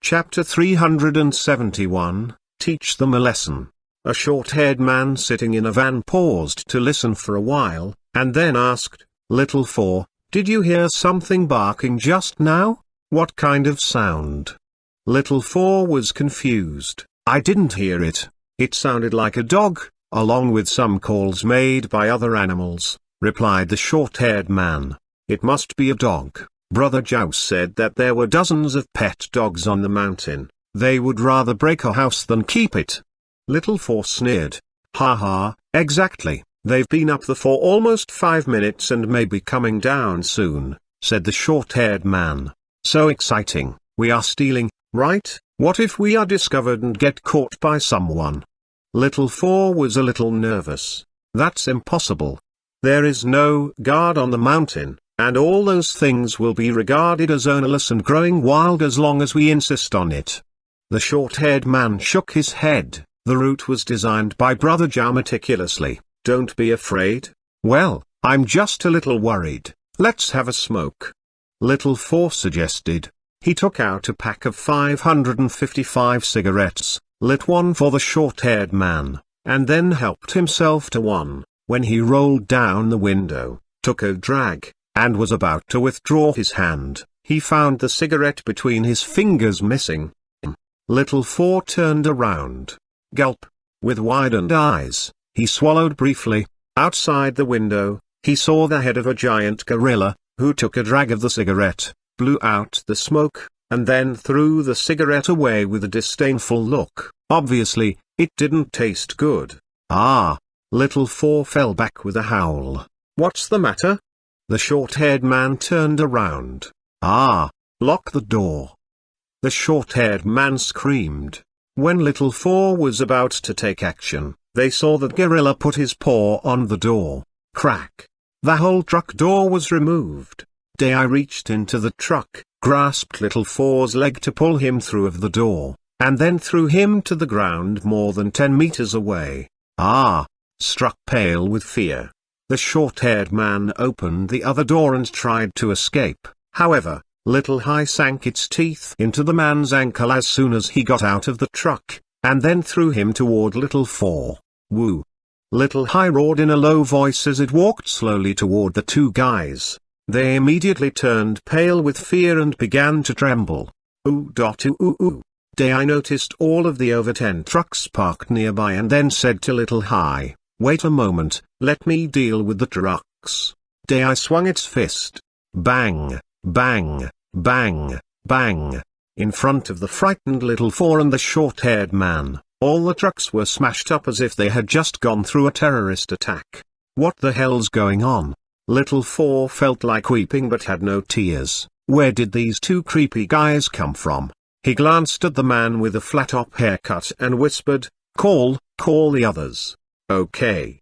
Chapter 371, Teach Them a Lesson. A short-haired man sitting in a van paused to listen for a while, and then asked, "Little Four, did you hear something barking just now? What kind of sound?" Little Four was confused. "I didn't hear it. It sounded like a dog, along with some calls made by other animals," replied the short-haired man. "It must be a dog." Brother Zhao said that there were dozens of pet dogs on the mountain. They would rather break a house than keep it. Little Four sneered. "Ha ha, exactly. They've been up there for almost 5 minutes and may be coming down soon," said the short-haired man. "So exciting. We are stealing, right? What if we are discovered and get caught by someone?" Little Four was a little nervous. "That's impossible. There is no guard on the mountain, and all those things will be regarded as ownerless and growing wild as long as we insist on it." The short-haired man shook his head. The route was designed by Brother Zhao meticulously. "Don't be afraid." "Well, I'm just a little worried. Let's have a smoke," Little Four suggested. He took out a pack of 555 cigarettes, lit one for the short-haired man, and then helped himself to one. When he rolled down the window, took a drag, and was about to withdraw his hand, he found the cigarette between his fingers missing. Little Four turned around. Gulp. With widened eyes, he swallowed briefly. Outside the window, he saw the head of a giant gorilla, who took a drag of the cigarette, blew out the smoke, and then threw the cigarette away with a disdainful look. Obviously, it didn't taste good. "Ah!" Little Four fell back with a howl. "What's the matter?" The short-haired man turned around. "Ah! Lock the door!" The short-haired man screamed. When Little Four was about to take action, they saw that gorilla put his paw on the door. Crack! The whole truck door was removed. Dai reached into the truck, grasped Little Four's leg to pull him through of the door, and then threw him to the ground more than 10 meters away. "Ah!" Struck pale with fear, the short-haired man opened the other door and tried to escape. However, Little Hai sank its teeth into the man's ankle as soon as he got out of the truck, and then threw him toward Little Four. "Woo!" Little Hai roared in a low voice as it walked slowly toward the two guys. They immediately turned pale with fear and began to tremble. "Ooh. Dai noticed all of the over 10 trucks parked nearby and then said to Little Hai, "Wait a moment, let me deal with the trucks." Dai swung its fist. Bang, bang, bang, bang. In front of the frightened Little Four and the short-haired man, all the trucks were smashed up as if they had just gone through a terrorist attack. What the hell's going on? Little Four felt like weeping but had no tears. Where did these two creepy guys come from? He glanced at the man with a flat-top haircut and whispered, call the others." "Okay."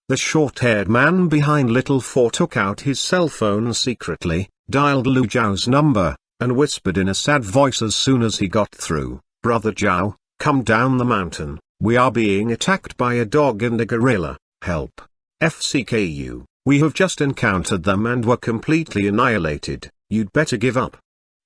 The short-haired man behind Little Four took out his cell phone secretly, dialed Lu Zhao's number, and whispered in a sad voice as soon as he got through, "Brother Zhao, come down the mountain, we are being attacked by a dog and a gorilla, help. FCKU, we have just encountered them and were completely annihilated, you'd better give up."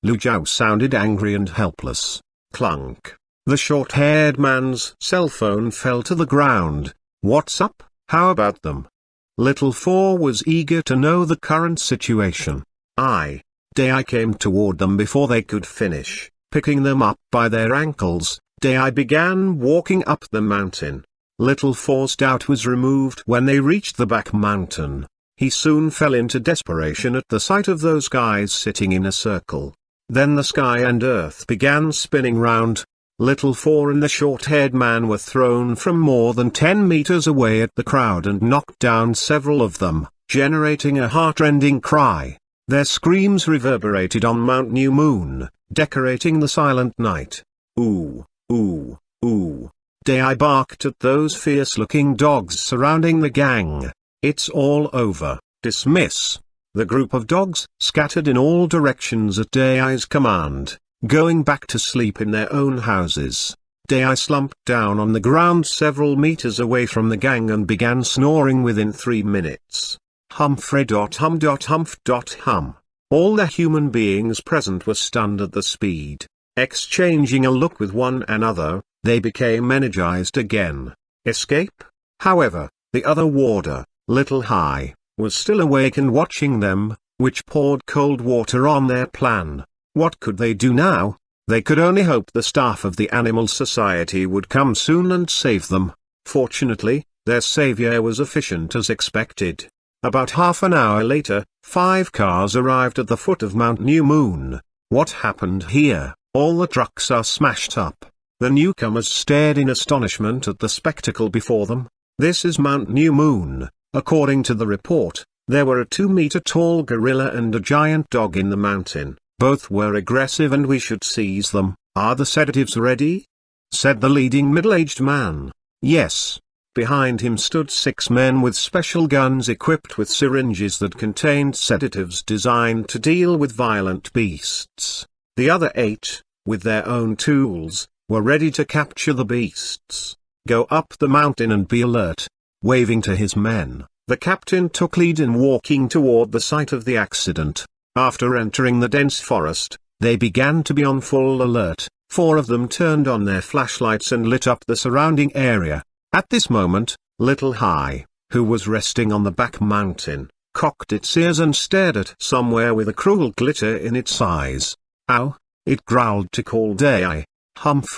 Lu Zhao sounded angry and helpless. Clunk. The short-haired man's cell phone fell to the ground. "What's up? How about them?" Little Four was eager to know the current situation. Dai came toward them before they could finish. Picking them up by their ankles, Dai began walking up the mountain. Little Four's doubt was removed when they reached the back mountain. He soon fell into desperation at the sight of those guys sitting in a circle. Then the sky and earth began spinning round. Little Four and the short-haired man were thrown from more than 10 meters away at the crowd and knocked down several of them, generating a heart-rending cry. Their screams reverberated on Mount New Moon, decorating the silent night. "Ooh, ooh, ooh." Dai barked at those fierce-looking dogs surrounding the gang. "It's all over, dismiss." The group of dogs scattered in all directions at Dai's command, going back to sleep in their own houses. Dai slumped down on the ground several meters away from the gang and began snoring within 3 minutes. Humphrey.hum.humph.hum. All the human beings present were stunned at the speed. Exchanging a look with one another, they became energized again. Escape? However, the other warder, Little Hai, was still awake and watching them, which poured cold water on their plan. What could they do now? They could only hope the staff of the Animal Society would come soon and save them. Fortunately, their savior was efficient as expected. About half an hour later, 5 cars arrived at the foot of Mount New Moon. What happened here? All the trucks are smashed up. The newcomers stared in astonishment at the spectacle before them. This is Mount New Moon. According to the report, there were a 2-meter-tall gorilla and a giant dog in the mountain. Both were aggressive and we should seize them. Are the sedatives ready? Said the leading middle-aged man. Yes. Behind him stood 6 men with special guns equipped with syringes that contained sedatives designed to deal with violent beasts. The other 8, with their own tools, were ready to capture the beasts. Go up the mountain and be alert. Waving to his men, the captain took lead in walking toward the site of the accident. After entering the dense forest, they began to be on full alert. 4 of them turned on their flashlights and lit up the surrounding area. At this moment, Little Hai, who was resting on the back mountain, cocked its ears and stared at somewhere with a cruel glitter in its eyes. Ow! It growled to call Dai. Humph.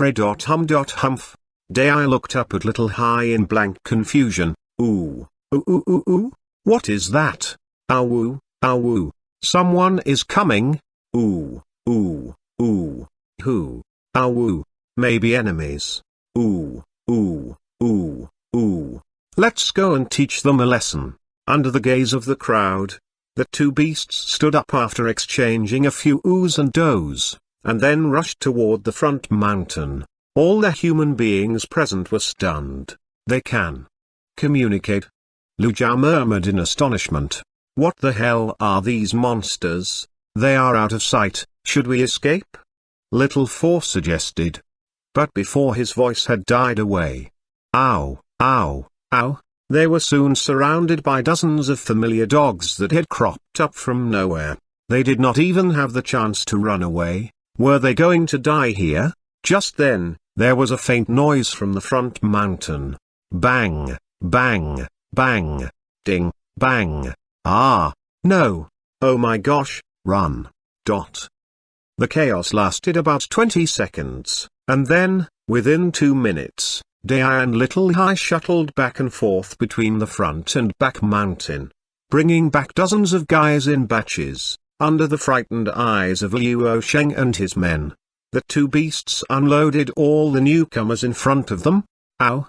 Dai looked up at Little Hai in blank confusion. Ooh. Ooh. What is that? Ow. Someone is coming. Ooh. Who? Ow. Maybe enemies. Ooh. Let's go and teach them a lesson. Under the gaze of the crowd, the 2 beasts stood up after exchanging a few oohs and does, and then rushed toward the front mountain. All the human beings present were stunned. They can communicate. Lu Jiao murmured in astonishment. What the hell are these monsters? They are out of sight. Should we escape? Little Four suggested. But before his voice had died away. Ow. They were soon surrounded by dozens of familiar dogs that had cropped up from nowhere. They did not even have the chance to run away. Were they going to die here? Just then, there was a faint noise from the front mountain. Bang, bang, bang, ding, bang. Ah, no. Oh my gosh, run. The chaos lasted about 20 seconds, and then, within 2 minutes, Dai and Little Hai shuttled back and forth between the front and back mountain, bringing back dozens of guys in batches, under the frightened eyes of Liu Sheng and his men. The 2 beasts unloaded all the newcomers in front of them. Ow.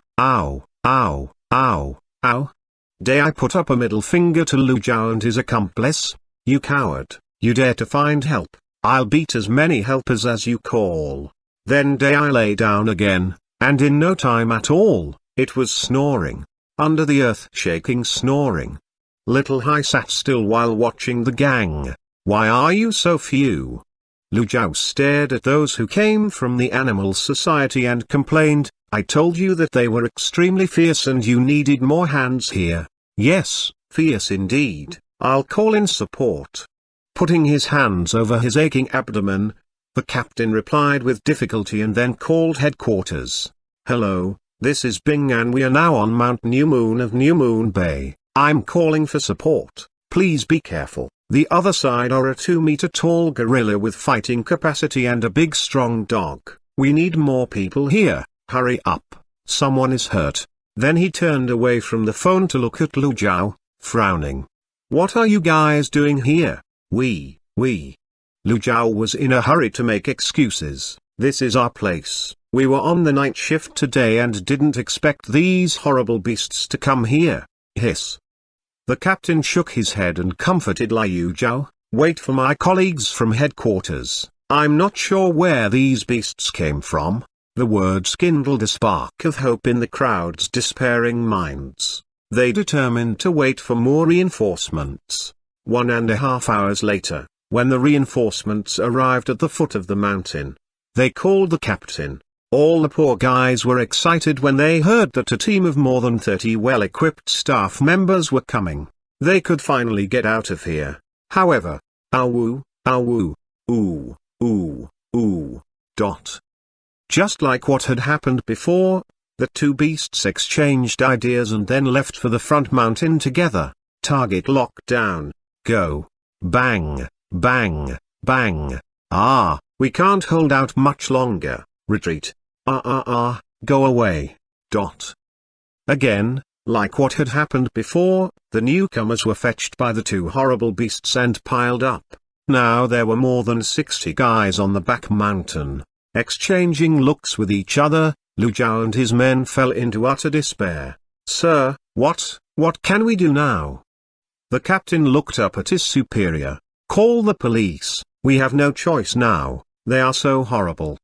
Dai put up a middle finger to Lu Jiao and his accomplice. You coward, you dare to find help, I'll beat as many helpers as you call. Then Dai lay down again, and in no time at all, it was snoring. Under the earth-shaking snoring. Little Hai sat still while watching the gang. Why are you so few? Lu Jiao stared at those who came from the Animal Society and complained, I told you that they were extremely fierce and you needed more hands here. Yes, fierce indeed, I'll call in support. Putting his hands over his aching abdomen, the captain replied with difficulty and then called headquarters. Hello, this is Bing and we are now on Mount New Moon of New Moon Bay. I'm calling for support, please be careful. The other side are a 2-meter-tall gorilla with fighting capacity and a big strong dog. We need more people here, hurry up, someone is hurt. Then he turned away from the phone to look at Lu Jiao, frowning. What are you guys doing here? We. Lu Jiao was in a hurry to make excuses. This is our place. We were on the night shift today and didn't expect these horrible beasts to come here. Hiss. The captain shook his head and comforted Liu Jiao. Wait for my colleagues from headquarters. I'm not sure where these beasts came from. The words kindled a spark of hope in the crowd's despairing minds. They determined to wait for more reinforcements. 1.5 hours later, when the reinforcements arrived at the foot of the mountain, they called the captain. All the poor guys were excited when they heard that a team of more than 30 well-equipped staff members were coming. They could finally get out of here. However, ooh. Just like what had happened before, the two beasts exchanged ideas and then left for the front mountain together. Target locked down. Go. Bang, bang, bang. Ah, we can't hold out much longer. Retreat. Go away. Again, like what had happened before, the newcomers were fetched by the two horrible beasts and piled up. Now there were more than 60 guys on the back mountain. Exchanging looks with each other, Lu Zhao and his men fell into utter despair. Sir, what can we do now? The captain looked up at his superior. Call the police, we have no choice now, they are so horrible.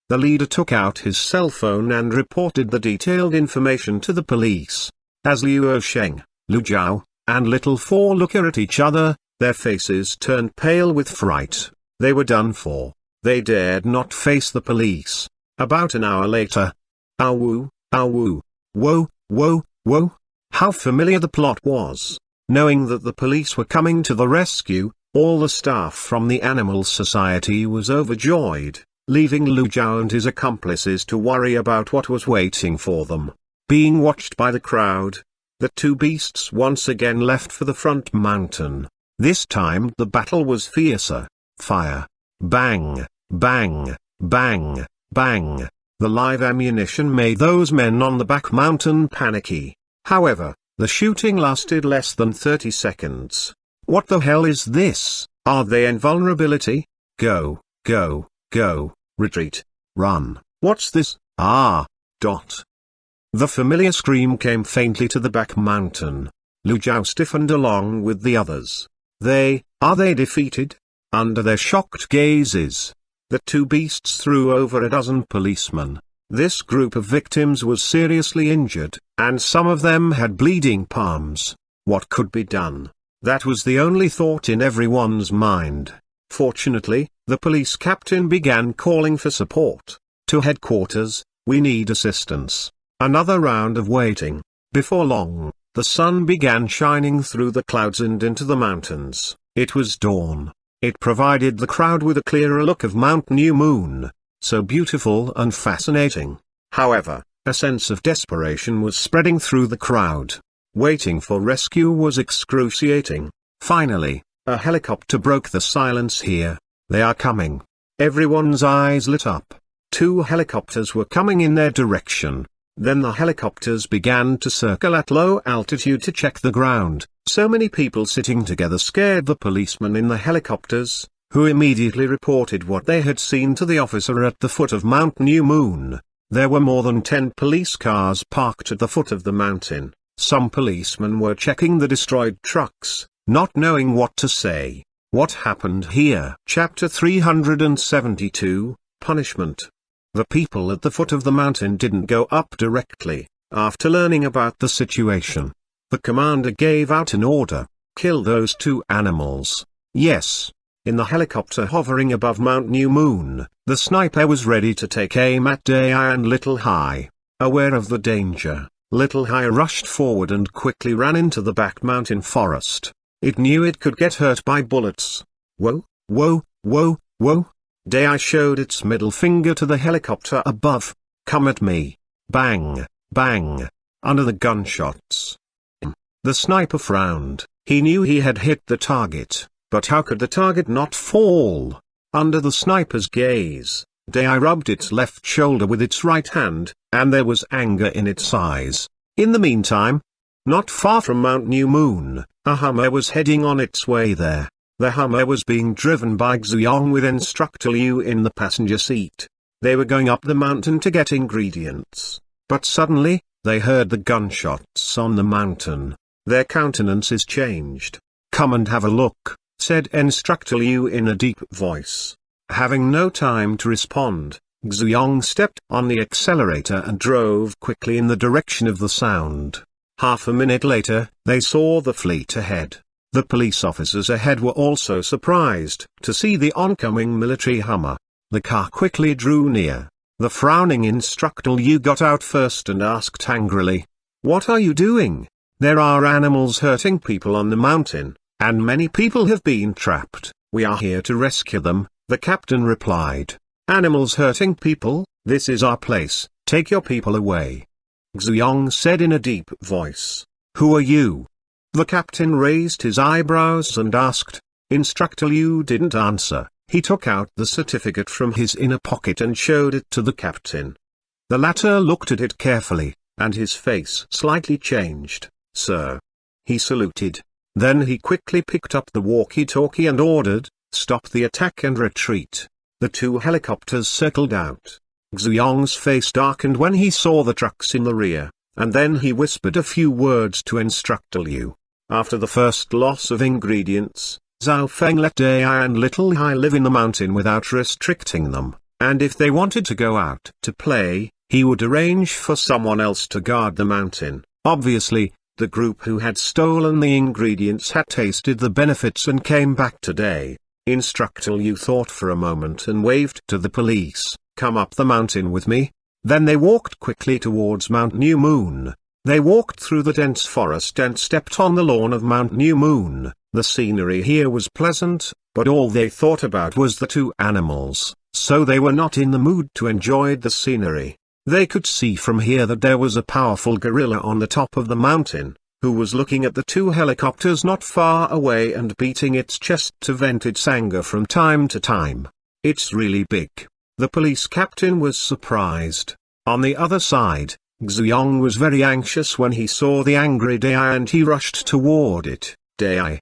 The leader took out his cell phone and reported the detailed information to the police. As Liu Sheng, Lu Zhao, and Little Four looked at each other, their faces turned pale with fright. They were done for. They dared not face the police. About an hour later. Ow woo, whoa. How familiar the plot was. Knowing that the police were coming to the rescue, all the staff from the Animal Society was overjoyed, leaving Lu Zhao and his accomplices to worry about what was waiting for them. Being watched by the crowd, the two beasts once again left for the front mountain. This time the battle was fiercer. Fire. Bang, bang, bang, bang. The live ammunition made those men on the back mountain panicky. However, the shooting lasted less than 30 seconds. What the hell is this? Are they invulnerability? Go, retreat, run. What's this? The familiar scream came faintly to the back mountain. Lu Zhao stiffened along with the others. Are they defeated? Under their shocked gazes, the two beasts threw over a dozen policemen. This group of victims was seriously injured, and some of them had bleeding palms. What could be done? That was the only thought in everyone's mind. Fortunately, the police captain began calling for support. To headquarters, we need assistance. Another round of waiting. Before long, the sun began shining through the clouds and into the mountains. It was dawn. It provided the crowd with a clearer look of Mount New Moon, so beautiful and fascinating. However, a sense of desperation was spreading through the crowd. Waiting for rescue was excruciating. Finally, a helicopter broke the silence here. They are coming. Everyone's eyes lit up. 2 helicopters were coming in their direction. Then the helicopters began to circle at low altitude to check the ground. So many people sitting together scared the policemen in the helicopters, who immediately reported what they had seen to the officer at the foot of Mount New Moon. There were more than 10 police cars parked at the foot of the mountain. Some policemen were checking the destroyed trucks, not knowing what to say. What happened here? Chapter 372, Punishment. The people at the foot of the mountain didn't go up directly. After learning about the situation, the commander gave out an order: kill those 2 animals. Yes. In the helicopter hovering above Mount New Moon, the sniper was ready to take aim at Dai and Little Hai. Aware of the danger, Little Hai rushed forward and quickly ran into the back mountain forest. It knew it could get hurt by bullets. Whoa. Dai showed its middle finger to the helicopter above. Come at me. Bang, bang. Under the gunshots. The sniper frowned. He knew he had hit the target, but how could the target not fall? Under the sniper's gaze, Dai rubbed its left shoulder with its right hand, and there was anger in its eyes. In the meantime, not far from Mount New Moon, a Hummer was heading on its way there. The Hummer was being driven by Xuanhuan with Instructor Liu in the passenger seat. They were going up the mountain to get ingredients. But suddenly, they heard the gunshots on the mountain. Their countenances changed. Come and have a look, said Instructor Liu in a deep voice. Having no time to respond, Xuanhuan stepped on the accelerator and drove quickly in the direction of the sound. Half a minute later, they saw the fleet ahead. The police officers ahead were also surprised to see the oncoming military Hummer. The car quickly drew near. The frowning Instructor Liu got out first and asked angrily, "What are you doing? There are animals hurting people on the mountain, and many people have been trapped. We are here to rescue them," the captain replied. Animals hurting people, this is our place, take your people away. Xuanhuan said in a deep voice. Who are you? The captain raised his eyebrows and asked. Instructor Liu didn't answer. He took out the certificate from his inner pocket and showed it to the captain. The latter looked at it carefully, and his face slightly changed. Sir. He saluted. Then he quickly picked up the walkie-talkie and ordered, stop the attack and retreat. The two helicopters circled out. Xuanhuan's face darkened when he saw the trucks in the rear, and then he whispered a few words to Instructor Liu. After the first loss of ingredients, Zhao Feng let Dai and Little Hai live in the mountain without restricting them, and if they wanted to go out to play, he would arrange for someone else to guard the mountain. Obviously, the group who had stolen the ingredients had tasted the benefits and came back today. Instructor Liu thought for a moment and waved to the police, come up the mountain with me. Then they walked quickly towards Mount New Moon. They walked through the dense forest and stepped on the lawn of Mount New Moon. The scenery here was pleasant, but all they thought about was the two animals, so they were not in the mood to enjoy the scenery. They could see from here that there was a powerful gorilla on the top of the mountain, who was looking at the two helicopters not far away and beating its chest to vent its anger from time to time. It's really big. The police captain was surprised. On the other side, Xuanhuan was very anxious when he saw the angry Dai and he rushed toward it. Dai,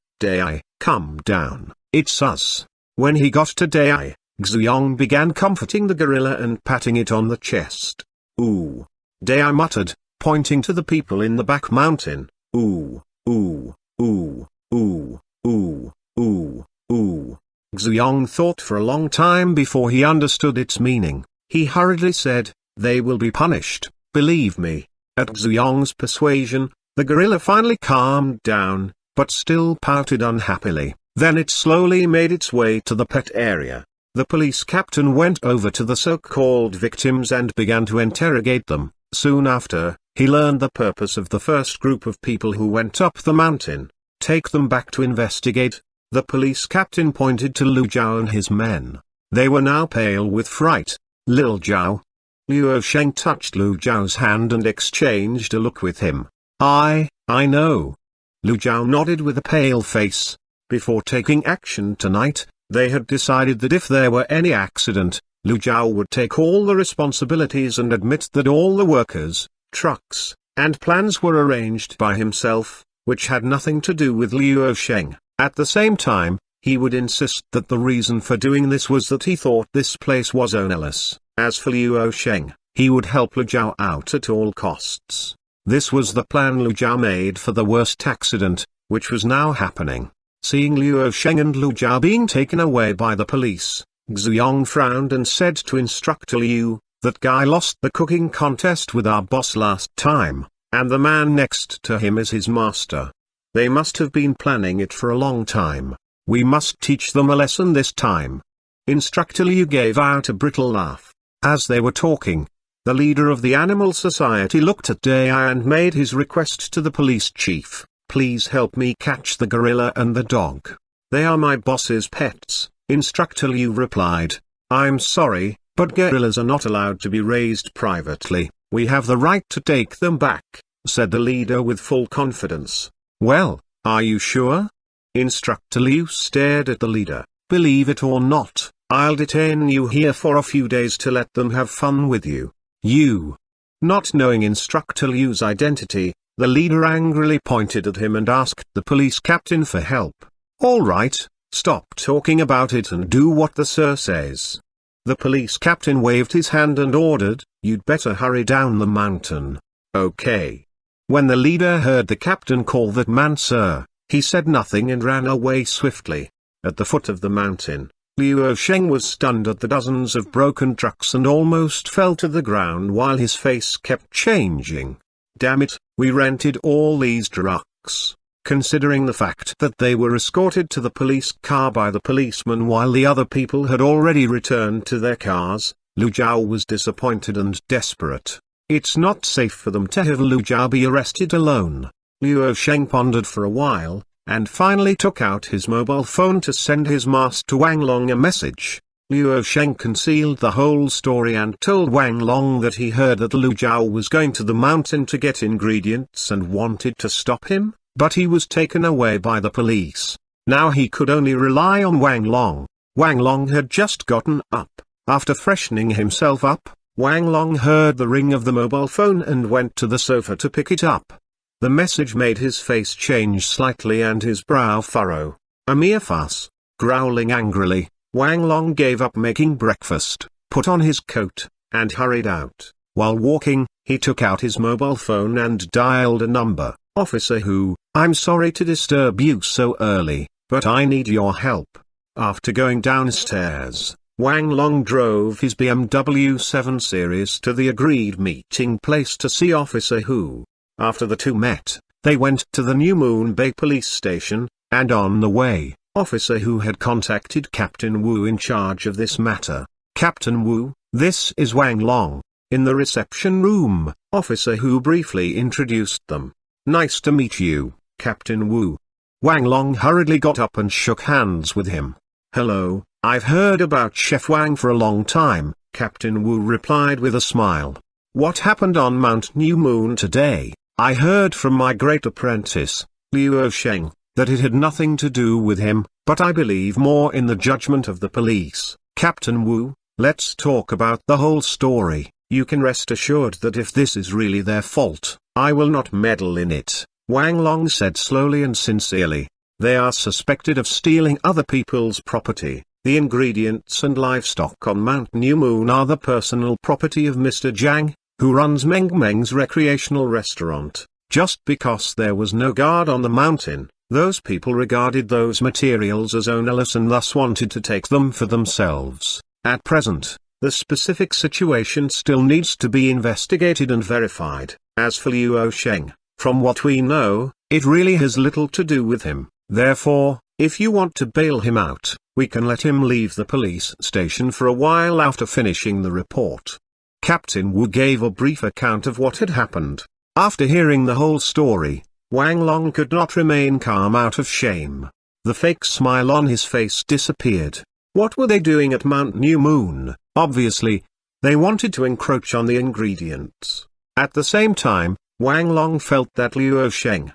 come down, it's us. When he got to Dai, Xuanhuan began comforting the gorilla and patting it on the chest. Ooh. Dai muttered, pointing to the people in the back mountain. Ooh, ooh, ooh, ooh, ooh, ooh, ooh. Xuanhuan thought for a long time before he understood its meaning. He hurriedly said, they will be punished, believe me. At Xuanhuan's persuasion, the gorilla finally calmed down, but still pouted unhappily. Then it slowly made its way to the pet area. The police captain went over to the so-called victims and began to interrogate them. Soon after, he learned the purpose of the first group of people who went up the mountain. Take them back to investigate. The police captain pointed to Liu Zhao and his men. They were now pale with fright. Lil Zhao. Liu Sheng touched Liu Zhao's hand and exchanged a look with him. I know. Liu Zhao nodded with a pale face. Before taking action tonight, they had decided that if there were any accident, Liu Zhao would take all the responsibilities and admit that all the workers, trucks, and plans were arranged by himself, which had nothing to do with Liu Sheng. At the same time, he would insist that the reason for doing this was that he thought this place was ownerless. As for Liu Sheng, he would help Liu Zhao out at all costs. This was the plan Liu Zhao made for the worst accident, which was now happening. Seeing Liu Sheng and Liu Zhao being taken away by the police, Xuanhuan frowned and said to Instructor Liu, that guy lost the cooking contest with our boss last time, and the man next to him is his master. They must have been planning it for a long time. We must teach them a lesson this time. Instructor Liu gave out a brittle laugh. As they were talking, the leader of the animal society looked at Dai and made his request to the police chief. Please help me catch the gorilla and the dog. They are my boss's pets. Instructor Liu replied. I'm sorry, but gorillas are not allowed to be raised privately. We have the right to take them back, said the leader with full confidence. Well, are you sure? Instructor Liu stared at the leader. Believe it or not, I'll detain you here for a few days to let them have fun with you. You. Not knowing Instructor Liu's identity, the leader angrily pointed at him and asked the police captain for help. All right, stop talking about it and do what the sir says. The police captain waved his hand and ordered, you'd better hurry down the mountain. Okay. When the leader heard the captain call that man sir, he said nothing and ran away swiftly. At the foot of the mountain, Liu Sheng was stunned at the dozens of broken trucks and almost fell to the ground while his face kept changing. Damn it, we rented all these trucks. Considering the fact that they were escorted to the police car by the policeman while the other people had already returned to their cars, Liu Zhao was disappointed and desperate. It's not safe for them to have Liu Zhao be arrested alone. Liu Sheng pondered for a while, and finally took out his mobile phone to send his master Wang Long a message. Luo Sheng concealed the whole story and told Wang Long that he heard that Lu Zhao was going to the mountain to get ingredients and wanted to stop him, but he was taken away by the police. Now he could only rely on Wang Long. Wang Long had just gotten up. After freshening himself up, Wang Long heard the ring of the mobile phone and went to the sofa to pick it up. The message made his face change slightly and his brow furrow. A mere fuss. Growling angrily, Wang Long gave up making breakfast, put on his coat, and hurried out. While walking, he took out his mobile phone and dialed a number. "Officer Hu, I'm sorry to disturb you so early, but I need your help." After going downstairs, Wang Long drove his BMW 7 Series to the agreed meeting place to see Officer Hu. After the two met, they went to the New Moon Bay police station, and on the way, Officer Hu had contacted Captain Wu in charge of this matter. "Captain Wu, this is Wang Long." In the reception room, Officer Hu briefly introduced them. "Nice to meet you, Captain Wu." Wang Long hurriedly got up and shook hands with him. "Hello, I've heard about Chef Wang for a long time," Captain Wu replied with a smile. "What happened on Mount New Moon today? I heard from my great apprentice, Luo Sheng, that it had nothing to do with him, but I believe more in the judgment of the police." "Captain Wu, let's talk about the whole story. You can rest assured that if this is really their fault, I will not meddle in it," Wang Long said slowly and sincerely. "They are suspected of stealing other people's property. The ingredients and livestock on Mount New Moon are the personal property of Mr. Zhang, who runs Meng Meng's recreational restaurant. Just because there was no guard on the mountain, those people regarded those materials as ownerless and thus wanted to take them for themselves. At present, the specific situation still needs to be investigated and verified. As for Luo Sheng, from what we know, it really has little to do with him. Therefore, if you want to bail him out, we can let him leave the police station for a while after finishing the report." Captain Wu gave a brief account of what had happened. After hearing the whole story, Wang Long could not remain calm out of shame. The fake smile on his face disappeared. What were they doing at Mount New Moon? Obviously, they wanted to encroach on the ingredients. At the same time, Wang Long felt that Luo Sheng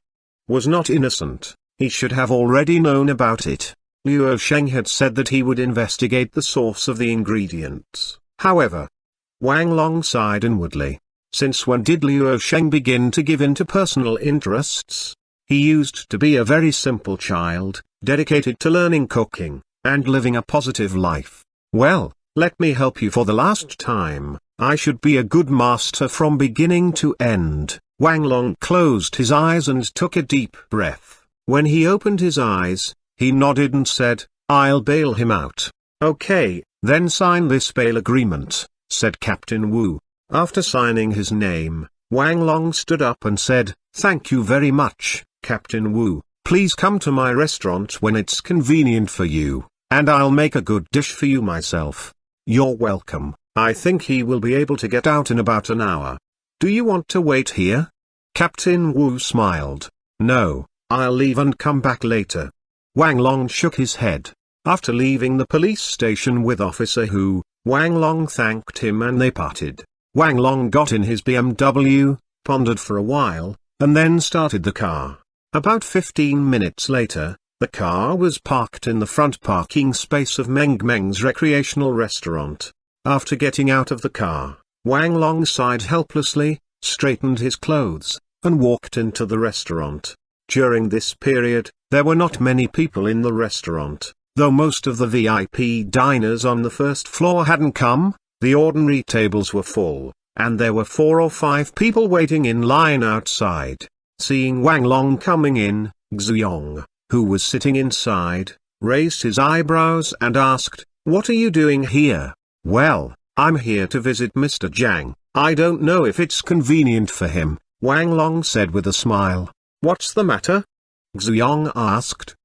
was not innocent. He should have already known about it. Luo Sheng had said that he would investigate the source of the ingredients. However, Wang Long sighed inwardly. Since when did Luo Sheng begin to give in to personal interests? He used to be a very simple child, dedicated to learning cooking, and living a positive life. "Well, let me help you for the last time. I should be a good master from beginning to end." Wang Long closed his eyes and took a deep breath. When he opened his eyes, he nodded and said, "I'll bail him out." "Okay, then sign this bail agreement," said Captain Wu. After signing his name, Wang Long stood up and said, "Thank you very much, Captain Wu. Please come to my restaurant when it's convenient for you, and I'll make a good dish for you myself." "You're welcome." "I think he will be able to get out in about an hour. Do you want to wait here?" Captain Wu smiled. "No, I'll leave and come back later." Wang Long shook his head. After leaving the police station with Officer Hu, Wang Long thanked him and they parted. Wang Long got in his BMW, pondered for a while, and then started the car. About 15 minutes later, the car was parked in the front parking space of Meng Meng's recreational restaurant. After getting out of the car, Wang Long sighed helplessly, straightened his clothes, and walked into the restaurant. During this period, there were not many people in the restaurant. Though most of the VIP diners on the first floor hadn't come, the ordinary tables were full, and there were 4 or 5 people waiting in line outside. Seeing Wang Long coming in, Xuanhuan, who was sitting inside, raised his eyebrows and asked, "What are you doing here?" "Well, I'm here to visit Mr. Zhang. I don't know if it's convenient for him," Wang Long said with a smile. "What's the matter?" Xuanhuan asked.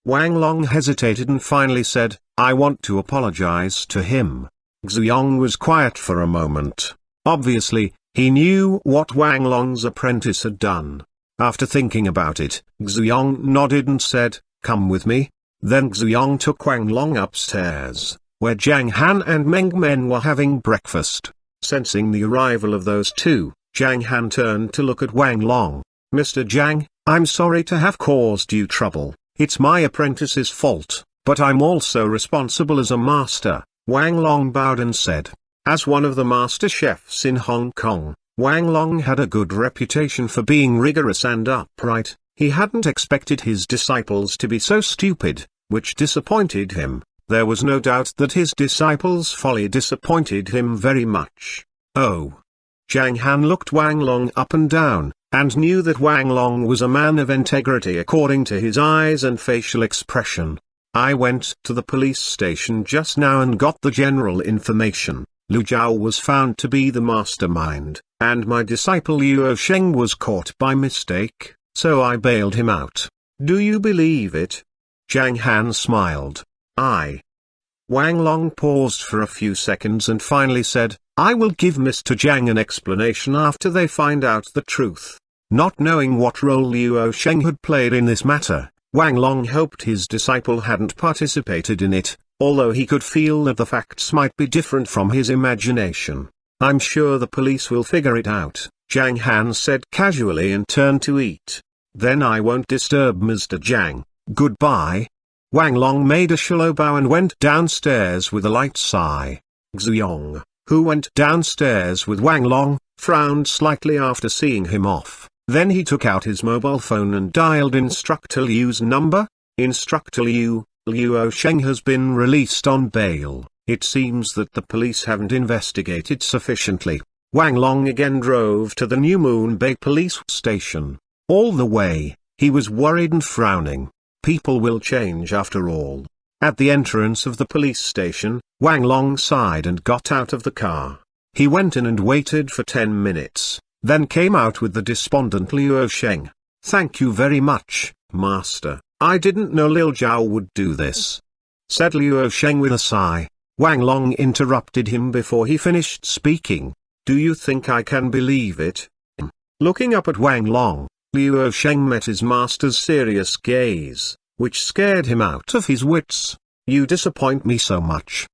Wang Long hesitated and finally said, "I want to apologize to him." Xuanhuan was quiet for a moment. Obviously, he knew what Wang Long's apprentice had done. After thinking about it, Xuanhuan nodded and said, "Come with me." Then Xuanhuan took Wang Long upstairs. where Zhang Han and Meng Men were having breakfast. Sensing the arrival of those two, Zhang Han turned to look at Wang Long. "Mr. Zhang, I'm sorry to have caused you trouble. It's my apprentice's fault, but I'm also responsible as a master." Wang Long bowed and said, as one of the master chefs in Hong Kong, Wang Long had a good reputation for being rigorous and upright. He hadn't expected his disciples to be so stupid, which disappointed him. There was no doubt that his disciples' folly disappointed him very much. Oh. Zhang Han looked Wang Long up and down, and knew that Wang Long was a man of integrity according to his eyes and facial expression. "I went to the police station just now and got the general information. Lu Zhao was found to be the mastermind, and my disciple Luo Sheng was caught by mistake, so I bailed him out. Do you believe it?" Zhang Han smiled. "I." Wang Long paused for a few seconds and finally said, "I will give Mr. Zhang an explanation after they find out the truth." Not knowing what role Luo Sheng had played in this matter, Wang Long hoped his disciple hadn't participated in it, although he could feel that the facts might be different from his imagination. "I'm sure the police will figure it out," Zhang Han said casually and turned to eat. "Then I won't disturb Mr. Zhang. Goodbye." Wang Long made a shallow bow and went downstairs with a light sigh. Xuanhuan, who went downstairs with Wang Long, frowned slightly after seeing him off. Then he took out his mobile phone and dialed Instructor Liu's number. "Instructor Liu, Luo Sheng has been released on bail. It seems that the police haven't investigated sufficiently." Wang Long again drove to the New Moon Bay police station. All the way, he was worried and frowning. People will change after all. At the entrance of the police station, Wang Long sighed and got out of the car. He went in and waited for 10 minutes, then came out with the despondent Luo Sheng. "Thank you very much, Master. I didn't know Lil Zhao would do this," said Luo Sheng with a sigh. Wang Long interrupted him before he finished speaking. "Do you think I can believe it?" Looking up at Wang Long, Luo Sheng met his master's serious gaze, which scared him out of his wits. "You disappoint me so much,"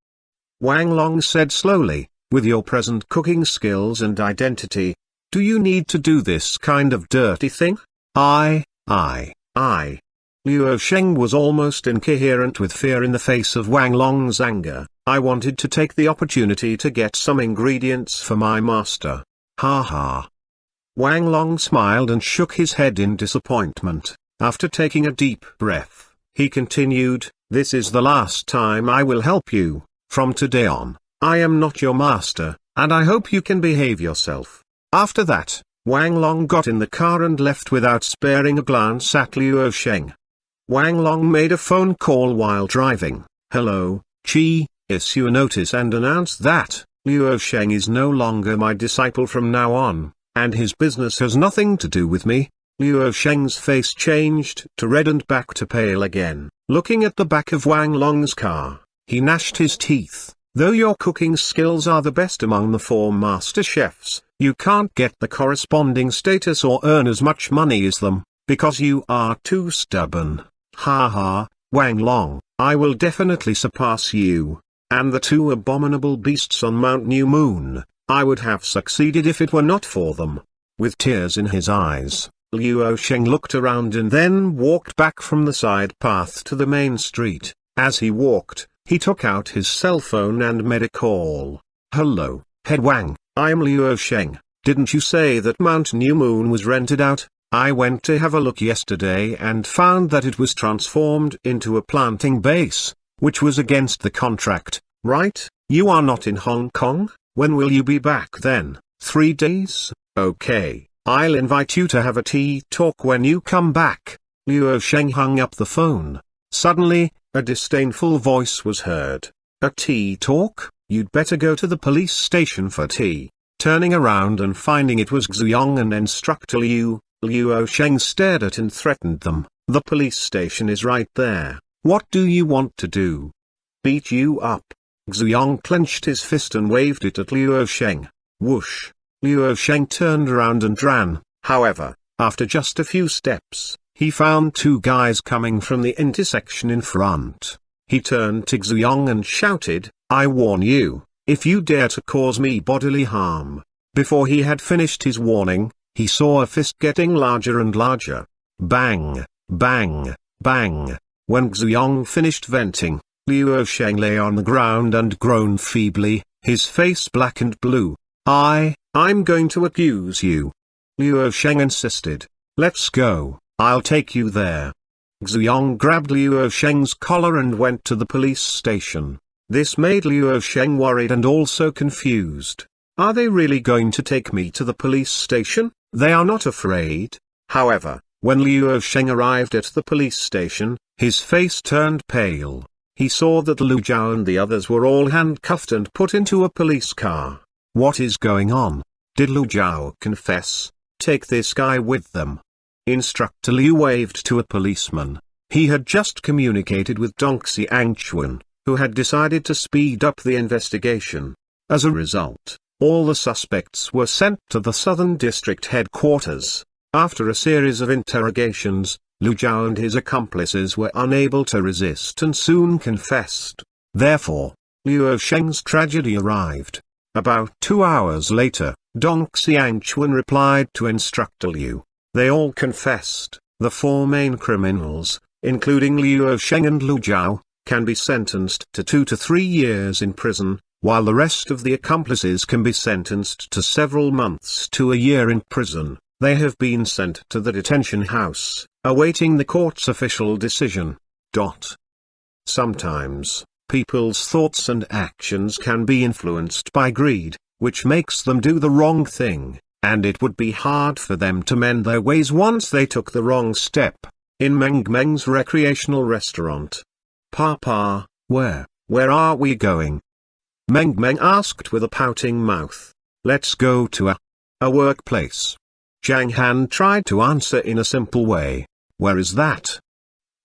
Wang Long said slowly. "With your present cooking skills and identity, do you need to do this kind of dirty thing?" I. Luo Sheng was almost incoherent with fear in the face of Wang Long's anger. "I wanted to take the opportunity to get some ingredients for my master. Ha ha." Wang Long smiled and shook his head in disappointment. After taking a deep breath, he continued, "This is the last time I will help you. From today on, I am not your master, and I hope you can behave yourself." After that, Wang Long got in the car and left without sparing a glance at Luo Sheng. Wang Long made a phone call while driving. "Hello, Chi, issue a notice and announce that Luo Sheng is no longer my disciple from now on, and his business has nothing to do with me." Luo Sheng's face changed to red and back to pale again. Looking at the back of Wang Long's car, he gnashed his teeth. "Though your cooking skills are the best among the 4 master chefs, you can't get the corresponding status or earn as much money as them, because you are too stubborn. Ha ha, Wang Long, I will definitely surpass you, and the 2 abominable beasts on Mount New Moon. I would have succeeded if it were not for them." With tears in his eyes, Luo Sheng looked around and then walked back from the side path to the main street. As he walked, he took out his cell phone and made a call. "Hello, Head Wang, I am Luo Sheng. Didn't you say that Mount New Moon was rented out? I went to have a look yesterday and found that it was transformed into a planting base, which was against the contract, right? You are not in Hong Kong? When will you be back then? 3 days? Okay, I'll invite you to have a tea talk when you come back." Luo Sheng hung up the phone. Suddenly, a disdainful voice was heard. "A tea talk? You'd better go to the police station for tea." Turning around and finding it was Xuanhuan and Instructor Liu, Luo Sheng stared at and threatened them. "The police station is right there. What do you want to do? Beat you up?" Xuanhuan clenched his fist and waved it at Luo Sheng. Whoosh! Luo Sheng turned around and ran. However, after just a few steps, he found 2 guys coming from the intersection in front. He turned to Xuanhuan and shouted, I warn you, if you dare to cause me bodily harm. Before he had finished his warning, he saw a fist getting larger and larger. Bang, bang, bang. When Xuanhuan finished venting, Liu Sheng lay on the ground and groaned feebly, his face black and blue. I'm going to accuse you. Liu Sheng insisted. Let's go, I'll take you there. Xuanhuan grabbed Liu Sheng's collar and went to the police station. This made Liu Sheng worried and also confused. Are they really going to take me to the police station? They are not afraid. However, when Liu Sheng arrived at the police station, his face turned pale. He saw that Lu Zhao and the others were all handcuffed and put into a police car. What is going on? Did Lu Zhao confess? Take this guy with them. Instructor Liu waved to a policeman. He had just communicated with Xuanhuan, who had decided to speed up the investigation. As a result, all the suspects were sent to the Southern District headquarters. After a series of interrogations, Lu Zhao and his accomplices were unable to resist and soon confessed. Therefore, Liu Sheng's tragedy arrived. About 2 hours later, Xuanhuan replied to Instructor Liu. They all confessed. The 4 main criminals, including Liu Sheng and Lu Zhao, can be sentenced to 2 to 3 years in prison, while the rest of the accomplices can be sentenced to several months to a year in prison. They have been sent to the detention house, awaiting the court's official decision. Sometimes, people's thoughts and actions can be influenced by greed, which makes them do the wrong thing, and it would be hard for them to mend their ways once they took the wrong step. In Meng Meng's recreational restaurant. Papa, where are we going? Meng Meng asked with a pouting mouth. Let's go to a workplace. Zhang Han tried to answer in a simple way. Where is that?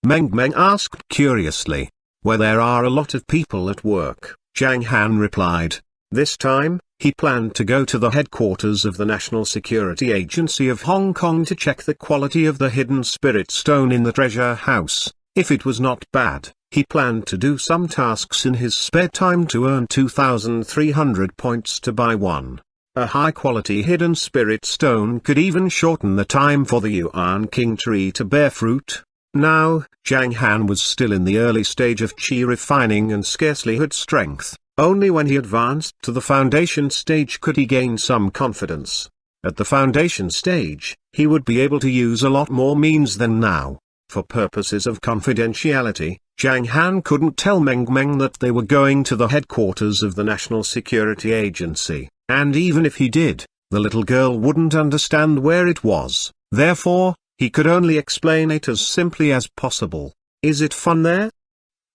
Meng Meng asked curiously. Where there are a lot of people at work, Zhang Han replied. This time, he planned to go to the headquarters of the National Security Agency of Hong Kong to check the quality of the hidden spirit stone in the treasure house. If it was not bad, he planned to do some tasks in his spare time to earn 2,300 points to buy one. A high-quality hidden spirit stone could even shorten the time for the Yuan King tree to bear fruit. Now, Zhang Han was still in the early stage of qi refining and scarcely had strength. Only when he advanced to the foundation stage could he gain some confidence. At the foundation stage, he would be able to use a lot more means than now. For purposes of confidentiality, Zhang Han couldn't tell Meng Meng that they were going to the headquarters of the National Security Agency, and even if he did, the little girl wouldn't understand where it was. Therefore, he could only explain it as simply as possible. Is it fun there?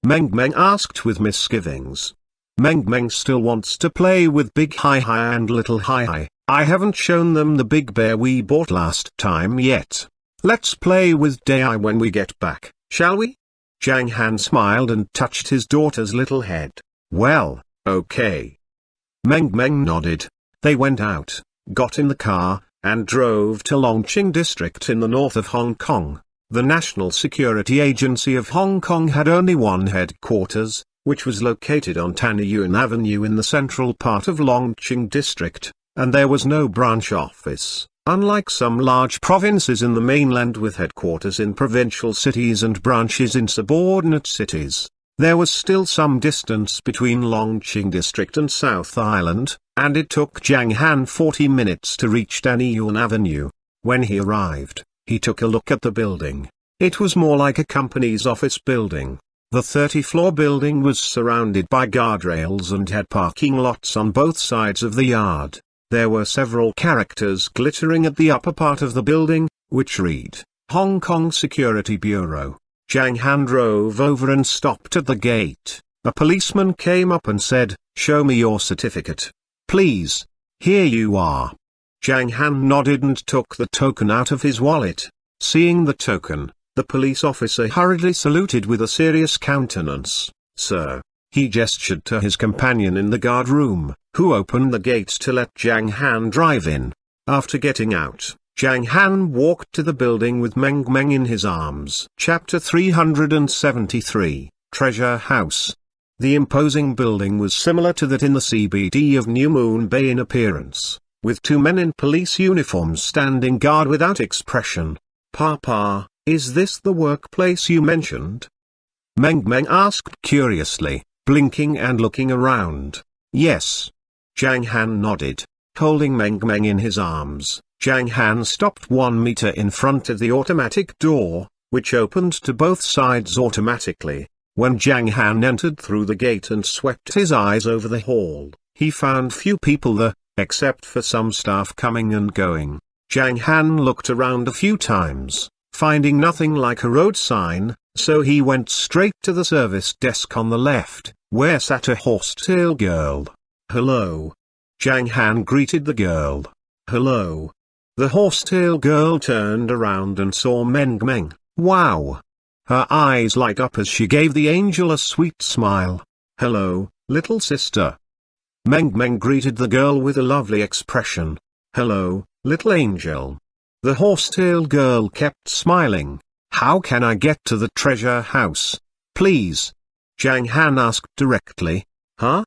Meng Meng asked with misgivings. Meng Meng still wants to play with Big Hai Hai and Little Hai Hai. I haven't shown them the big bear we bought last time yet. Let's play with Dai when we get back, shall we? Zhang Han smiled and touched his daughter's little head. Well, okay. Meng Meng nodded. They went out, got in the car, and drove to Longqing District in the north of Hong Kong. The National Security Agency of Hong Kong had only one headquarters, which was located on Tanyuan Avenue in the central part of Longqing District, and there was no branch office. Unlike some large provinces in the mainland with headquarters in provincial cities and branches in subordinate cities, there was still some distance between Longqing District and South Island, and it took Zhang Han 40 minutes to reach Tanyuan Avenue. When he arrived, he took a look at the building. It was more like a company's office building. The 30-floor building was surrounded by guardrails and had parking lots on both sides of the yard. There were several characters glittering at the upper part of the building, which read, Hong Kong Security Bureau. Zhang Han drove over and stopped at the gate. A policeman came up and said, "Show me your certificate. Please. Here you are." Zhang Han nodded and took the token out of his wallet. Seeing the token, the police officer hurriedly saluted with a serious countenance. "Sir." He gestured to his companion in the guard room, who opened the gate to let Zhang Han drive in. After getting out, Zhang Han walked to the building with Meng Meng in his arms. Chapter 373, Treasure House. The imposing building was similar to that in the CBD of New Moon Bay in appearance, with two men in police uniforms standing guard without expression. "Papa, is this the workplace you mentioned?" Meng Meng asked curiously, blinking and looking around. "Yes." Zhang Han nodded. Holding Meng Meng in his arms, Zhang Han stopped 1 meter in front of the automatic door, which opened to both sides automatically. When Zhang Han entered through the gate and swept his eyes over the hall, he found few people there, except for some staff coming and going. Zhang Han looked around a few times, finding nothing like a road sign, so he went straight to the service desk on the left, where sat a horsetail girl. "Hello." Zhang Han greeted the girl. "Hello." The horsetail girl turned around and saw Meng Meng. Wow! Her eyes light up as she gave the angel a sweet smile. "Hello, little sister." Meng Meng greeted the girl with a lovely expression. "Hello, little angel." The horsetail girl kept smiling. "How can I get to the treasure house, please?" Zhang Han asked directly. "Huh?"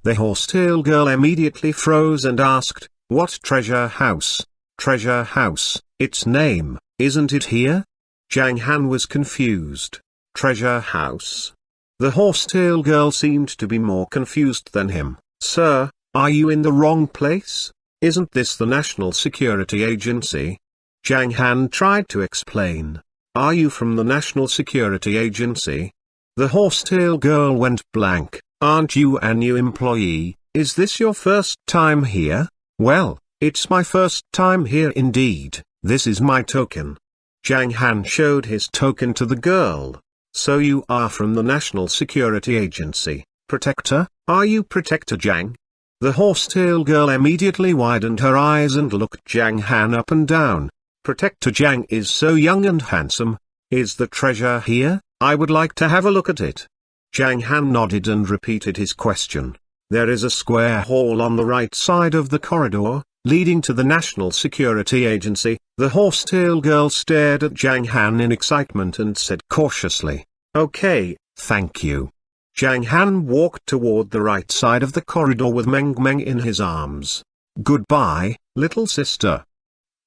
The horsetail girl immediately froze and asked, "What treasure house?" "Treasure house, its name, isn't it here?" Zhang Han was confused. "Treasure house?" The horsetail girl seemed to be more confused than him. "Sir, are you in the wrong place? Isn't this the National Security Agency?" Zhang Han tried to explain. "Are you from the National Security Agency?" The horsetail girl went blank. "Aren't you a new employee? Is this your first time here?" "Well, it's my first time here indeed. This is my token." Zhang Han showed his token to the girl. "So you are from the National Security Agency, Protector? Are you Protector Zhang?" The horsetail girl immediately widened her eyes and looked Zhang Han up and down. "Protector Zhang is so young and handsome. Is the treasure here? I would like to have a look at it." Zhang Han nodded and repeated his question. "There is a square hall on the right side of the corridor, leading to the National Security Agency." The horsetail girl stared at Zhang Han in excitement and said cautiously, "Okay, thank you." Zhang Han walked toward the right side of the corridor with Meng Meng in his arms. "Goodbye, little sister."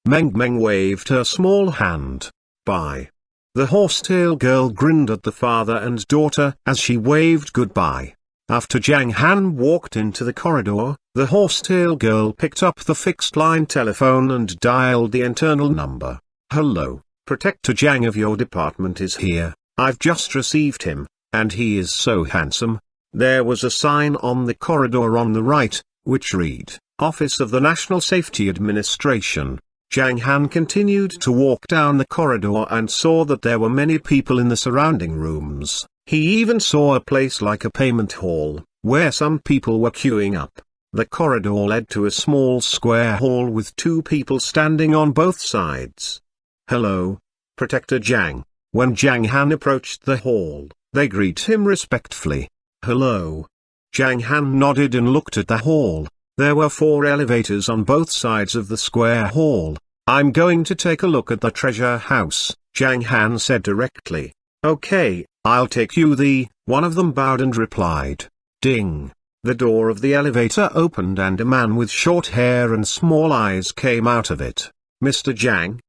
Meng Meng waved her small hand. "Bye." The horsetail girl grinned at the father and daughter as she waved goodbye. After Zhang Han walked into the corridor, the horsetail girl picked up the fixed-line telephone and dialed the internal number. "Hello, Protector Zhang of your department is here. I've just received him, and he is so handsome." There was a sign on the corridor on the right, which read, "Office of the National Safety Administration." Zhang Han continued to walk down the corridor and saw that there were many people in the surrounding rooms. He even saw a place like a payment hall, where some people were queuing up. The corridor led to a small square hall with two people standing on both sides. "Hello, Protector Zhang." When Zhang Han approached the hall, they greet him respectfully. "Hello." Zhang Han nodded and looked at the hall. There were 4 elevators on both sides of the square hall. "I'm going to take a look at the treasure house," Zhang Han said directly. "Okay, I'll take you the..." One of them bowed and replied. Ding! The door of the elevator opened and a man with short hair and small eyes came out of it. "Mr. Zhang?"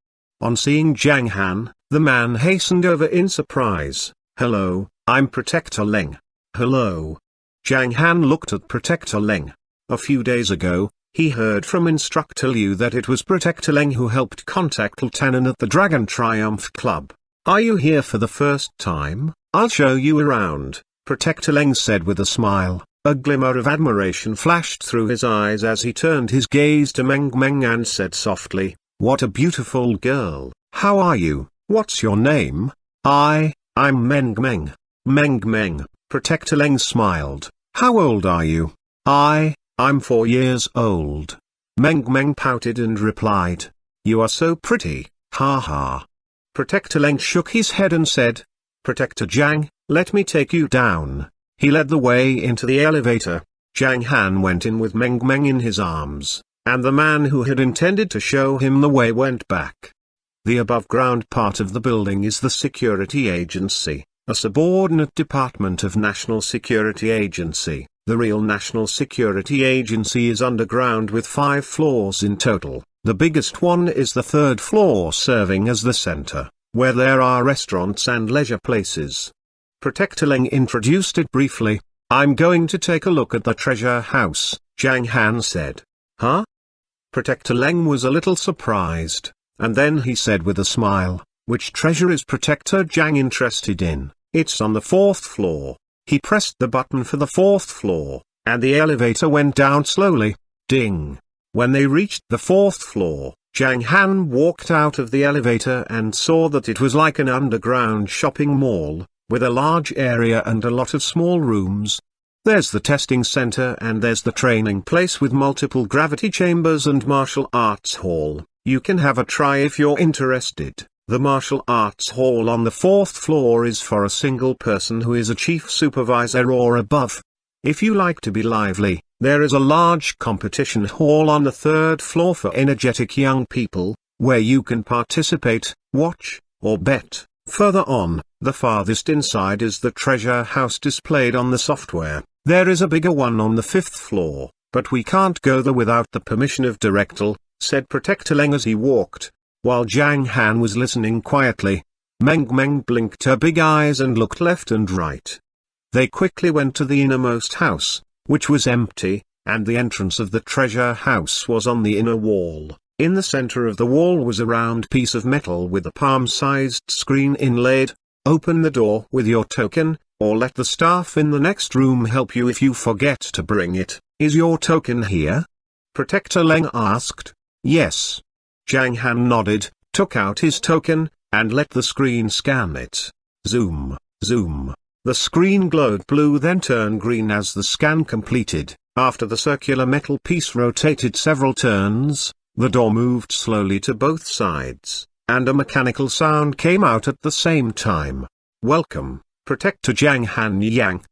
On seeing Zhang Han, the man hastened over in surprise. "Hello, I'm Protector Leng." "Hello." Zhang Han looked at Protector Leng. A few days ago, he heard from Instructor Liu that it was Protector Leng who helped contact Lieutenant at the Dragon Triumph Club. "Are you here for the first time? I'll show you around," Protector Leng said with a smile. A glimmer of admiration flashed through his eyes as he turned his gaze to Meng Meng and said softly, "What a beautiful girl. How are you? What's your name?" I'm Meng Meng." "Meng Meng," Protector Leng smiled. "How old are you?" I'm 4 years old." Meng Meng pouted and replied, "You are so pretty, ha ha." Protector Leng shook his head and said, "Protector Zhang, let me take you down." He led the way into the elevator. Zhang Han went in with Meng Meng in his arms, and the man who had intended to show him the way went back. The above-ground part of the building is the security agency. a subordinate department of National Security Agency. The real National Security Agency is underground with 5 floors in total. The biggest one is the 3rd floor, serving as the center, where there are restaurants and leisure places. Protector Leng introduced it briefly. "I'm going to take a look at the treasure house," Zhang Han said. "Huh?" Protector Leng was a little surprised, and then he said with a smile, "Which treasure is Protector Zhang interested in?" "It's on the 4th floor." He pressed the button for the 4th floor, and the elevator went down slowly. Ding! When they reached the 4th floor, Zhang Han walked out of the elevator and saw that it was like an underground shopping mall, with a large area and a lot of small rooms. There's the testing center and there's the training place with multiple gravity chambers and martial arts hall. You can have a try if you're interested. The martial arts hall on the 4th floor is for a single person who is a chief supervisor or above. If you like to be lively, there is a large competition hall on the 3rd floor for energetic young people, where you can participate, watch, or bet. Further on, the farthest inside is the treasure house displayed on the software. There is a bigger one on the 5th floor, but we can't go there without the permission of Director, said Protector Leng as he walked. While Zhang Han was listening quietly, Meng blinked her big eyes and looked left and right. They quickly went to the innermost house, which was empty, and the entrance of the treasure house was on the inner wall. In the center of the wall was a round piece of metal with a palm-sized screen inlaid. Open the door with your token, or let the staff in the next room help you if you forget to bring it. Is your token here? Protector Leng asked. Yes. Zhang Han nodded, took out his token, and let the screen scan it. Zoom, zoom. The screen glowed blue then turned green as the scan completed. After the circular metal piece rotated several turns, the door moved slowly to both sides, and a mechanical sound came out at the same time. Welcome, Protector Zhang Han Yang.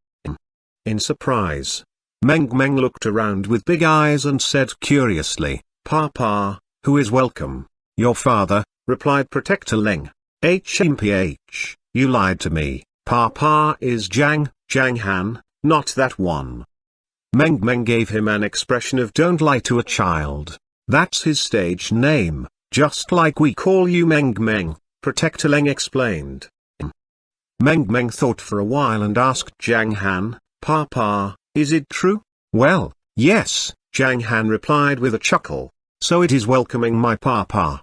In surprise, Meng looked around with big eyes and said curiously, Papa, who is welcome? Your father, replied Protector Leng. HMPH, you lied to me. Papa is Zhang Han, not that one. Meng gave him an expression of don't lie to a child. That's his stage name, just like we call you Meng, Protector Leng explained. Meng thought for a while and asked Zhang Han, Papa, is it true? Well, yes, Zhang Han replied with a chuckle. So it is welcoming my papa.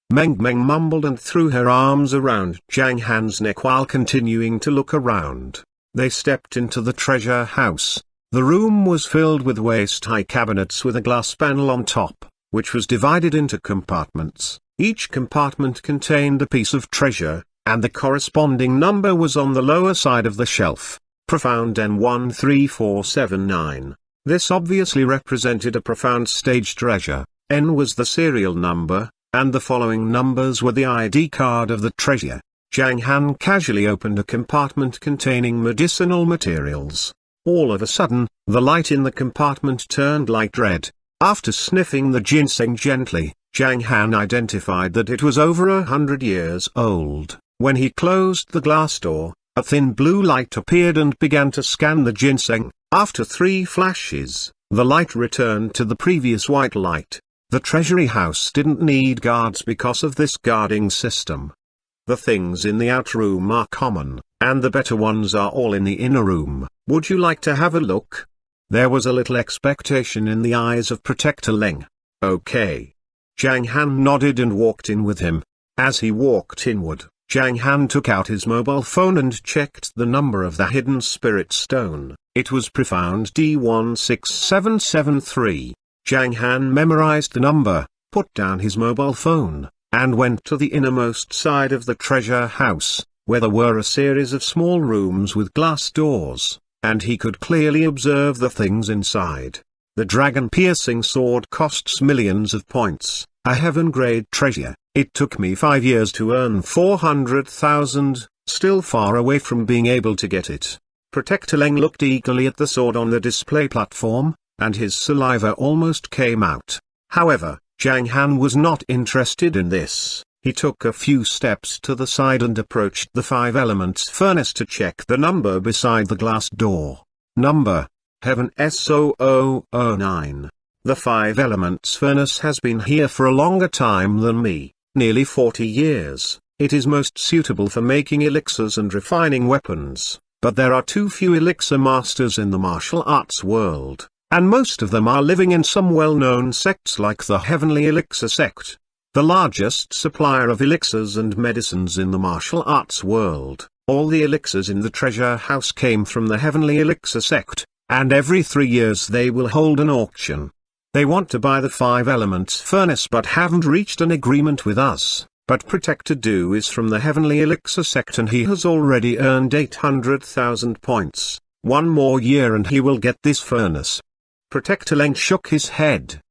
Meng mumbled and threw her arms around Zhang Han's neck while continuing to look around. They stepped into the treasure house. The room was filled with waist-high cabinets with a glass panel on top, which was divided into compartments. Each compartment contained a piece of treasure, and the corresponding number was on the lower side of the shelf. Profound N13479. This obviously represented a profound stage treasure. N was the serial number, and the following numbers were the ID card of the treasure. Zhang Han casually opened a compartment containing medicinal materials. All of a sudden, the light in the compartment turned light red. After sniffing the ginseng gently, Zhang Han identified that it was over 100 years old. When he closed the glass door, a thin blue light appeared and began to scan the ginseng. After 3 flashes, the light returned to the previous white light. The treasury house didn't need guards because of this guarding system. The things in the outer room are common, and the better ones are all in the inner room. Would you like to have a look? There was a little expectation in the eyes of Protector Leng. Okay. Zhang Han nodded and walked in with him. As he walked inward, Zhang Han took out his mobile phone and checked the number of the hidden spirit stone. It was profound D16773. Zhang Han memorized the number, put down his mobile phone, and went to the innermost side of the treasure house, where there were a series of small rooms with glass doors, and he could clearly observe the things inside. The dragon-piercing sword costs millions of points, a heaven-grade treasure. It took me 5 years to earn 400,000, still far away from being able to get it. Protector Leng looked eagerly at the sword on the display platform, and his saliva almost came out. However, Zhang Han was not interested in this. He took a few steps to the side and approached the 5 elements furnace to check the number beside the glass door. Number: Heaven S0009. The 5 elements furnace has been here for a longer time than me, nearly 40 years. It is most suitable for making elixirs and refining weapons, but there are too few elixir masters in the martial arts world, and most of them are living in some well-known sects like the Heavenly Elixir sect, the largest supplier of elixirs and medicines in the martial arts world. All the elixirs in the treasure house came from the Heavenly Elixir sect, and every 3 years they will hold an auction. They want to buy the 5 elements furnace but haven't reached an agreement with us. But Protector Du is from the Heavenly Elixir sect and he has already earned 800,000 points. 1 more year and he will get this furnace. Protector Leng shook his head.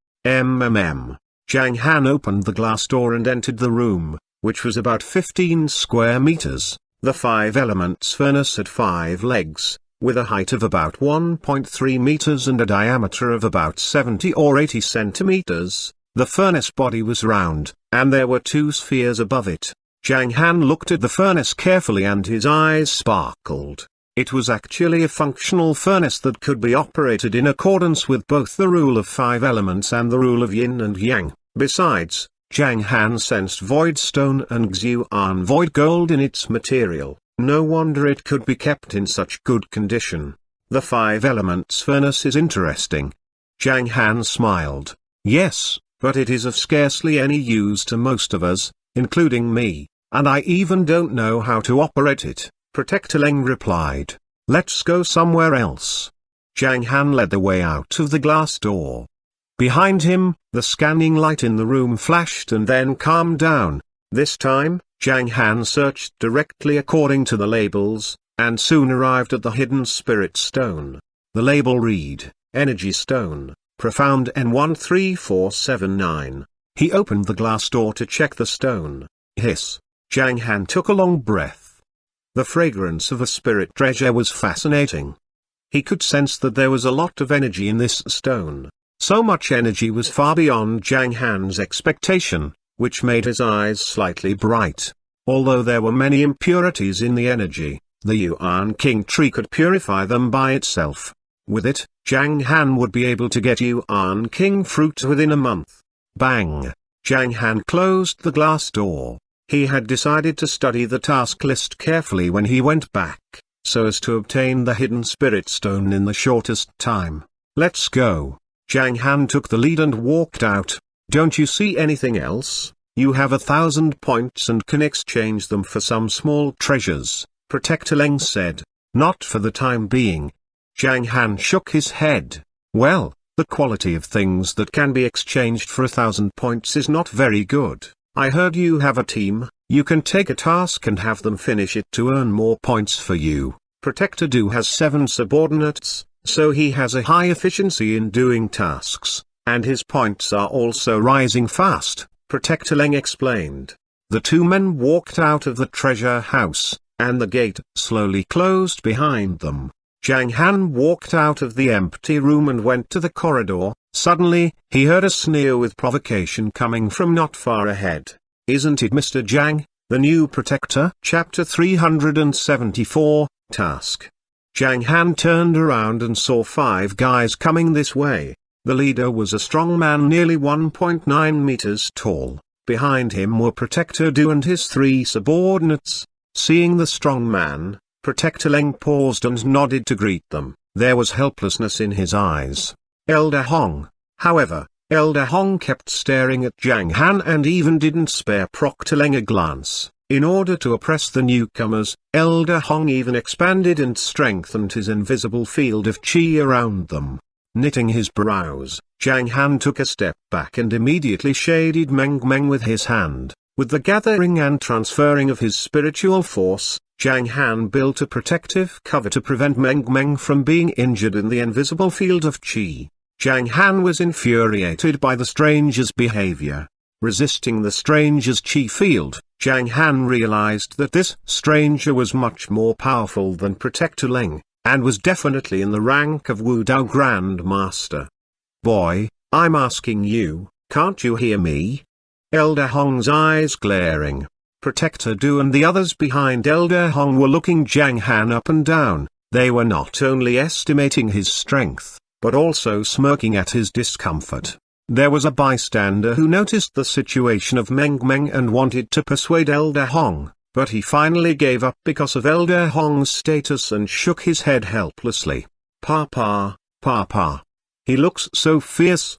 Zhang Han opened the glass door and entered the room, which was about 15 square meters. The 5 elements furnace had 5 legs, with a height of about 1.3 meters and a diameter of about 70 or 80 centimeters. The furnace body was round, and there were 2 spheres above it. Zhang Han looked at the furnace carefully and his eyes sparkled. It was actually a functional furnace that could be operated in accordance with both the rule of 5 elements and the rule of yin and yang. Besides, Zhang Han sensed void stone and Xuanhuan void gold in its material. No wonder it could be kept in such good condition. The 5 elements furnace is interesting. Zhang Han smiled. Yes, but it is of scarcely any use to most of us, including me, and I even don't know how to operate it. Protector Leng replied. Let's go somewhere else. Zhang Han led the way out of the glass door. Behind him, the scanning light in the room flashed and then calmed down. This time, Zhang Han searched directly according to the labels, and soon arrived at the hidden spirit stone. The label read, Energy Stone, Profound N13479. He opened the glass door to check the stone. Hiss. Zhang Han took a long breath. The fragrance of a spirit treasure was fascinating. He could sense that there was a lot of energy in this stone. So much energy was far beyond Zhang Han's expectation, which made his eyes slightly bright. Although there were many impurities in the energy, the Yuan King tree could purify them by itself. With it, Zhang Han would be able to get Yuan King fruit within a month. Bang! Zhang Han closed the glass door. He had decided to study the task list carefully when he went back, so as to obtain the hidden spirit stone in the shortest time. Let's go. Zhang Han took the lead and walked out. Don't you see anything else? You have 1,000 points and can exchange them for some small treasures, Protector Leng said. Not for the time being. Zhang Han shook his head. Well, the quality of things that can be exchanged for 1,000 points is not very good. I heard you have a team. You can take a task and have them finish it to earn more points for you. Protector Du has 7 subordinates, so he has a high efficiency in doing tasks, and his points are also rising fast, Protector Leng explained. The 2 men walked out of the treasure house, and the gate slowly closed behind them. Zhang Han walked out of the empty room and went to the corridor. Suddenly, he heard a sneer with provocation coming from not far ahead. Isn't it Mr. Zhang, the new protector? Chapter 374, Task. Zhang Han turned around and saw 5 guys coming this way. The leader was a strong man nearly 1.9 meters tall. Behind him were Protector Du and his 3 subordinates. Seeing the strong man, Protector Leng paused and nodded to greet them. There was helplessness in his eyes. Elder Hong. However, Elder Hong kept staring at Zhang Han and even didn't spare Proctor Leng a glance. In order to oppress the newcomers, Elder Hong even expanded and strengthened his invisible field of qi around them. Knitting his brows, Zhang Han took a step back and immediately shaded Meng Meng with his hand. With the gathering and transferring of his spiritual force, Zhang Han built a protective cover to prevent Meng Meng from being injured in the invisible field of qi. Zhang Han was infuriated by the stranger's behavior. Resisting the stranger's qi field, Zhang Han realized that this stranger was much more powerful than Protector Leng, and was definitely in the rank of Wu Dao Grand Master. Boy, I'm asking you, can't you hear me? Elder Hong's eyes glaring. Protector Du and the others behind Elder Hong were looking Zhang Han up and down. They were not only estimating his strength, but also smirking at his discomfort. There was a bystander who noticed the situation of Meng Meng and wanted to persuade Elder Hong, but he finally gave up because of Elder Hong's status and shook his head helplessly. Papa, Papa. He looks so fierce.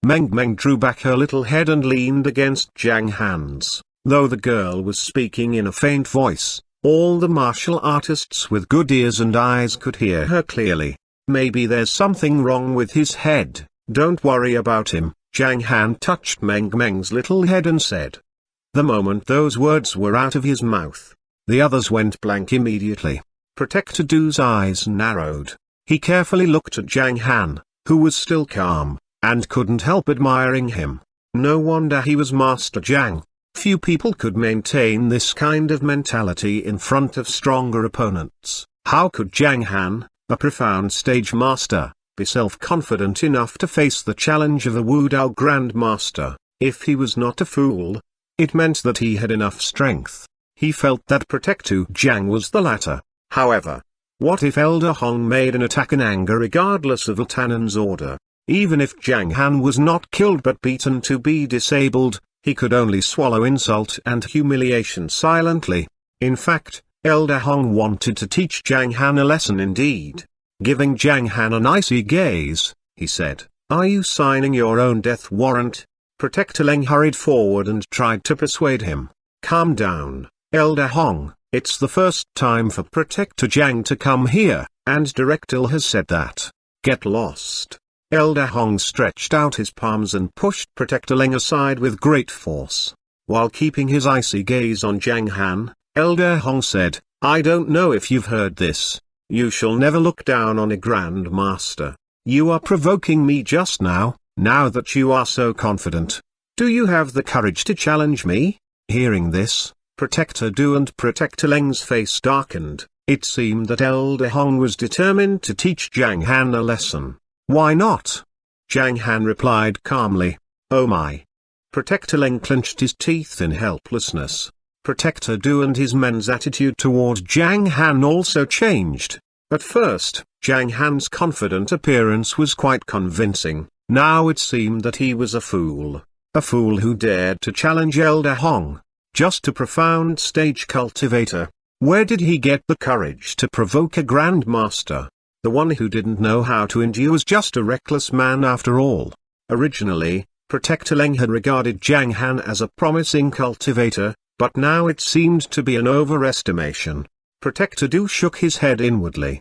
Meng Meng drew back her little head and leaned against Zhang Han's. Though the girl was speaking in a faint voice, all the martial artists with good ears and eyes could hear her clearly. Maybe there's something wrong with his head. Don't worry about him. Zhang Han touched Meng Meng's little head and said. The moment those words were out of his mouth, the others went blank immediately. Protector Du's eyes narrowed. He carefully looked at Zhang Han, who was still calm, and couldn't help admiring him. No wonder he was Master Zhang. Few people could maintain this kind of mentality in front of stronger opponents. How could Zhang Han, a profound stage master, be self-confident enough to face the challenge of a Wudao Grandmaster? If he was not a fool, it meant that he had enough strength. He felt that Protector Zhang was the latter. However, what if Elder Hong made an attack in anger regardless of Lieutenant's order? Even if Zhang Han was not killed but beaten to be disabled, he could only swallow insult and humiliation silently. In fact, Elder Hong wanted to teach Zhang Han a lesson indeed. Giving Zhang Han an icy gaze, he said, "Are you signing your own death warrant?" Protector Leng hurried forward and tried to persuade him. Calm down, Elder Hong, it's the first time for Protector Zhang to come here, and Director has said that. Get lost. Elder Hong stretched out his palms and pushed Protector Leng aside with great force. While keeping his icy gaze on Zhang Han, Elder Hong said, I don't know if you've heard this. You shall never look down on a Grand Master. You are provoking me just now that you are so confident. Do you have the courage to challenge me? Hearing this, Protector Du and Protector Leng's face darkened. It seemed that Elder Hong was determined to teach Zhang Han a lesson. Why not? Zhang Han replied calmly. Oh my. Protector Leng clenched his teeth in helplessness. Protector Du and his men's attitude toward Zhang Han also changed. At first, Zhang Han's confident appearance was quite convincing. Now it seemed that he was a fool. A fool who dared to challenge Elder Hong. Just a profound stage cultivator. Where did he get the courage to provoke a Grandmaster? The one who didn't know how to endure was just a reckless man after all. Originally, Protector Leng had regarded Zhang Han as a promising cultivator, but now it seemed to be an overestimation. Protector Du shook his head inwardly.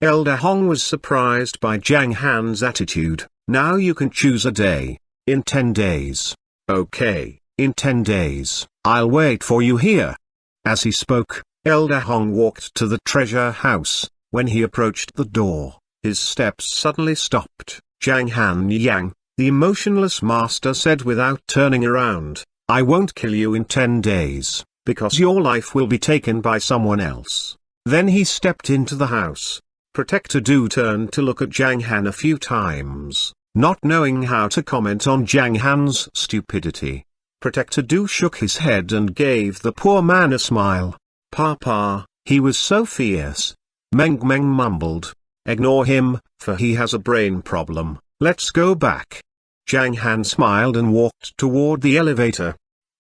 Elder Hong was surprised by Zhang Han's attitude. Now you can choose a day. In 10 days. Okay, in 10 days, I'll wait for you here. As he spoke, Elder Hong walked to the treasure house. When he approached the door, his steps suddenly stopped. Zhang Han Yang, the emotionless master said without turning around, I won't kill you in 10 days, because your life will be taken by someone else. Then he stepped into the house. Protector Du turned to look at Zhang Han a few times, not knowing how to comment on Zhang Han's stupidity. Protector Du shook his head and gave the poor man a smile. Papa, he was so fierce. Meng Meng mumbled. Ignore him, for he has a brain problem. Let's go back. Zhang Han smiled and walked toward the elevator.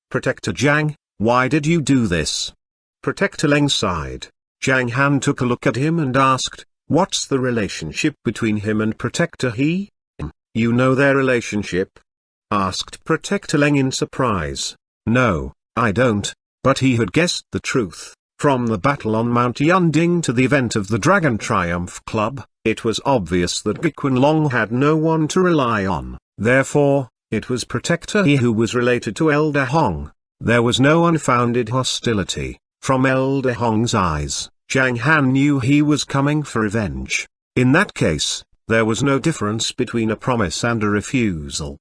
Protector Zhang, why did you do this? Protector Leng sighed. Zhang Han took a look at him and asked, what's the relationship between him and Protector He? You know their relationship? Asked Protector Leng in surprise. No, I don't, but he had guessed the truth. From the battle on Mount Yunding to the event of the Dragon Triumph Club, it was obvious that Gequan had no one to rely on. Therefore, it was Protector He who was related to Elder Hong. There was no unfounded hostility. From Elder Hong's eyes, Zhang Han knew he was coming for revenge. In that case, there was no difference between a promise and a refusal.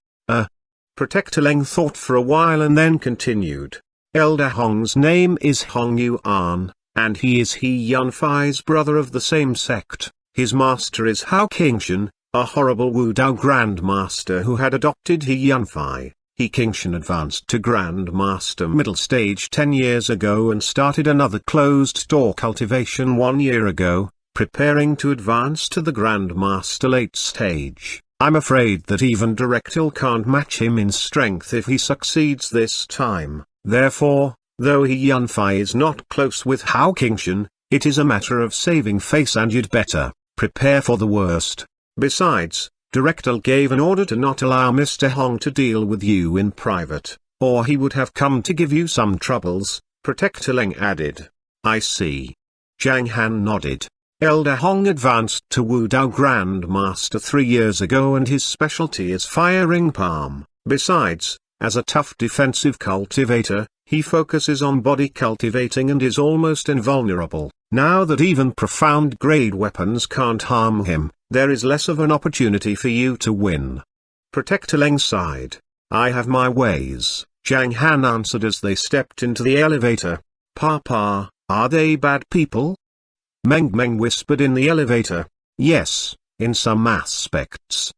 Protector Leng thought for a while and then continued. Elder Hong's name is Hong Yuan, and he is He Yunfei's brother of the same sect. His master is Hao Qingshan, a horrible Wudao Grandmaster who had adopted He Yunfei. King Shan advanced to Grand Master middle stage 10 years ago and started another closed-door cultivation 1 year ago, preparing to advance to the Grand Master late stage. I'm afraid that even Directil can't match him in strength if he succeeds this time. Therefore, though he Yunfei is not close with Hao Qingshan, it is a matter of saving face and you'd better prepare for the worst. Besides, Directil gave an order to not allow Mr. Hong to deal with you in private, or he would have come to give you some troubles, Protector Leng added. I see. Zhang Han nodded. Elder Hong advanced to Wudao Grand Master 3 years ago and his specialty is firing palm. Besides, as a tough defensive cultivator, he focuses on body cultivating and is almost invulnerable. Now that even profound grade weapons can't harm him, there is less of an opportunity for you to win. Protector Leng sighed. I have my ways, Zhang Han answered as they stepped into the elevator. Papa, are they bad people? Meng whispered in the elevator. Yes, in some aspects.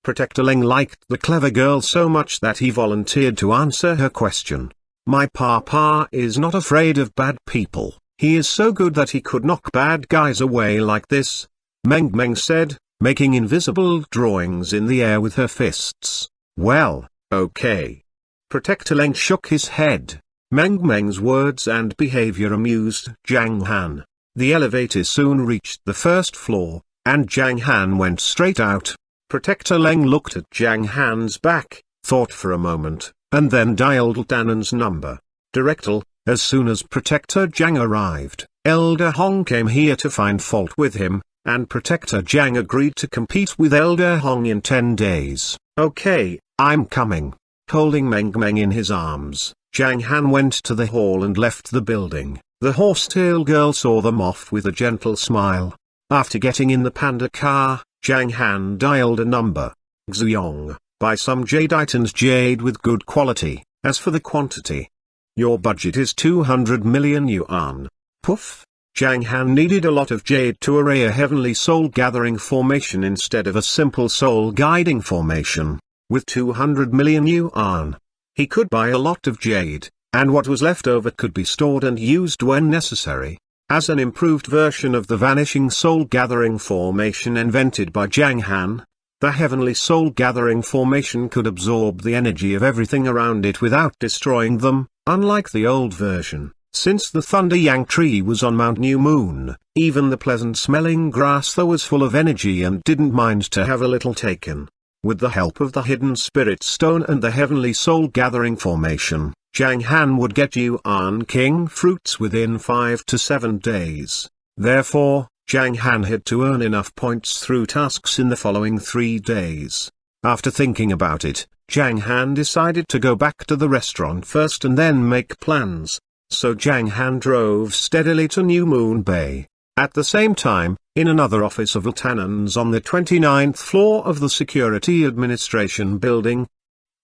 Protector Leng liked the clever girl so much that he volunteered to answer her question. My papa is not afraid of bad people. He is so good that he could knock bad guys away like this, Meng said, making invisible drawings in the air with her fists. Well, okay. Protector Leng shook his head. Meng's words and behavior amused Zhang Han. The elevator soon reached the first floor, and Zhang Han went straight out. Protector Leng looked at Zhang Han's back, thought for a moment, and then dialed Tannen's number. Directil. As soon as Protector Zhang arrived, Elder Hong came here to find fault with him, and Protector Zhang agreed to compete with Elder Hong in 10 days. Okay, I'm coming. Holding Meng in his arms, Zhang Han went to the hall and left the building. The horsetail girl saw them off with a gentle smile. After getting in the panda car, Zhang Han dialed a number. Xuyong, buy some jadeite and jade with good quality. As for the quantity, your budget is 200 million yuan. Poof. Zhang Han needed a lot of jade to array a heavenly soul-gathering formation instead of a simple soul-guiding formation. With 200 million yuan, he could buy a lot of jade, and what was left over could be stored and used when necessary. As an improved version of the vanishing soul-gathering formation invented by Zhang Han, the heavenly soul-gathering formation could absorb the energy of everything around it without destroying them, unlike the old version. Since the Thunder Yang tree was on Mount New Moon, even the pleasant-smelling grass there was full of energy and didn't mind to have a little taken. With the help of the Hidden Spirit Stone and the Heavenly Soul-Gathering Formation, Zhang Han would get Yuan King fruits within 5 to 7 days. Therefore, Zhang Han had to earn enough points through tasks in the following 3 days. After thinking about it, Zhang Han decided to go back to the restaurant first and then make plans. So Zhang Han drove steadily to New Moon Bay. At the same time, in another office of Tannen's on the 29th floor of the Security Administration building,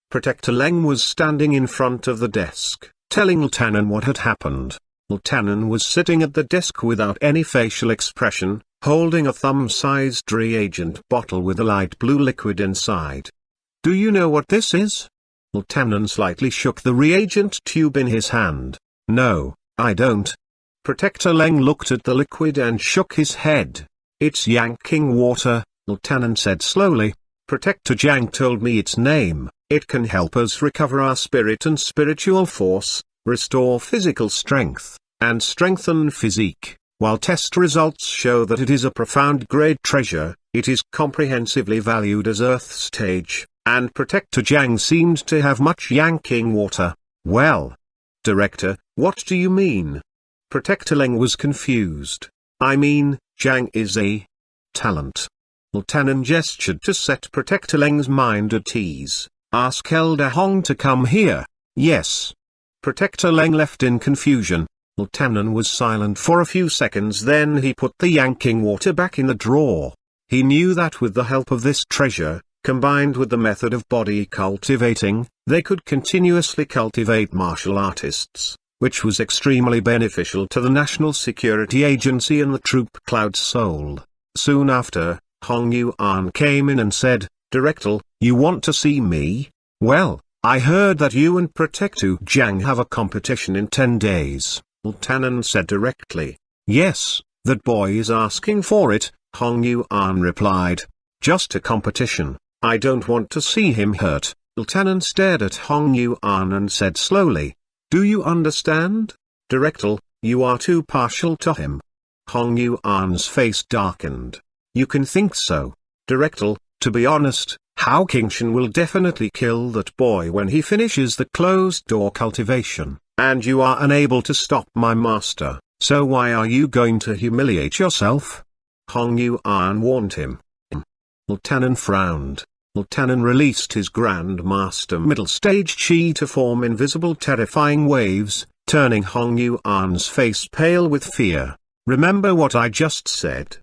Protector Leng was standing in front of the desk, telling Tannen what had happened. Tannen was sitting at the desk without any facial expression, holding a thumb-sized reagent bottle with a light blue liquid inside. Do you know what this is? Tannen slightly shook the reagent tube in his hand. No, I don't. Protector Leng looked at the liquid and shook his head. It's yanking water, Tannen said slowly. Protector Zhang told me its name. It can help us recover our spirit and spiritual force, restore physical strength, and strengthen physique. While test results show that it is a profound grade treasure, it is comprehensively valued as Earth stage, and Protector Zhang seemed to have much yanking water. Well, Director, what do you mean? Protector Leng was confused. I mean, Zhang is a talent. Tannen gestured to set Protector Leng's mind at ease. Ask Elder Hong to come here. Yes. Protector Leng left in confusion. Tannen was silent for a few seconds, then he put the yanking water back in the drawer. He knew that with the help of this treasure, combined with the method of body cultivating, they could continuously cultivate martial artists, which was extremely beneficial to the National Security Agency and the troop Cloud Soul. Soon after, Hong Yuan came in and said, Director, you want to see me? Well, I heard that you and Protectu Zhang have a competition in 10 days, Tanan said directly. Yes, that boy is asking for it, Hong Yuan replied. Just a competition, I don't want to see him hurt. Tanan stared at Hong Yuan and said slowly. Do you understand? Director, you are too partial to him. Hong Yuan's face darkened. You can think so. Director, to be honest, Hao Qingshan will definitely kill that boy when he finishes the closed-door cultivation, and you are unable to stop my master, so why are you going to humiliate yourself? Hong Yuan warned him. Tanan frowned. Tanan released his Grand Master middle stage chi to form invisible terrifying waves, turning Hong Yuan's face pale with fear. Remember what I just said?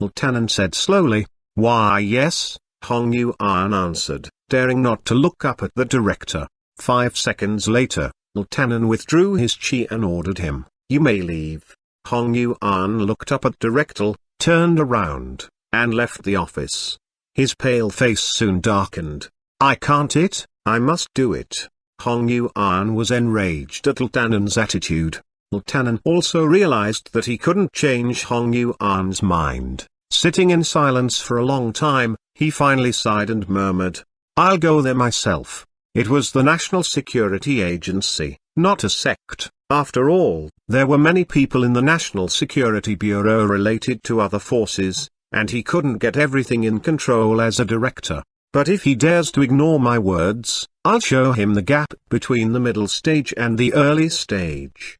Tanan said slowly. Why yes, Hong Yuan answered, daring not to look up at the director. 5 seconds later, Tanan withdrew his chi and ordered him, you may leave. Hong Yuan looked up at director, turned around, and left the office. His pale face soon darkened. I can't it, I must do it. Hong Yuan was enraged at Tanan's attitude. Tanan also realized that he couldn't change Hong Yuan's mind. Sitting in silence for a long time, he finally sighed and murmured, I'll go there myself. It was the National Security Agency, not a sect. After all, there were many people in the National Security Bureau related to other forces, and he couldn't get everything in control as a director. But if he dares to ignore my words, I'll show him the gap between the middle stage and the early stage.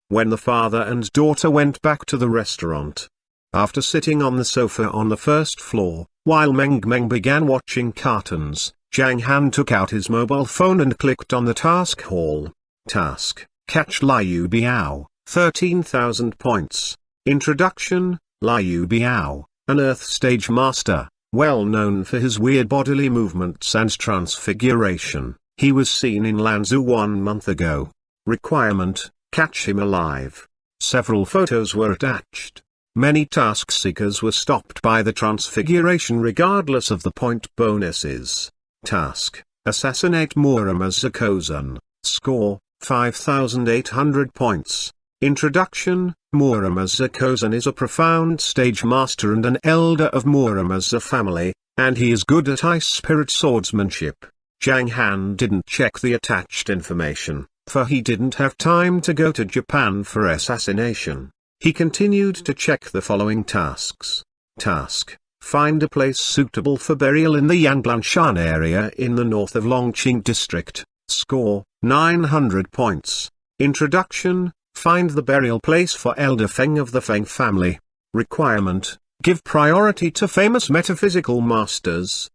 When the father and daughter went back to the restaurant, after sitting on the sofa on the first floor, while Meng began watching cartoons, Zhang Han took out his mobile phone and clicked on the task hall. Task, catch Liu Biao, 13,000 points. Introduction, Liu Biao, an Earth stage master, well known for his weird bodily movements and transfiguration. He was seen in Lanzhou 1 month ago. Requirement, catch him alive. Several photos were attached. Many task seekers were stopped by the transfiguration regardless of the point bonuses. Task, assassinate Muramasa. Score, 5,800 points. Introduction, Muramasa is a profound stage master and an elder of Muramasa family, and he is good at ice spirit swordsmanship. Zhang Han didn't check the attached information, for he didn't have time to go to Japan for assassination. He continued to check the following tasks. Task, find a place suitable for burial in the Yanglanshan area in the north of Longqing district. Score, 900 points. Introduction, find the burial place for Elder Feng of the Feng family. Requirement, give priority to famous metaphysical masters.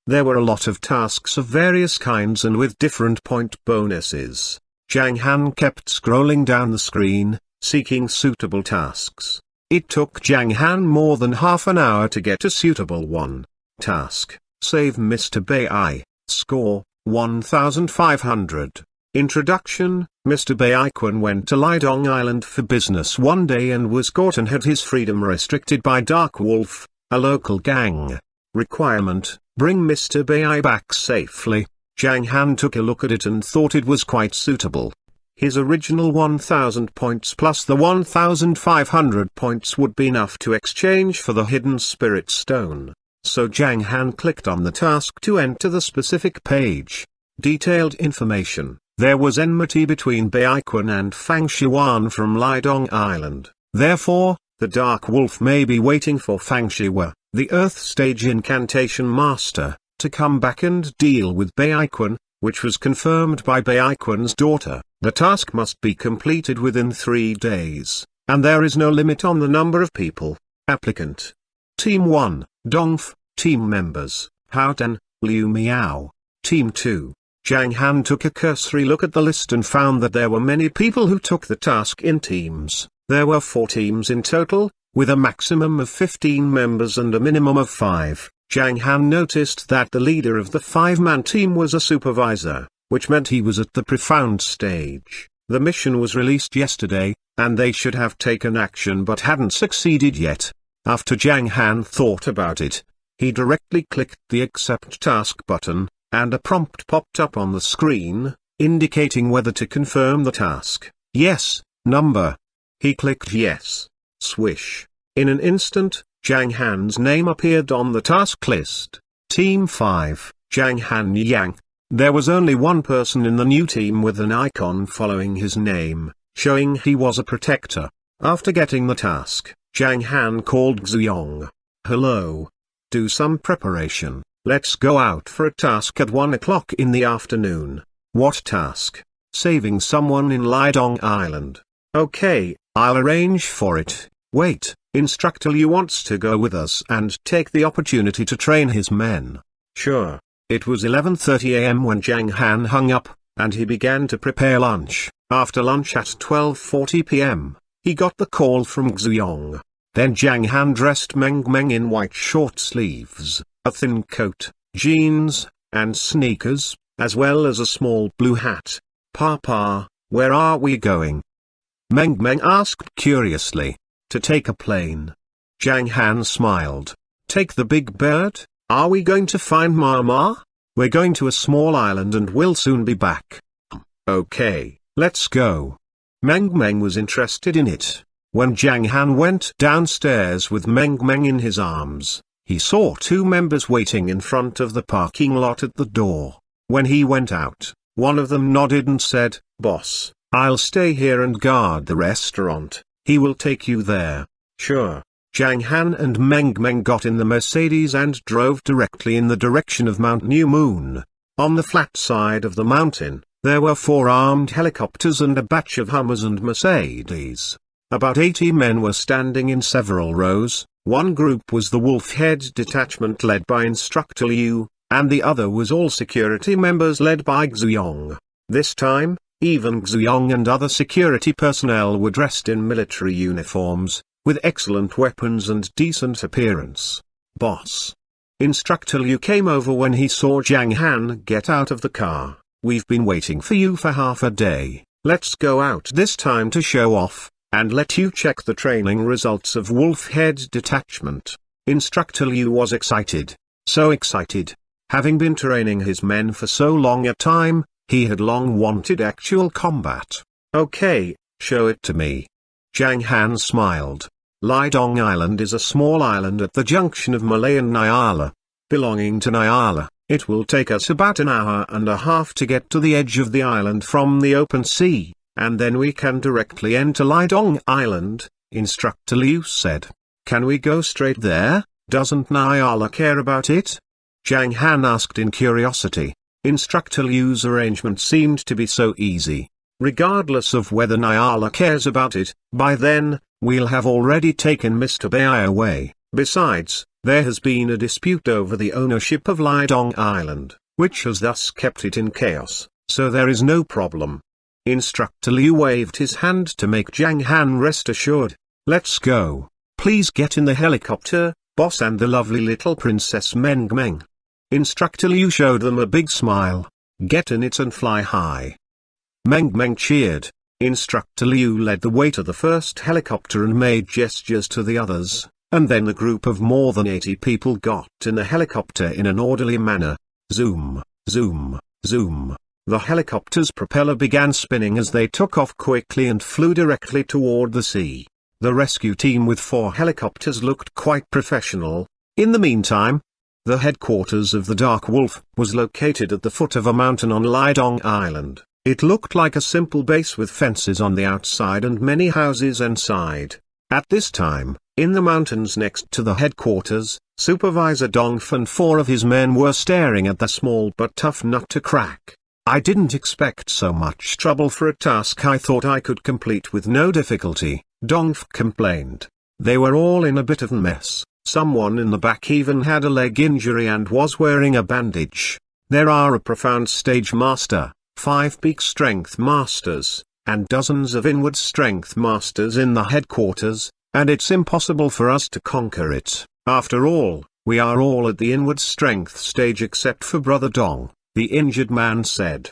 There were a lot of tasks of various kinds and with different point bonuses. Zhang Han kept scrolling down the screen, seeking suitable tasks. It took Zhang Han more than half an hour to get a suitable one. Task, save Mr. Bai. Score, 1,500. Introduction, Mr. Bai-kun went to Lidong Island for business one day and was caught and had his freedom restricted by Dark Wolf, a local gang. Requirement, bring Mr. Bai back safely. Zhang Han took a look at it and thought it was quite suitable. His original 1,000 points plus the 1,500 points would be enough to exchange for the hidden spirit stone. So Zhang Han clicked on the task to enter the specific page. Detailed information. There was enmity between Bai-kun and Fang Xuan from Lidong Island. Therefore, the Dark Wolf may be waiting for Fang Xuan, the Earth Stage Incantation Master, to come back and deal with Bai-kun, which was confirmed by Bai-kun's daughter. The task must be completed within 3 days, and there is no limit on the number of people. Applicant. Team 1, Dongf. Team members, Haodan, Liu Miao. Team 2. Zhang Han took a cursory look at the list and found that there were many people who took the task in teams. There were 4 teams in total, with a maximum of 15 members and a minimum of 5. Zhang Han noticed that the leader of the 5-man team was a supervisor, which meant he was at the profound stage. The mission was released yesterday, and they should have taken action but hadn't succeeded yet. After Zhang Han thought about it, he directly clicked the Accept Task button, and a prompt popped up on the screen, indicating whether to confirm the task. Yes, number. He clicked yes. Swish. In an instant, Zhang Han's name appeared on the task list. Team 5, Zhang Han Yang. There was only one person in the new team with an icon following his name, showing he was a protector. After getting the task, Zhang Han called Xuanhuan. Hello. Do some preparation. Let's go out for a task at 1 o'clock in the afternoon. What task? Saving someone in Lidong Island. Okay, I'll arrange for it. Wait, Instructor Liu wants to go with us and take the opportunity to train his men. Sure. It was 11:30 a.m. when Zhang Han hung up, and he began to prepare lunch. After lunch at 12:40 p.m., he got the call from Xuanhuan. Then Zhang Han dressed Meng in white short sleeves, a thin coat, jeans, and sneakers, as well as a small blue hat. Papa, where are we going? Meng asked curiously. To take a plane. Zhang Han smiled. Take the big bird? Are we going to find Mama? We're going to a small island and we'll soon be back. Okay, let's go. Meng was interested in it. When Zhang Han went downstairs with Meng in his arms, he saw two members waiting in front of the parking lot at the door. When he went out, one of them nodded and said, Boss, I'll stay here and guard the restaurant. He will take you there. Sure. Zhang Han and Meng got in the Mercedes and drove directly in the direction of Mount New Moon. On the flat side of the mountain, there were 4 armed helicopters and a batch of Hummers and Mercedes. About 80 men were standing in several rows. One group was the Wolfhead detachment led by Instructor Liu, and the other was all security members led by Xuanhuan. This time, even Xuanhuan and other security personnel were dressed in military uniforms, with excellent weapons and decent appearance. Boss. Instructor Liu came over when he saw Zhang Han get out of the car. We've been waiting for you for half a day. Let's go out this time to show off, and let you check the training results of Wolfhead detachment. Instructor Liu was excited. So excited. Having been training his men for so long a time, he had long wanted actual combat. Okay, show it to me. Zhang Han smiled. Lidong Island is a small island at the junction of Malay and Nyala. Belonging to Nyala, it will take us about an hour and a half to get to the edge of the island from the open sea, and then we can directly enter Lidong Island, Instructor Liu said. Can we go straight there? Doesn't Nyala care about it? Zhang Han asked in curiosity. Instructor Liu's arrangement seemed to be so easy. Regardless of whether Nyala cares about it, by then, we'll have already taken Mr. Bai away. Besides, there has been a dispute over the ownership of Lidong Island, which has thus kept it in chaos, so there is no problem. Instructor Liu waved his hand to make Zhang Han rest assured. Let's go. Please get in the helicopter, boss, and the lovely little Princess Meng. Instructor Liu showed them a big smile. Get in it and fly high. Meng cheered. Instructor Liu led the way to the first helicopter and made gestures to the others, and then the group of more than 80 people got in the helicopter in an orderly manner. Zoom, zoom, zoom. The helicopter's propeller began spinning as they took off quickly and flew directly toward the sea. The rescue team with 4 helicopters looked quite professional. In the meantime, the headquarters of the Dark Wolf was located at the foot of a mountain on Lidong Island. It looked like a simple base with fences on the outside and many houses inside. At this time, in the mountains next to the headquarters, Supervisor Dongf and 4 of his men were staring at the small but tough nut to crack. I didn't expect so much trouble for a task I thought I could complete with no difficulty, Dongf complained. They were all in a bit of a mess. Someone in the back even had a leg injury and was wearing a bandage. There are a profound stage master, 5 peak strength masters, and dozens of inward strength masters in the headquarters, and it's impossible for us to conquer it. After all, we are all at the inward strength stage except for Brother Dong, the injured man said.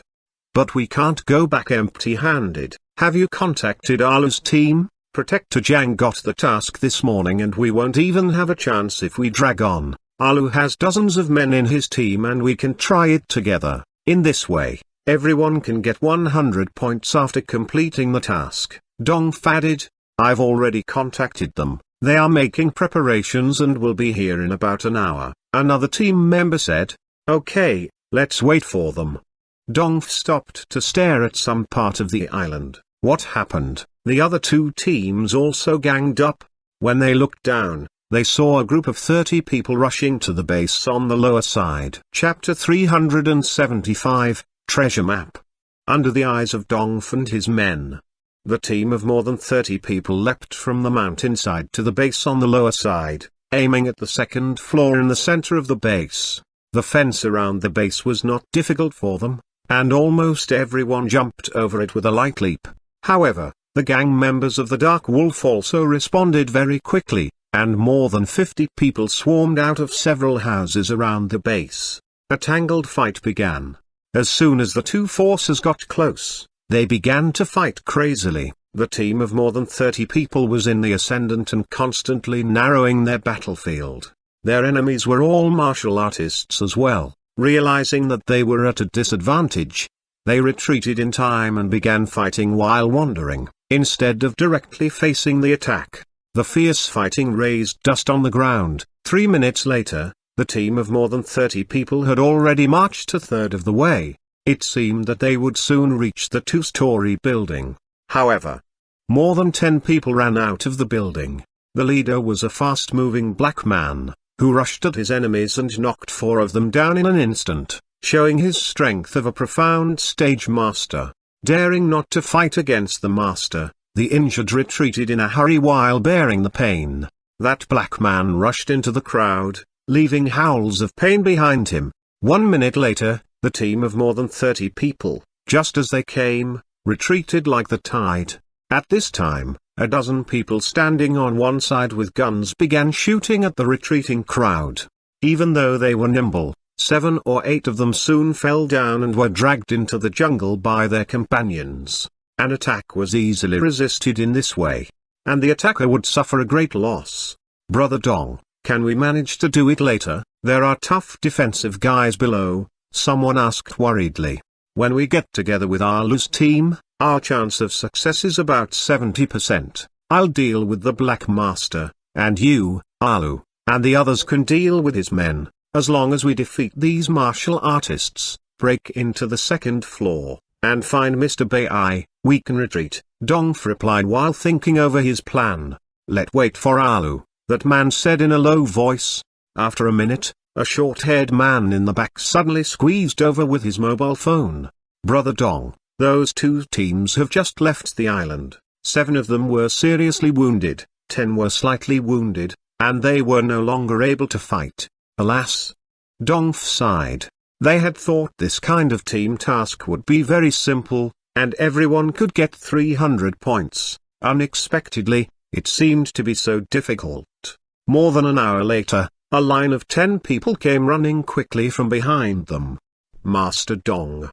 But we can't go back empty-handed. Have you contacted Arlo's team? Protector Zhang got the task this morning and we won't even have a chance if we drag on. Alu has dozens of men in his team and we can try it together. In this way, everyone can get 100 points after completing the task. Dongf added, I've already contacted them, they are making preparations and will be here in about an hour. Another team member said, okay, let's wait for them. Dongf stopped to stare at some part of the island. What happened? The other two teams also ganged up. When they looked down, they saw a group of 30 people rushing to the base on the lower side. Chapter 375, Treasure Map. Under the eyes of Dongf and his men, the team of more than 30 people leapt from the mountainside to the base on the lower side, aiming at the second floor in the center of the base. The fence around the base was not difficult for them, and almost everyone jumped over it with a light leap. However, the gang members of the Dark Wolf also responded very quickly, and more than 50 people swarmed out of several houses around the base. A tangled fight began. As soon as the two forces got close, they began to fight crazily. The team of more than 30 people was in the ascendant and constantly narrowing their battlefield. Their enemies were all martial artists as well. Realizing that they were at a disadvantage, they retreated in time and began fighting while wandering, instead of directly facing the attack. The fierce fighting raised dust on the ground. 3 minutes later, the team of more than 30 people had already marched a third of the way. It seemed that they would soon reach the 2-story building. However, more than 10 people ran out of the building. The leader was a fast-moving black man, who rushed at his enemies and knocked 4 of them down in an instant, showing his strength of a profound stage master. Daring not to fight against the master, the injured retreated in a hurry while bearing the pain. That black man rushed into the crowd, leaving howls of pain behind him. 1 minute later, the team of more than 30 people, just as they came, retreated like the tide. At this time, a dozen people standing on one side with guns began shooting at the retreating crowd. Even though they were nimble, 7 or 8 of them soon fell down and were dragged into the jungle by their companions. An attack was easily resisted in this way, and the attacker would suffer a great loss. Brother Dong, can we manage to do it later? There are tough defensive guys below, someone asked worriedly. When we get together with Alu's team, our chance of success is about 70%. I'll deal with the Black Master, and you, Alu, and the others can deal with his men. As long as we defeat these martial artists, break into the second floor, and find Mr. Bai, we can retreat. Dongf replied while thinking over his plan. Let's wait for Alu, that man said in a low voice. After a minute, a short-haired man in the back suddenly squeezed over with his mobile phone. Brother Dong, those 2 teams have just left the island. 7 of them were seriously wounded, 10 were slightly wounded, and they were no longer able to fight. Alas! Dongf sighed. They had thought this kind of team task would be very simple, and everyone could get 300 points. Unexpectedly, it seemed to be so difficult. More than an hour later, a line of 10 people came running quickly from behind them. Master Dong.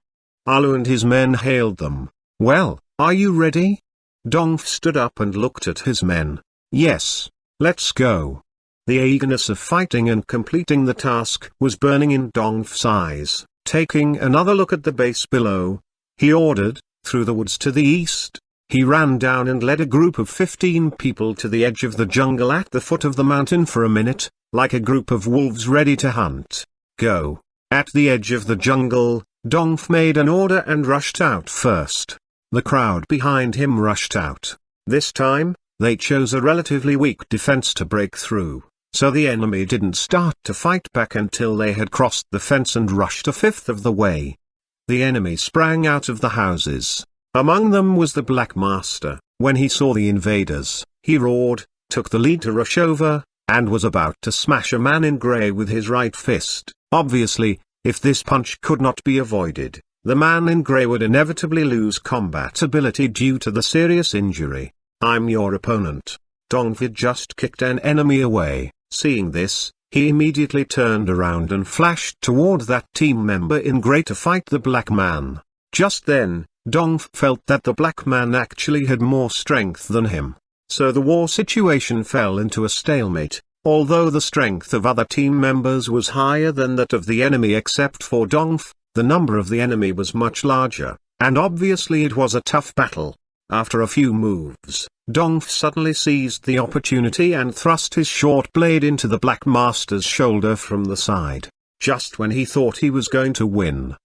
Alu and his men hailed them. Well, are you ready? Dongf stood up and looked at his men. Yes, let's go. The eagerness of fighting and completing the task was burning in Dongf's eyes. Taking another look at the base below, he ordered, through the woods to the east. He ran down and led a group of 15 people to the edge of the jungle at the foot of the mountain for a minute, like a group of wolves ready to hunt. Go. At the edge of the jungle, Dongf made an order and rushed out first. The crowd behind him rushed out. This time, they chose a relatively weak defense to break through, so the enemy didn't start to fight back until they had crossed the fence and rushed a fifth of the way. The enemy sprang out of the houses. Among them was the Black Master. When he saw the invaders, he roared, took the lead to rush over, and was about to smash a man in grey with his right fist. Obviously, if this punch could not be avoided, the man in grey would inevitably lose combat ability due to the serious injury. I'm your opponent. Dongfid just kicked an enemy away. Seeing this, he immediately turned around and flashed toward that team member in grey to fight the black man. Just then, Dongf felt that the black man actually had more strength than him. So the war situation fell into a stalemate. Although the strength of other team members was higher than that of the enemy except for Dongf, the number of the enemy was much larger, and obviously it was a tough battle. After a few moves, Dongf suddenly seized the opportunity and thrust his short blade into the Black Master's shoulder from the side, just when he thought he was going to win.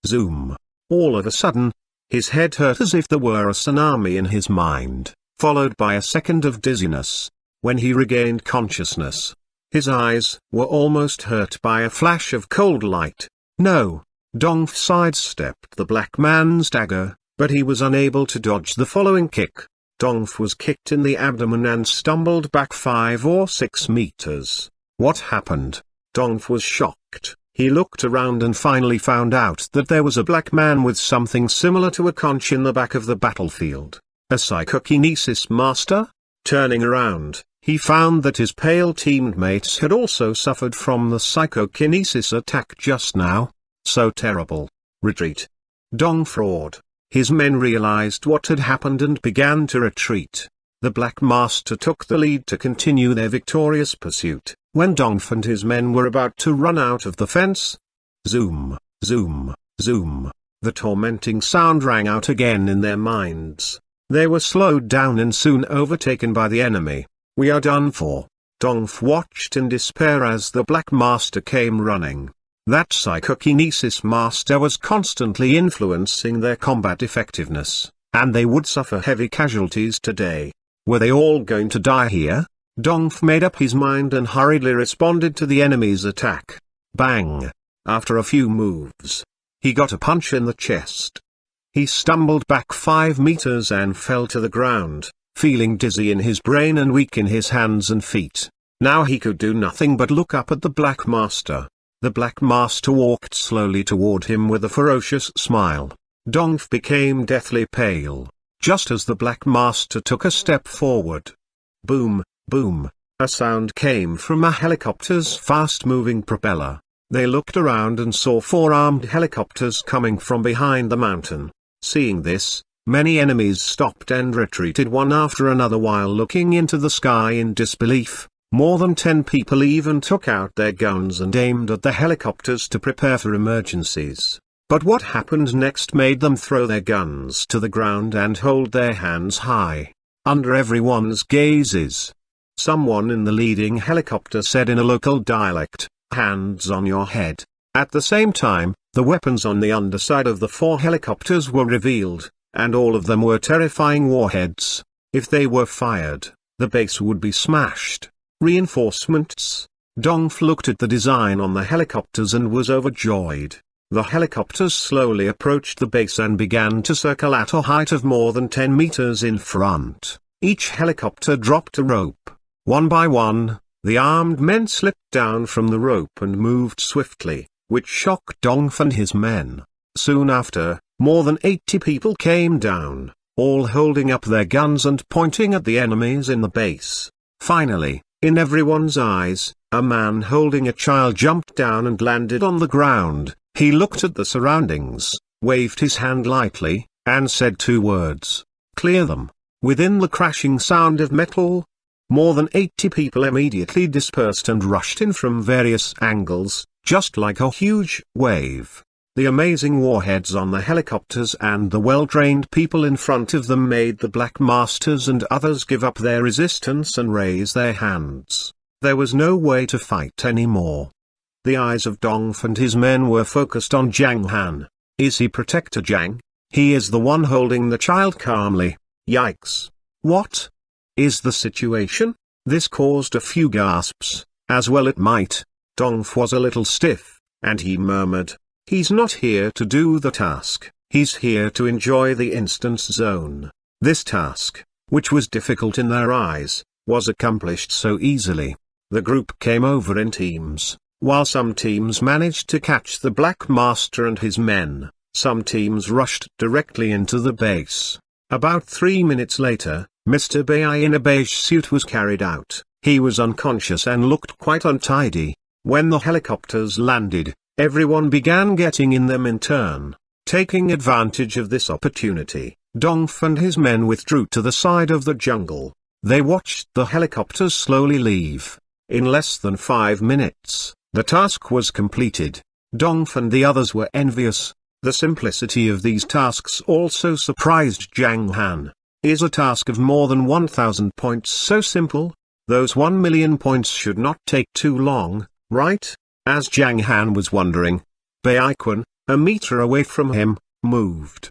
Zoom! All of a sudden, his head hurt as if there were a tsunami in his mind, followed by a second of dizziness. When he regained consciousness, his eyes were almost hurt by a flash of cold light. No! Dongf sidestepped the black man's dagger, but he was unable to dodge the following kick. Dongf was kicked in the abdomen and stumbled back 5 or 6 meters. What happened? Dongf was shocked. He looked around and finally found out that there was a black man with something similar to a conch in the back of the battlefield. A psychokinesis master? Turning around, he found that his pale teammates had also suffered from the psychokinesis attack just now. So terrible. Retreat. Dong fraud. His men realized what had happened and began to retreat. The Black Master took the lead to continue their victorious pursuit. When Dongf and his men were about to run out of the fence, zoom, zoom, zoom, the tormenting sound rang out again in their minds. They were slowed down and soon overtaken by the enemy. We are done for. Dongf watched in despair as the Black Master came running. That psychokinesis master was constantly influencing their combat effectiveness, and they would suffer heavy casualties today. Were they all going to die here? Dongf made up his mind and hurriedly responded to the enemy's attack. Bang! After a few moves, he got a punch in the chest. He stumbled back 5 meters and fell to the ground, feeling dizzy in his brain and weak in his hands and feet. Now he could do nothing but look up at the Black Master. The Black Master walked slowly toward him with a ferocious smile. Dongf became deathly pale, just as the Black Master took a step forward. Boom, boom, a sound came from a helicopter's fast-moving propeller. They looked around and saw 4 armed helicopters coming from behind the mountain. Seeing this, many enemies stopped and retreated one after another while looking into the sky in disbelief. More than 10 people even took out their guns and aimed at the helicopters to prepare for emergencies. But what happened next made them throw their guns to the ground and hold their hands high. Under everyone's gazes, someone in the leading helicopter said in a local dialect, "Hands on your head." At the same time, the weapons on the underside of the 4 helicopters were revealed, and all of them were terrifying warheads. If they were fired, the base would be smashed. Reinforcements. Dongf looked at the design on the helicopters and was overjoyed. The helicopters slowly approached the base and began to circle at a height of more than 10 meters in front. Each helicopter dropped a rope. One by one, the armed men slipped down from the rope and moved swiftly, which shocked Dongf and his men. Soon after, more than 80 people came down, all holding up their guns and pointing at the enemies in the base. Finally, in everyone's eyes, a man holding a child jumped down and landed on the ground. He looked at the surroundings, waved his hand lightly, and said 2 words. "Clear them." Within the crashing sound of metal, more than 80 people immediately dispersed and rushed in from various angles, just like a huge wave. The amazing warheads on the helicopters and the well-trained people in front of them made the Black Masters and others give up their resistance and raise their hands. There was no way to fight anymore. The eyes of Dongf and his men were focused on Zhang Han. Is he Protector Zhang? He is the one holding the child calmly. Yikes. What is the situation? This caused a few gasps, as well it might. Dongf was a little stiff, and he murmured, "He's not here to do the task, he's here to enjoy the instance zone." This task, which was difficult in their eyes, was accomplished so easily. The group came over in teams. While some teams managed to catch the Black Master and his men, some teams rushed directly into the base. About 3 minutes later, Mr. Bai in a beige suit was carried out. He was unconscious and looked quite untidy. When the helicopters landed, everyone began getting in them in turn. Taking advantage of this opportunity, Dongf and his men withdrew to the side of the jungle. They watched the helicopters slowly leave. In less than 5 minutes, the task was completed. Dongf and the others were envious. The simplicity of these tasks also surprised Zhang Han. Is a task of more than 1,000 points so simple? Those 1,000,000 points should not take too long, right? As Zhang Han was wondering, Baikwan, a meter away from him, moved.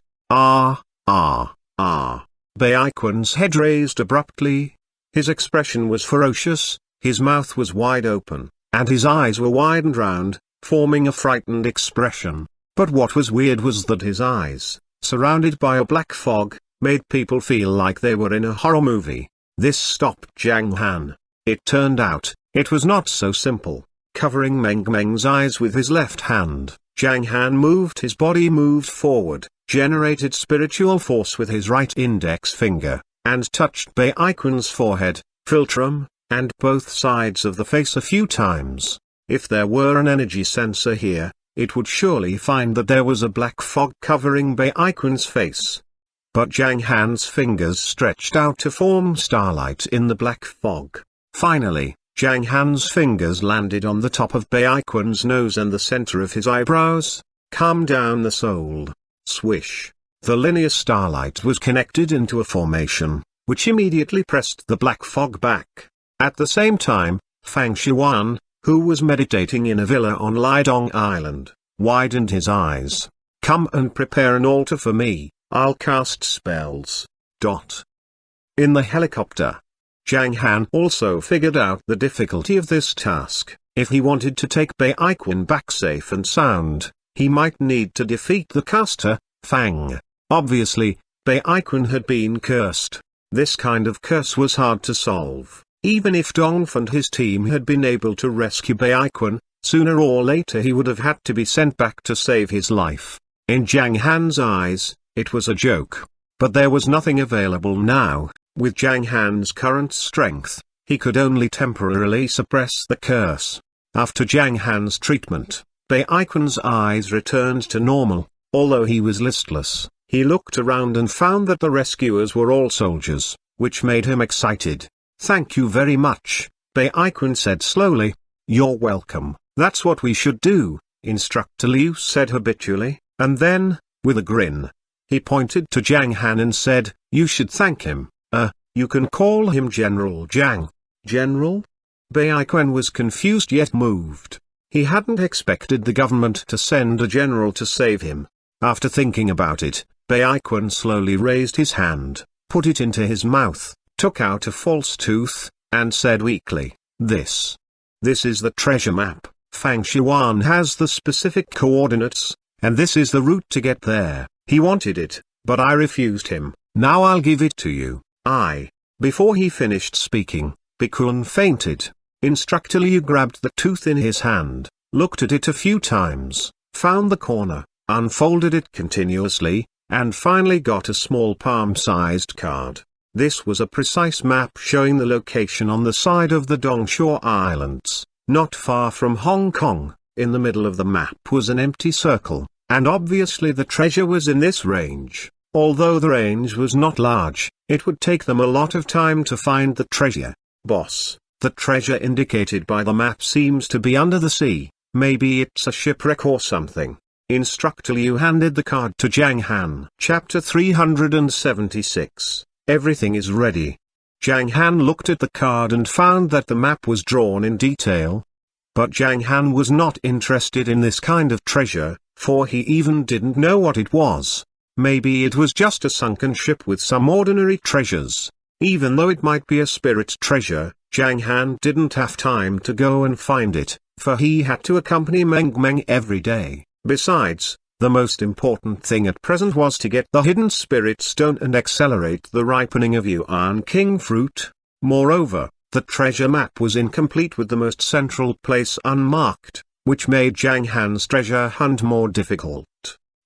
Baikwan's head raised abruptly. His expression was ferocious, his mouth was wide open, and his eyes were wide and round, forming a frightened expression. But what was weird was that his eyes, surrounded by a black fog, made people feel like they were in a horror movie. This stopped Zhang Han. It turned out, it was not so simple. Covering Meng Meng's eyes with his left hand, Zhang Han moved forward, generated spiritual force with his right index finger, and touched Baikwan's forehead, philtrum, and both sides of the face a few times. If there were an energy sensor here, it would surely find that there was a black fog covering Baikwan's face. But Zhang Han's fingers stretched out to form starlight in the black fog. Finally, Zhang Han's fingers landed on the top of Baikwan's nose and the center of his eyebrows. Calm down the soul. Swish. The linear starlight was connected into a formation, which immediately pressed the black fog back. At the same time, Fang Xuanhuan, who was meditating in a villa on Lidong Island, widened his eyes. Come and prepare an altar for me, I'll cast spells. In the helicopter, Zhang Han also figured out the difficulty of this task. If he wanted to take Baikwan back safe and sound, he might need to defeat the caster, Fang. Obviously, Baikwan had been cursed. This kind of curse was hard to solve. Even if Dongf and his team had been able to rescue Baikwan, sooner or later he would have had to be sent back to save his life. In Zhang Han's eyes, it was a joke. But there was nothing available now. With Zhang Han's current strength, he could only temporarily suppress the curse. After Zhang Han's treatment, Baikwan's eyes returned to normal. Although he was listless, he looked around and found that the rescuers were all soldiers, which made him excited. Thank you very much, Baikwan said slowly. You're welcome, that's what we should do, Instructor Liu said habitually, and then, with a grin, he pointed to Zhang Han and said, you should thank him. You can call him General Zhang. General? Baikwan was confused yet moved. He hadn't expected the government to send a general to save him. After thinking about it, Baikwan slowly raised his hand, put it into his mouth, took out a false tooth, and said weakly, This is the treasure map. Fang Xuan has the specific coordinates, and this is the route to get there. He wanted it, but I refused him. Now I'll give it to you. Before he finished speaking, Baikwan fainted. Instructor Liu grabbed the tooth in his hand, looked at it a few times, found the corner, unfolded it continuously, and finally got a small palm-sized card. This was a precise map showing the location on the side of the Dongshore Islands, not far from Hong Kong. In the middle of the map was an empty circle, and obviously the treasure was in this range. Although the range was not large, it would take them a lot of time to find the treasure. Boss, the treasure indicated by the map seems to be under the sea. Maybe it's a shipwreck or something. Instructor Liu handed the card to Zhang Han. Chapter 376. Everything is ready. Zhang Han looked at the card and found that the map was drawn in detail. But Zhang Han was not interested in this kind of treasure, for he even didn't know what it was. Maybe it was just a sunken ship with some ordinary treasures. Even though it might be a spirit treasure, Zhang Han didn't have time to go and find it, for he had to accompany Meng Meng every day. Besides, the most important thing at present was to get the hidden spirit stone and accelerate the ripening of Yuan King fruit. Moreover, the treasure map was incomplete with the most central place unmarked, which made Zhang Han's treasure hunt more difficult.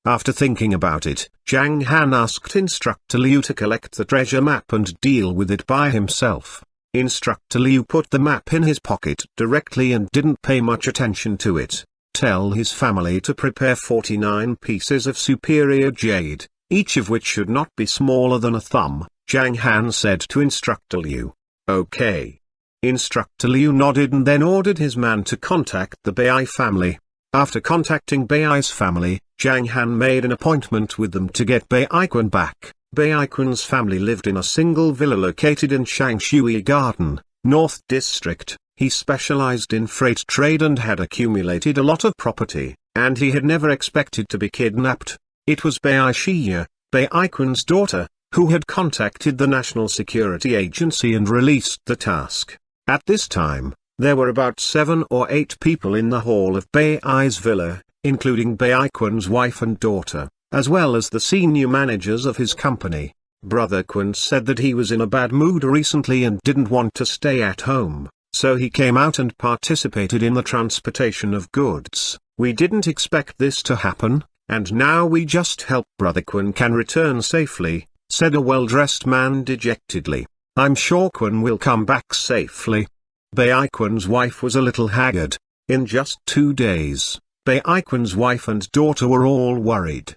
After thinking about it, Zhang Han asked Instructor Liu to collect the treasure map and deal with it by himself. Instructor Liu put the map in his pocket directly and didn't pay much attention to it. Tell his family to prepare 49 pieces of superior jade, each of which should not be smaller than a thumb, Zhang Han said to Instructor Liu. Okay. Instructor Liu nodded and then ordered his man to contact the Bai family. After contacting Bai's family, Zhang Han made an appointment with them to get Bai Kun back. Bai Kun's family lived in a single villa located in Shangshui Garden, North District. He specialized in freight trade and had accumulated a lot of property, and he had never expected to be kidnapped. It was Bai Xie, Bai Kun's daughter, who had contacted the National Security Agency and released the task. At this time, there were about 7 or 8 people in the hall of Bai's villa, including Bai Kun's wife and daughter, as well as the senior managers of his company. Brother Kun said that he was in a bad mood recently and didn't want to stay at home, so he came out and participated in the transportation of goods. We didn't expect this to happen, and now we just hope Brother Kun can return safely, said a well-dressed man dejectedly. I'm sure Kun will come back safely. Bai Kun's wife was a little haggard. In just 2 days, Bai Kun's wife and daughter were all worried.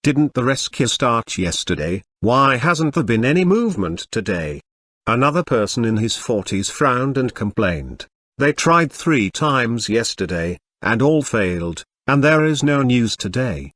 Didn't the rescue start yesterday? Why hasn't there been any movement today? Another person in his 40s frowned and complained. They tried 3 times yesterday, and all failed, and there is no news today.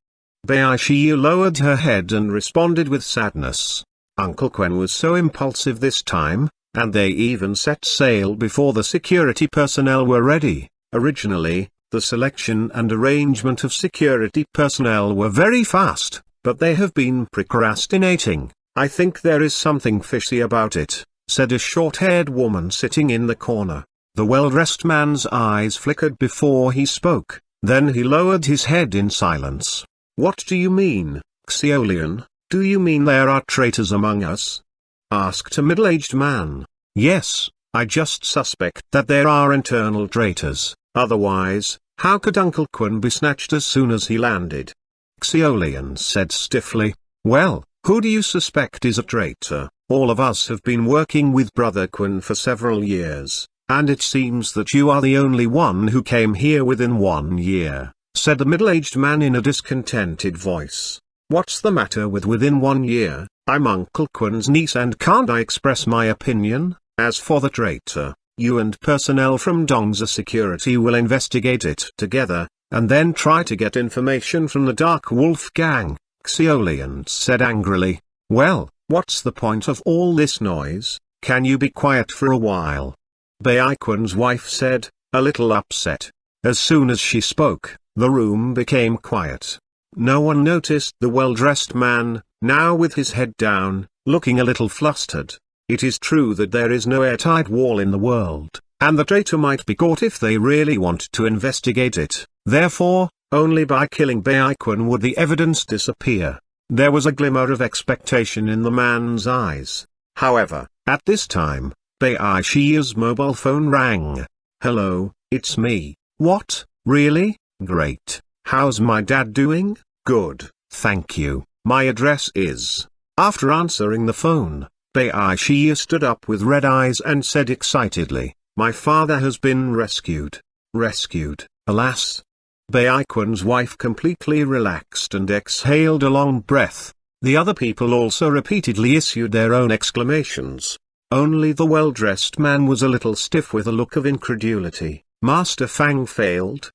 Bai Xie lowered her head and responded with sadness. Uncle Quen was so impulsive this time, and they even set sail before the security personnel were ready. Originally, the selection and arrangement of security personnel were very fast, but they have been procrastinating. I think there is something fishy about it, said a short-haired woman sitting in the corner. The well-dressed man's eyes flickered before he spoke, then he lowered his head in silence. What do you mean, Xuanhuan? Do you mean there are traitors among us? Asked a middle-aged man. Yes, I just suspect that there are internal traitors, otherwise, how could Uncle Quen be snatched as soon as he landed? Xuanhuan said stiffly. Well, who do you suspect is a traitor? All of us have been working with Brother Quen for several years, and it seems that you are the only one who came here within 1 year, said the middle-aged man in a discontented voice. What's the matter with within 1 year? I'm Uncle Quen's niece and can't I express my opinion? As for the traitor, you and personnel from Dongza Security will investigate it together, and then try to get information from the Dark Wolf Gang, Xuanhuan said angrily. Well, what's the point of all this noise? Can you be quiet for a while? Bai Kun's wife said, a little upset. As soon as she spoke, the room became quiet. No one noticed the well-dressed man, now with his head down, looking a little flustered. It is true that there is no airtight wall in the world, and the traitor might be caught if they really want to investigate it. Therefore, only by killing Bai Kun would the evidence disappear. There was a glimmer of expectation in the man's eyes. However, at this time, Bai Xie's mobile phone rang. Hello, it's me. What, really? Great. How's my dad doing? Good, thank you. My address is... After answering the phone, Bai Xie stood up with red eyes and said excitedly, my father has been rescued. Rescued, alas. Bai Kun's wife completely relaxed and exhaled a long breath. The other people also repeatedly issued their own exclamations. Only the well-dressed man was a little stiff with a look of incredulity. Master Fang failed?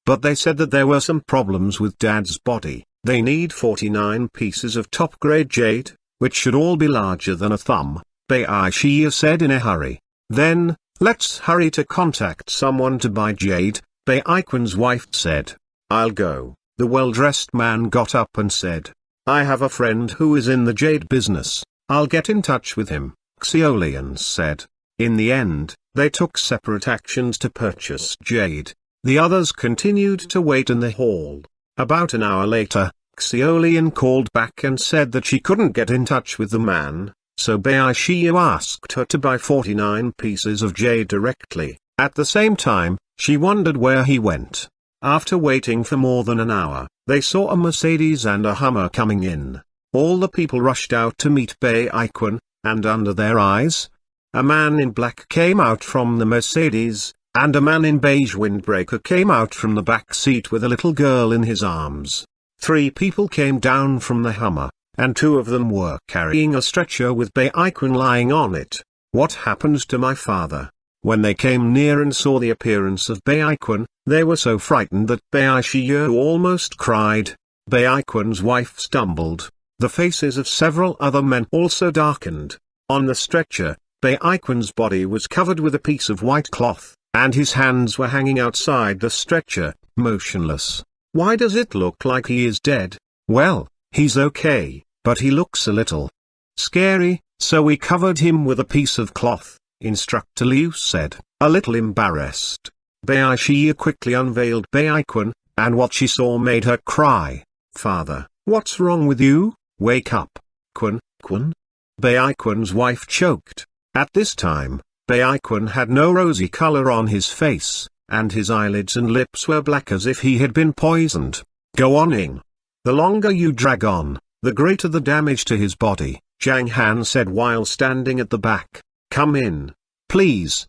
But they said that there were some problems with Dad's body. They need 49 pieces of top-grade jade, which should all be larger than a thumb, Bai Xie said in a hurry. Then, let's hurry to contact someone to buy jade, Bai Kun's wife said. I'll go. The well-dressed man got up and said. I have a friend who is in the jade business. I'll get in touch with him, Xuanhuan said. In the end, they took separate actions to purchase jade. The others continued to wait in the hall. About an hour later, Xuanhuan called back and said that she couldn't get in touch with the man, so Bai Xie asked her to buy 49 pieces of jade directly. At the same time, she wondered where he went. After waiting for more than an hour, they saw a Mercedes and a Hummer coming in. All the people rushed out to meet Bai Kun, and under their eyes, a man in black came out from the Mercedes, and a man in beige windbreaker came out from the back seat with a little girl in his arms. 3 people came down from the Hummer, and 2 of them were carrying a stretcher with Bai Kun lying on it. What happened to my father? When they came near and saw the appearance of Baiquan, they were so frightened that Bai Shiyu almost cried. Baiquan's wife stumbled. The faces of several other men also darkened. On the stretcher, Baiquan's body was covered with a piece of white cloth, and his hands were hanging outside the stretcher, motionless. Why does it look like he is dead? Well, he's okay, but he looks a little scary, so we covered him with a piece of cloth, Instructor Liu said, a little embarrassed. Bai Shiyu quickly unveiled Baiquan, and what she saw made her cry. Father, what's wrong with you? Wake up. Quan. Baiquan's wife choked. At this time, Baiquan had no rosy color on his face, and his eyelids and lips were black as if he had been poisoned. Go on in. The longer you drag on, the greater the damage to his body, Zhang Han said while standing at the back. Come in, please.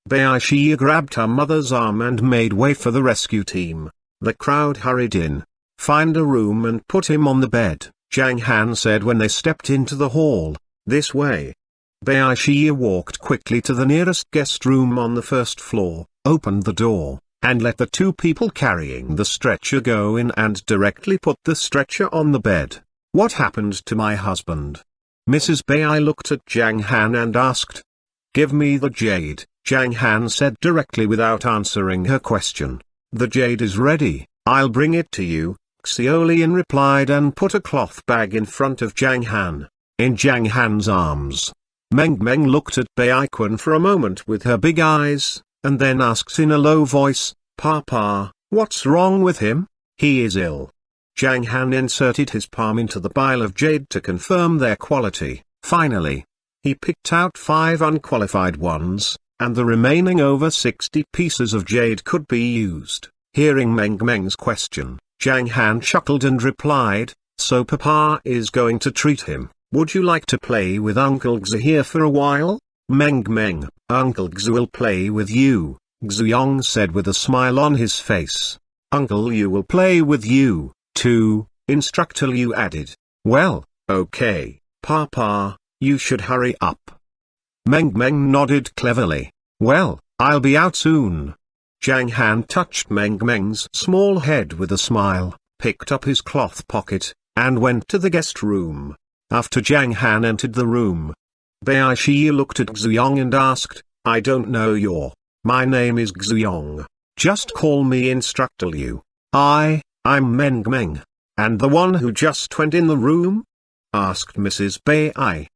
Bai Shiyu grabbed her mother's arm and made way for the rescue team. The crowd hurried in. Find a room and put him on the bed, Zhang Han said when they stepped into the hall. This way. Bai Shiyu walked quickly to the nearest guest room on the first floor, opened the door, and let the two people carrying the stretcher go in and directly put the stretcher on the bed. What happened to my husband? Mrs. Bai looked at Zhang Han and asked. Give me the jade, Zhang Han said directly without answering her question. The jade is ready, I'll bring it to you, Xiaolian replied and put a cloth bag in front of Zhang Han. In Zhang Han's arms. Meng looked at Baiquan for a moment with her big eyes, and then asked in a low voice, Papa, what's wrong with him? He is ill. Zhang Han inserted his palm into the pile of jade to confirm their quality. Finally, he picked out 5 unqualified ones, and the remaining over 60 pieces of jade could be used. Hearing Meng's question, Zhang Han chuckled and replied, so Papa is going to treat him. Would you like to play with Uncle Xu here for a while? Meng, Uncle Xu will play with you, Xuyong said with a smile on his face. Uncle Liu will play with you, too, Instructor Liu added. Well, okay, Papa, you should hurry up. Meng nodded cleverly. Well, I'll be out soon. Zhang Han touched Meng's small head with a smile, picked up his cloth pocket, and went to the guest room. After Zhang Han entered the room, Bai Shiyu looked at Xuyong and asked, I don't know my name is Xuyong. Just call me Instructor Liu. I'm Meng. And the one who just went in the room? Asked Mrs. Bai.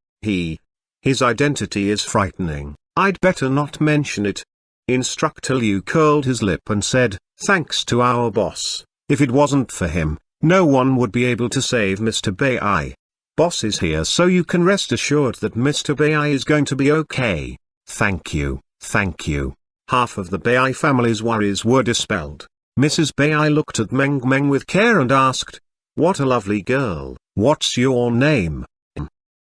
His identity is frightening, I'd better not mention it. Instructor Liu curled his lip and said, thanks to our boss. If it wasn't for him, no one would be able to save Mr. Bai. Boss is here so you can rest assured that Mr. Bai is going to be okay. Thank you. Half of the Bai family's worries were dispelled. Mrs. Bai looked at Meng with care and asked, what a lovely girl, what's your name?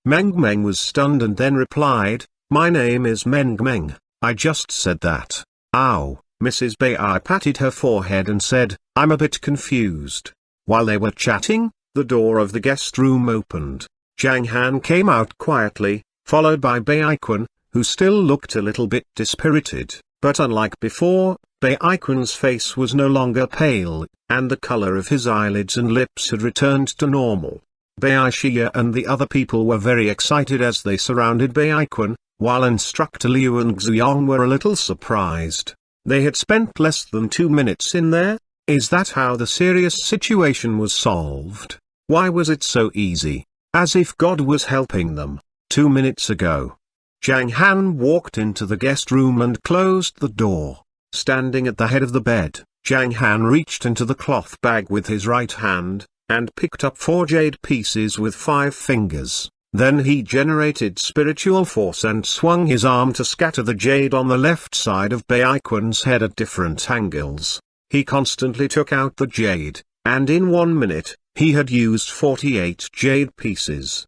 Meng was stunned and then replied, my name is Meng. I just said that. Ow, Mrs. Bai patted her forehead and said, I'm a bit confused. While they were chatting, the door of the guest room opened. Zhang Han came out quietly, followed by Baiquan, who still looked a little bit dispirited, but unlike before, Baiquan's face was no longer pale, and the color of his eyelids and lips had returned to normal. Bai Shiyu and the other people were very excited as they surrounded Baiquan, while Instructor Liu and Xuyong were a little surprised. They had spent less than 2 minutes in there? Is that how the serious situation was solved? Why was it so easy? As if God was helping them. 2 minutes ago. Zhang Han walked into the guest room and closed the door. Standing at the head of the bed, Zhang Han reached into the cloth bag with his right hand, and picked up 4 jade pieces with 5 fingers. Then he generated spiritual force and swung his arm to scatter the jade on the left side of Baiquan's head at different angles. He constantly took out the jade, and in 1 minute, he had used 48 jade pieces.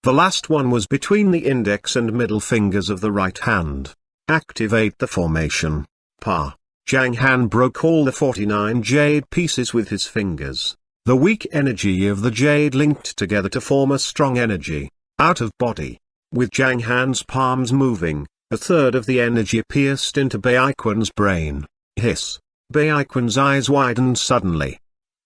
The last one was between the index and middle fingers of the right hand. Activate the formation. Zhang Han broke all the 49 jade pieces with his fingers. The weak energy of the jade linked together to form a strong energy, out of body. With Zhang Han's palms moving, A third of the energy pierced into Baiquan's brain. Hiss. Baiquan's eyes widened suddenly.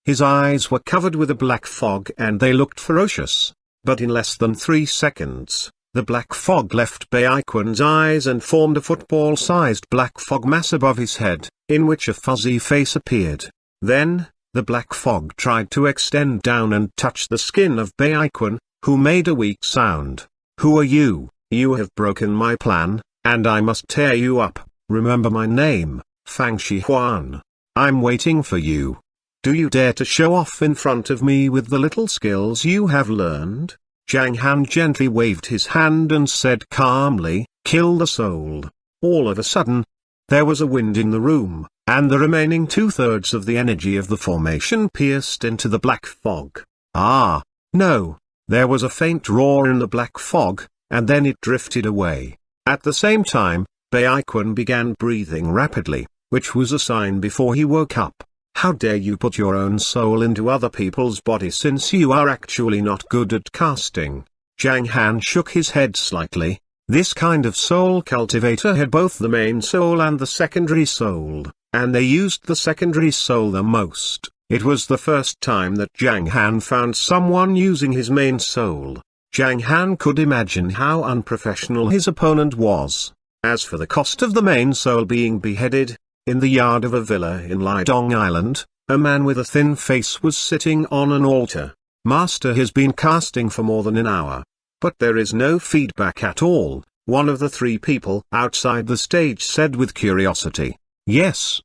His eyes were covered with a black fog and they looked ferocious. But in less than 3 seconds, the black fog left Baiquan's eyes and formed a football-sized black fog mass above his head, in which a fuzzy face appeared. Then, the black fog tried to extend down and touch the skin of Baiquan, who made a weak sound. "Who are you? You have broken my plan, and I must tear you up. Remember my name, Fang Xuanhuan. I'm waiting for you. Do you dare to show off in front of me with the little skills you have learned?" Zhang Han gently waved his hand and said calmly, "Kill the soul." All of a sudden, there was a wind in the room, and the remaining 2/3 of the energy of the formation pierced into the black fog. Ah, no! There was a faint roar in the black fog, and then it drifted away. At the same time, Baiquan began breathing rapidly, which was a sign before he woke up. "How dare you put your own soul into other people's bodies since you are actually not good at casting?" Zhang Han shook his head slightly. This kind of soul cultivator had both the main soul and the secondary soul, and they used the secondary soul the most. It was the first time that Zhang Han found someone using his main soul. Zhang Han could imagine how unprofessional his opponent was. As for the cost of the main soul being beheaded, in the yard of a villa in Lidong Island, a man with a thin face was sitting on an altar. "Master has been casting for more than an hour. But there is no feedback at all," one of the 3 people outside the stage said with curiosity. "Yes.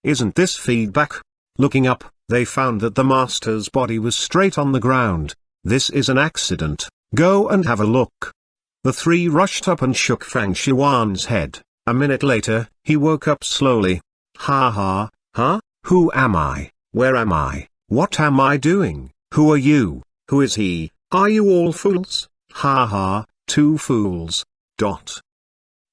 Isn't this feedback?" Looking up, they found that the master's body was straight on the ground. "This is an accident. Go and have a look." The 3 rushed up and shook Fang Xuan's head. A minute later, he woke up slowly. "Ha ha, huh? Who am I? Where am I? What am I doing? Who are you? Who is he? Are you all fools? Ha ha, 2 fools.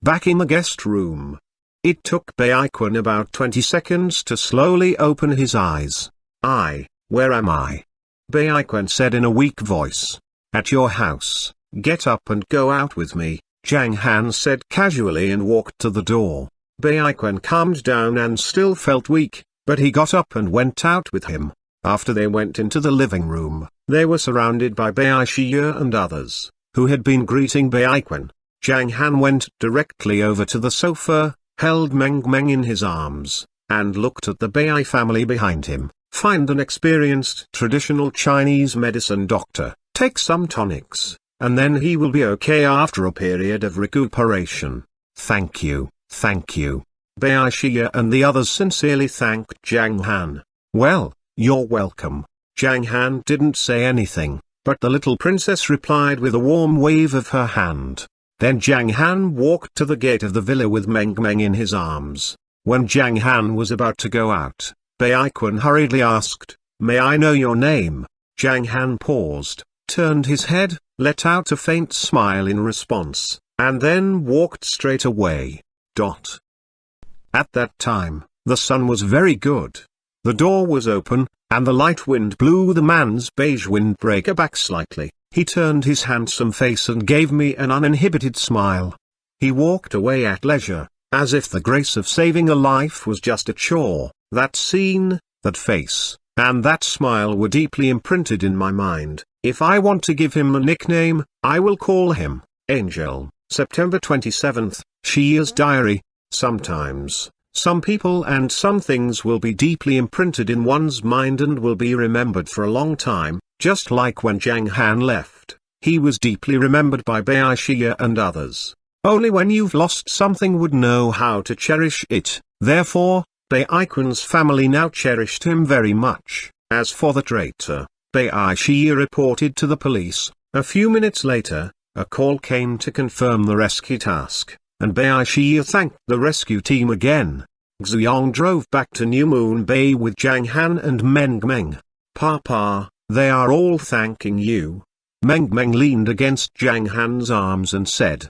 Back in the guest room. It took Baiquan about 20 seconds to slowly open his eyes. Where am I?" Baiquan said in a weak voice. "At your house. Get up and go out with me," Zhang Han said casually and walked to the door. Baiquan calmed down and still felt weak, but he got up and went out with him. After they went into the living room, they were surrounded by Baiqi and others, who had been greeting Baiquan. Zhang Han went directly over to the sofa, held Meng in his arms, and looked at the Bai family behind him. "Find an experienced traditional Chinese medicine doctor, take some tonics, and then he will be okay after a period of recuperation." Thank you. Baiqi and the others sincerely thanked Zhang Han. "Well, you're welcome." Zhang Han didn't say anything, but the little princess replied with a warm wave of her hand. Then Zhang Han walked to the gate of the villa with Meng in his arms. When Zhang Han was about to go out, Baiquan hurriedly asked, "May I know your name?" Zhang Han paused, turned his head, let out a faint smile in response, and then walked straight away. At that time, the sun was very good. The door was open, and the light wind blew the man's beige windbreaker back slightly. He turned his handsome face and gave me an uninhibited smile. He walked away at leisure, as if the grace of saving a life was just a chore. That scene, that face, and that smile were deeply imprinted in my mind. If I want to give him a nickname, I will call him Angel. September 27th, Shia's diary. Sometimes, some people and some things will be deeply imprinted in one's mind and will be remembered for a long time, just like when Zhang Han left. He was deeply remembered by Baiqi and others. Only when you've lost something would know how to cherish it. Therefore, Baiquan's family now cherished him very much. As for the traitor, Baiqi reported to the police. A few minutes later, a call came to confirm the rescue task, and Baiqi thanked the rescue team again. Xuyong drove back to New Moon Bay with Zhang Han and Meng. "Papa, they are all thanking you." Meng leaned against Zhang Han's arms and said.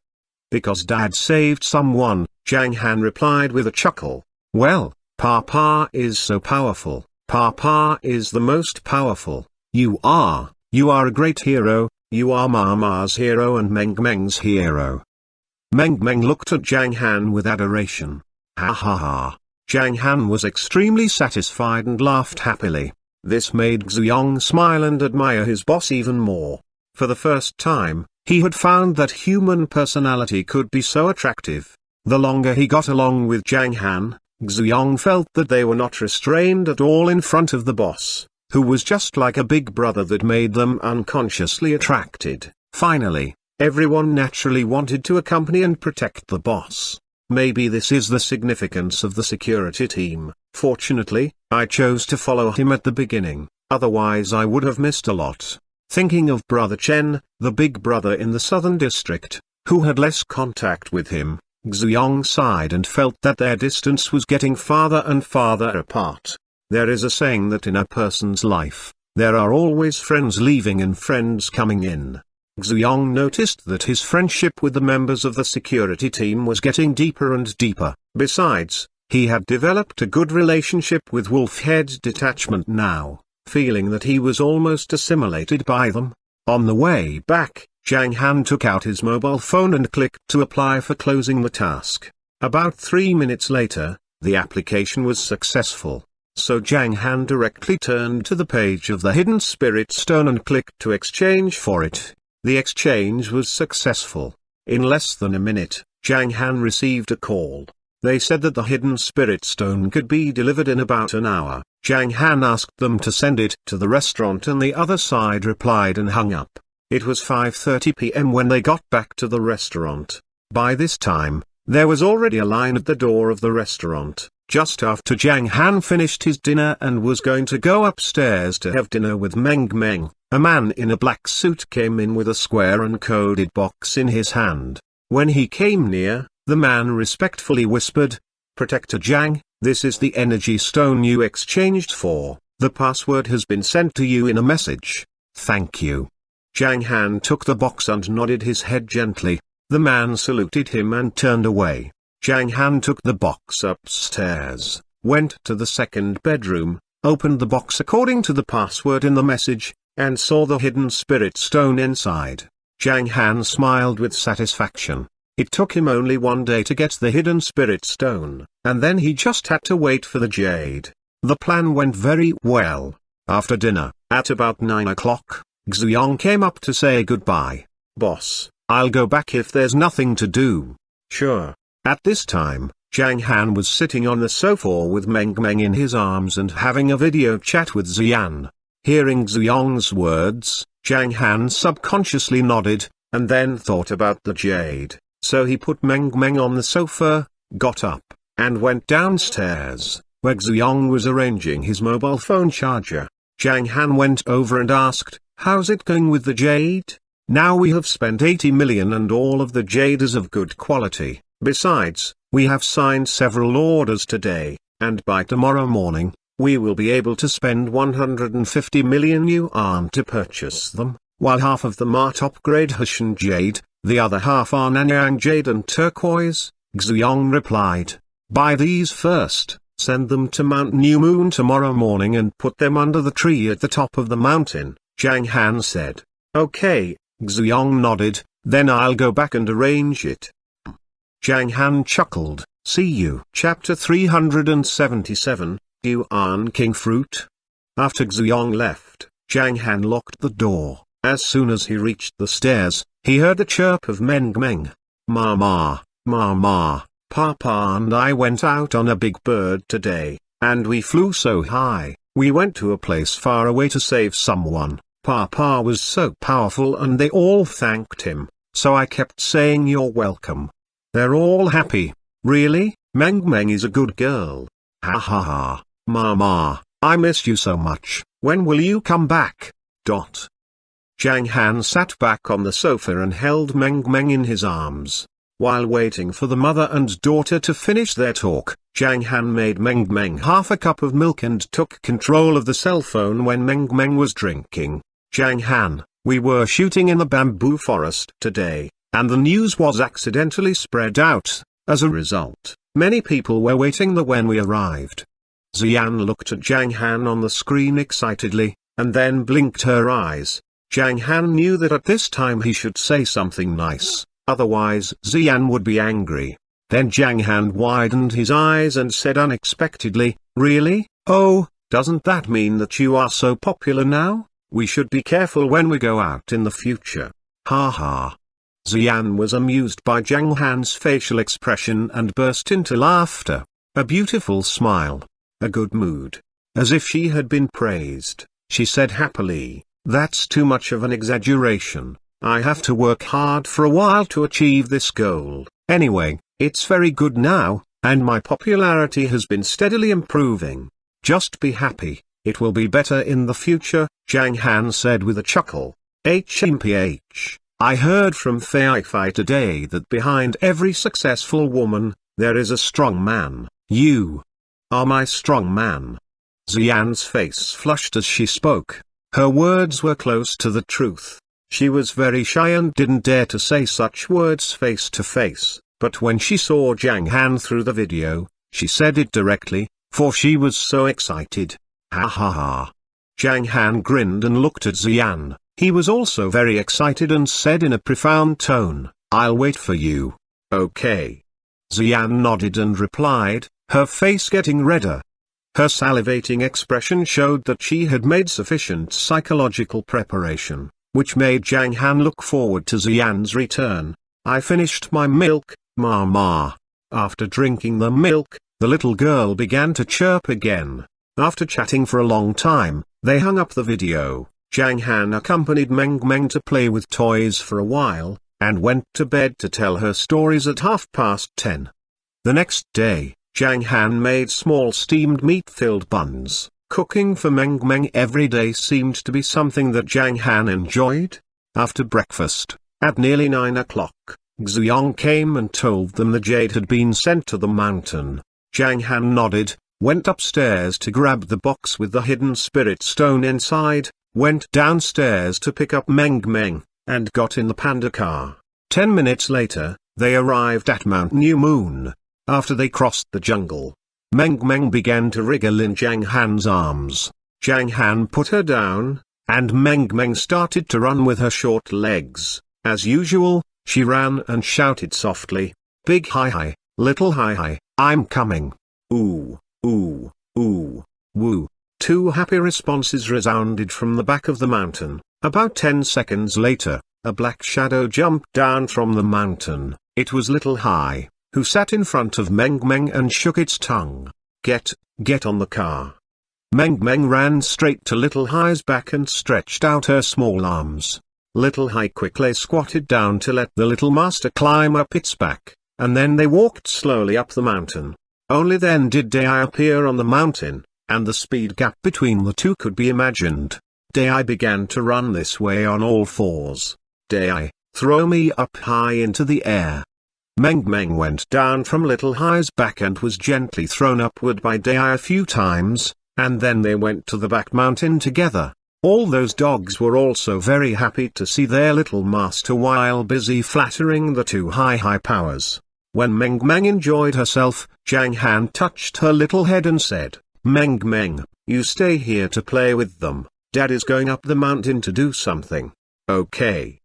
"Because Dad saved someone," Zhang Han replied with a chuckle. "Well, Papa is so powerful. Papa is the most powerful. You are a great hero. You are Mama's hero and Meng's hero." Meng Meng looked at Zhang Han with adoration. Ha ha ha. Zhang Han was extremely satisfied and laughed happily. This made Xuanhuan smile and admire his boss even more. For the first time, he had found that human personality could be so attractive. The longer he got along with Zhang Han, Xuanhuan felt that they were not restrained at all in front of the boss, who was just like a big brother that made them unconsciously attracted. Finally, everyone naturally wanted to accompany and protect the boss. Maybe this is the significance of the security team. Fortunately, I chose to follow him at the beginning, otherwise I would have missed a lot. Thinking of Brother Chen, the big brother in the southern district, who had less contact with him, Xuanhuan sighed and felt that their distance was getting farther and farther apart. There is a saying that in a person's life, there are always friends leaving and friends coming in. Xuanhuan noticed that his friendship with the members of the security team was getting deeper and deeper. Besides, he had developed a good relationship with Wolfhead Detachment now, feeling that he was almost assimilated by them. On the way back, Zhang Han took out his mobile phone and clicked to apply for closing the task. About 3 minutes later, the application was successful. So Zhang Han directly turned to the page of the hidden spirit stone and clicked to exchange for it. The exchange was successful. In less than a minute, Zhang Han received a call. They said that the hidden spirit stone could be delivered in about an hour. Zhang Han asked them to send it to the restaurant and the other side replied and hung up. It was 5:30 p.m. when they got back to the restaurant. By this time, there was already a line at the door of the restaurant. Just after Zhang Han finished his dinner and was going to go upstairs to have dinner with Meng Meng, a man in a black suit came in with a square uncoded box in his hand. When he came near, the man respectfully whispered, "Protector Zhang, this is the energy stone you exchanged for. The password has been sent to you in a message. Thank you." Zhang Han took the box and nodded his head gently. The man saluted him and turned away. Zhang Han took the box upstairs, went to the second bedroom, opened the box according to the password in the message, and saw the hidden spirit stone inside. Zhang Han smiled with satisfaction. It took him only 1 day to get the hidden spirit stone, and then he just had to wait for the jade. The plan went very well. After dinner, at about 9 o'clock, Xuanhuan came up to say goodbye. "Boss, I'll go back if there's nothing to do." "Sure." At this time, Zhang Han was sitting on the sofa with Meng Meng in his arms and having a video chat with Xian. Hearing Xuanhuan's words, Zhang Han subconsciously nodded, and then thought about the jade. So he put Meng Meng on the sofa, got up, and went downstairs, where Xuanhuan was arranging his mobile phone charger. Zhang Han went over and asked, "How's it going with the jade? Now we have spent 80 million and all of the jade is of good quality. Besides, we have signed several orders today, and by tomorrow morning, we will be able to spend 150 million yuan to purchase them, while half of them are top-grade Hushan jade, the other half are Nanyang jade and turquoise." Xuanhuan replied, "Buy these first, send them to Mount New Moon tomorrow morning and put them under the tree at the top of the mountain," Zhang Han said. "Okay," Xuanhuan nodded, "then I'll go back and arrange it." Zhang Han chuckled. See you. Chapter 377, Yuan King Fruit. After Xuanhuan left, Zhang Han locked the door. As soon as he reached the stairs, he heard the chirp of Meng Meng. "Mama, Mama, Papa and I went out on a big bird today, and we flew so high, we went to a place far away to save someone. Papa was so powerful and they all thanked him, so I kept saying you're welcome. They're all happy." "Really? Meng Meng is a good girl." "Ha ha ha, Mama, I miss you so much. When will you come back?" Zhang Han sat back on the sofa and held Meng Meng in his arms. While waiting for the mother and daughter to finish their talk, Zhang Han made Meng Meng half a cup of milk and took control of the cell phone when Meng Meng was drinking. "Zhang Han, we were shooting in the bamboo forest today, and the news was accidentally spread out. As a result, many people were waiting there when we arrived." Xian looked at Zhang Han on the screen excitedly, and then blinked her eyes. Zhang Han knew that at this time he should say something nice. otherwise Zhang would be angry. Then Zhang Han widened his eyes and said unexpectedly, "Really? Oh, doesn't that mean that you are so popular now? We should be careful when we go out in the future." Ha ha. Zhang was amused by Zhang Han's facial expression and burst into laughter. A beautiful smile. A good mood. As if she had been praised, she said happily, "That's too much of an exaggeration. I have to work hard for a while to achieve this goal. Anyway, it's very good now, and my popularity has been steadily improving. Just be happy, it will be better in the future," Zhang Han said with a chuckle. HMPH, I heard from Fei Fei today that behind every successful woman, there is a strong man. You are my strong man. Xian's face flushed as she spoke. Her words were close to the truth. She was very shy and didn't dare to say such words face to face, but when she saw Zhang Han through the video, she said it directly, for she was so excited. Ha ha ha. Zhang Han grinned and looked at Xian. He was also very excited and said in a profound tone, "I'll wait for you." Okay. Xian nodded and replied, her face getting redder. Her salivating expression showed that she had made sufficient psychological preparation, which made Zhang Han look forward to Xian's return. "I finished my milk, Mama." After drinking the milk, the little girl began to chirp again. After chatting for a long time, they hung up the video. Zhang Han accompanied Meng to play with toys for a while, and went to bed to tell her stories at 10:30. The next day, Zhang Han made small steamed meat-filled buns. Cooking for Meng every day seemed to be something that Zhang Han enjoyed. After breakfast, at nearly 9 o'clock, Xiong came and told them the jade had been sent to the mountain. Zhang Han nodded, went upstairs to grab the box with the hidden spirit stone inside, went downstairs to pick up Meng, and got in the panda car. 10 minutes later, they arrived at Mount New Moon. After they crossed the jungle, Meng began to wriggle in Zhang Han's arms. Zhang Han put her down, and Meng started to run with her short legs. As usual, she ran and shouted softly, "Big hi, little hi, I'm coming." Ooh, ooh, ooh, woo. 2 happy responses resounded from the back of the mountain. About 10 seconds later, a black shadow jumped down from the mountain. It was Little Hai, who sat in front of Meng and shook its tongue. Get on the car." Meng ran straight to Little Hai's back and stretched out her small arms. Little Hai quickly squatted down to let the little master climb up its back, and then they walked slowly up the mountain. Only then did Dai appear on the mountain, and the speed gap between the two could be imagined. Dai began to run this way on all fours. "Dai, throw me up high into the air." Meng went down from Little Hai's back and was gently thrown upward by Dai a few times, and then they went to the back mountain together. All those dogs were also very happy to see their little master while busy flattering the two high powers. When Meng enjoyed herself, Zhang Han touched her little head and said, Meng, you stay here to play with them. Dad is going up the mountain to do something." "Okay."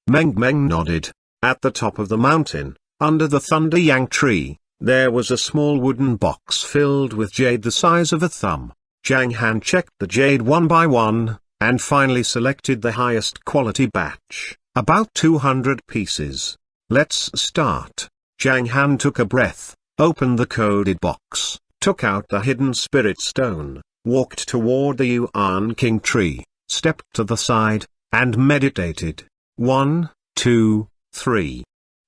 Meng nodded. At the top of the mountain, under the Thunder Yang tree, there was a small wooden box filled with jade the size of a thumb. Zhang Han checked the jade one by one, and finally selected the highest quality batch, about 200 pieces. "Let's start." Zhang Han took a breath, opened the coded box, took out the hidden spirit stone, walked toward the Yuan King tree, stepped to the side, and meditated. 1, 2, 3,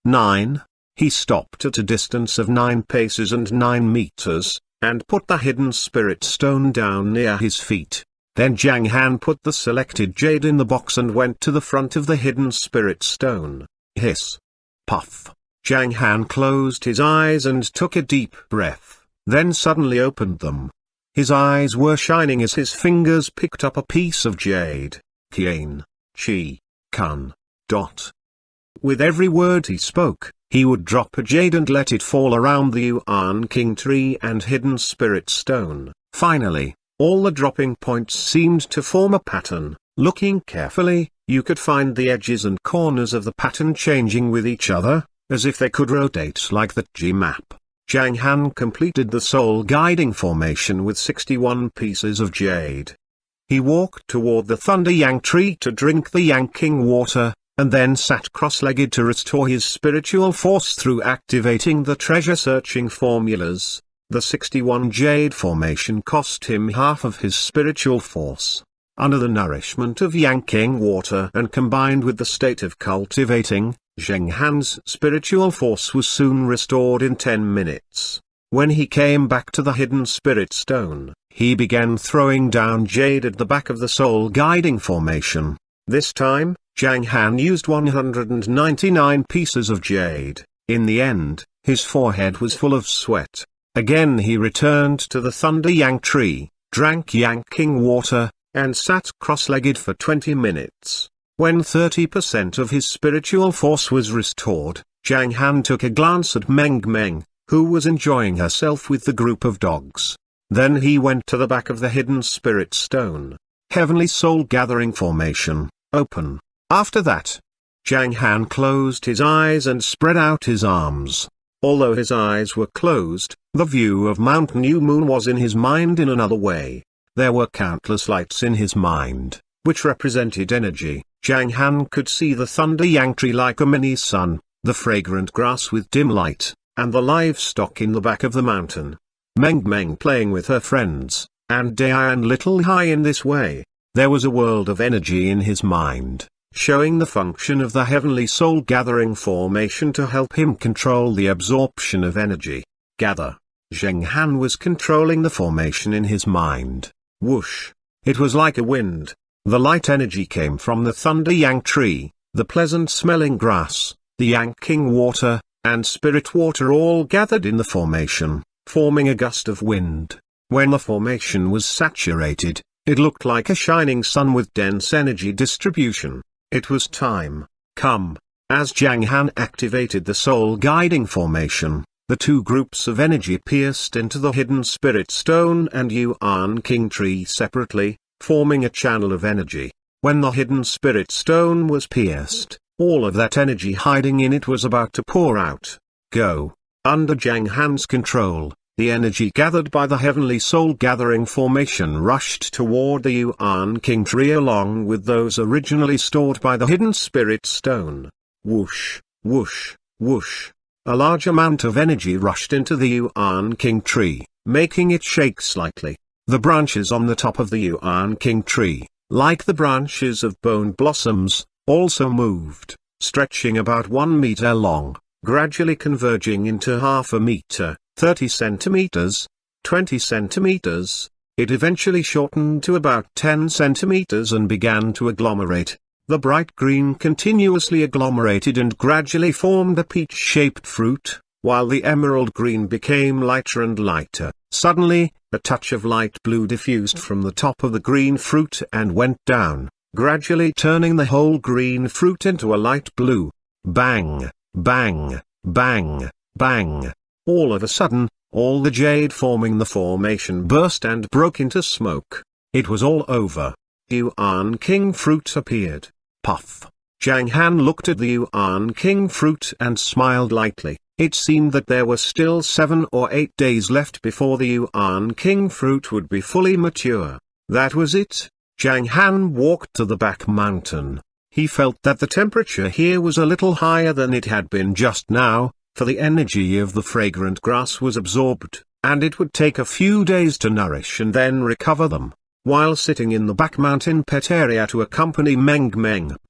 9. He stopped at a distance of 9 paces and 9 meters, and put the hidden spirit stone down near his feet. Then Zhang Han put the selected jade in the box and went to the front of the hidden spirit stone. Hiss. Puff. Zhang Han closed his eyes and took a deep breath, then suddenly opened them. His eyes were shining as his fingers picked up a piece of jade. Qian. Chi. Kun. Dot. With every word he spoke, he would drop a jade and let it fall around the Yuan King tree and hidden spirit stone. Finally, all the dropping points seemed to form a pattern. Looking carefully, you could find the edges and corners of the pattern changing with each other, as if they could rotate like the G-map. Zhang Han completed the soul guiding formation with 61 pieces of jade. He walked toward the Thunder Yang tree to drink the Yang water, and then sat cross-legged to restore his spiritual force through activating the treasure-searching formulas. The 61 jade formation cost him half of his spiritual force. Under the nourishment of Yang water and combined with the state of cultivating, Zhang Han's spiritual force was soon restored in 10 minutes. When he came back to the hidden spirit stone, he began throwing down jade at the back of the soul guiding formation. This time, Zhang Han used 199 pieces of jade. In the end, his forehead was full of sweat. Again he returned to the Thunder Yang tree, drank Yang water, and sat cross-legged for 20 minutes. When 30% of his spiritual force was restored, Zhang Han took a glance at Meng, who was enjoying herself with the group of dogs. Then he went to the back of the hidden spirit stone. Heavenly soul gathering formation, open. After that, Zhang Han closed his eyes and spread out his arms. Although his eyes were closed, the view of Mount New Moon was in his mind in another way. There were countless lights in his mind, which represented energy. Zhang Han could see the Thunder Yang tree like a mini sun, the fragrant grass with dim light, and the livestock in the back of the mountain. Meng playing with her friends, and Dai and Little Hai in this way. There was a world of energy in his mind, showing the function of the heavenly soul gathering formation to help him control the absorption of energy. Gather. Zhang Han was controlling the formation in his mind. Whoosh. It was like a wind. The light energy came from the Thunder Yang tree, the pleasant-smelling grass, the Yang water, and spirit water all gathered in the formation, forming a gust of wind. When the formation was saturated, it looked like a shining sun with dense energy distribution. It was time. Come. As Zhang Han activated the soul guiding formation, the two groups of energy pierced into the hidden spirit stone and Yuan King tree separately, forming a channel of energy. When the hidden spirit stone was pierced, all of that energy hiding in it was about to pour out. Go. Under Zhang Han's control, the energy gathered by the heavenly soul gathering formation rushed toward the Yuan King tree along with those originally stored by the hidden spirit stone. Whoosh, whoosh, whoosh. A large amount of energy rushed into the Yuan King tree, making it shake slightly. The branches on the top of the Yuan King tree, like the branches of bone blossoms, also moved, stretching about 1 meter long, gradually converging into half a meter, 30 centimeters, 20 centimeters. It eventually shortened to about 10 centimeters and began to agglomerate. The bright green continuously agglomerated and gradually formed a peach-shaped fruit, while the emerald green became lighter and lighter. Suddenly, a touch of light blue diffused from the top of the green fruit and went down, gradually turning the whole green fruit into a light blue. Bang, bang, bang, bang. All of a sudden, all the jade forming the formation burst and broke into smoke. It was all over. Yuan King fruit appeared. Puff. Zhang Han looked at the Yuan King fruit and smiled lightly. It seemed that there were still 7 or 8 days left before the Yuan King fruit would be fully mature. That was it. Zhang Han walked to the back mountain. He felt that the temperature here was a little higher than it had been just now, for the energy of the fragrant grass was absorbed, and it would take a few days to nourish and then recover them. While sitting in the back mountain pet area to accompany Meng,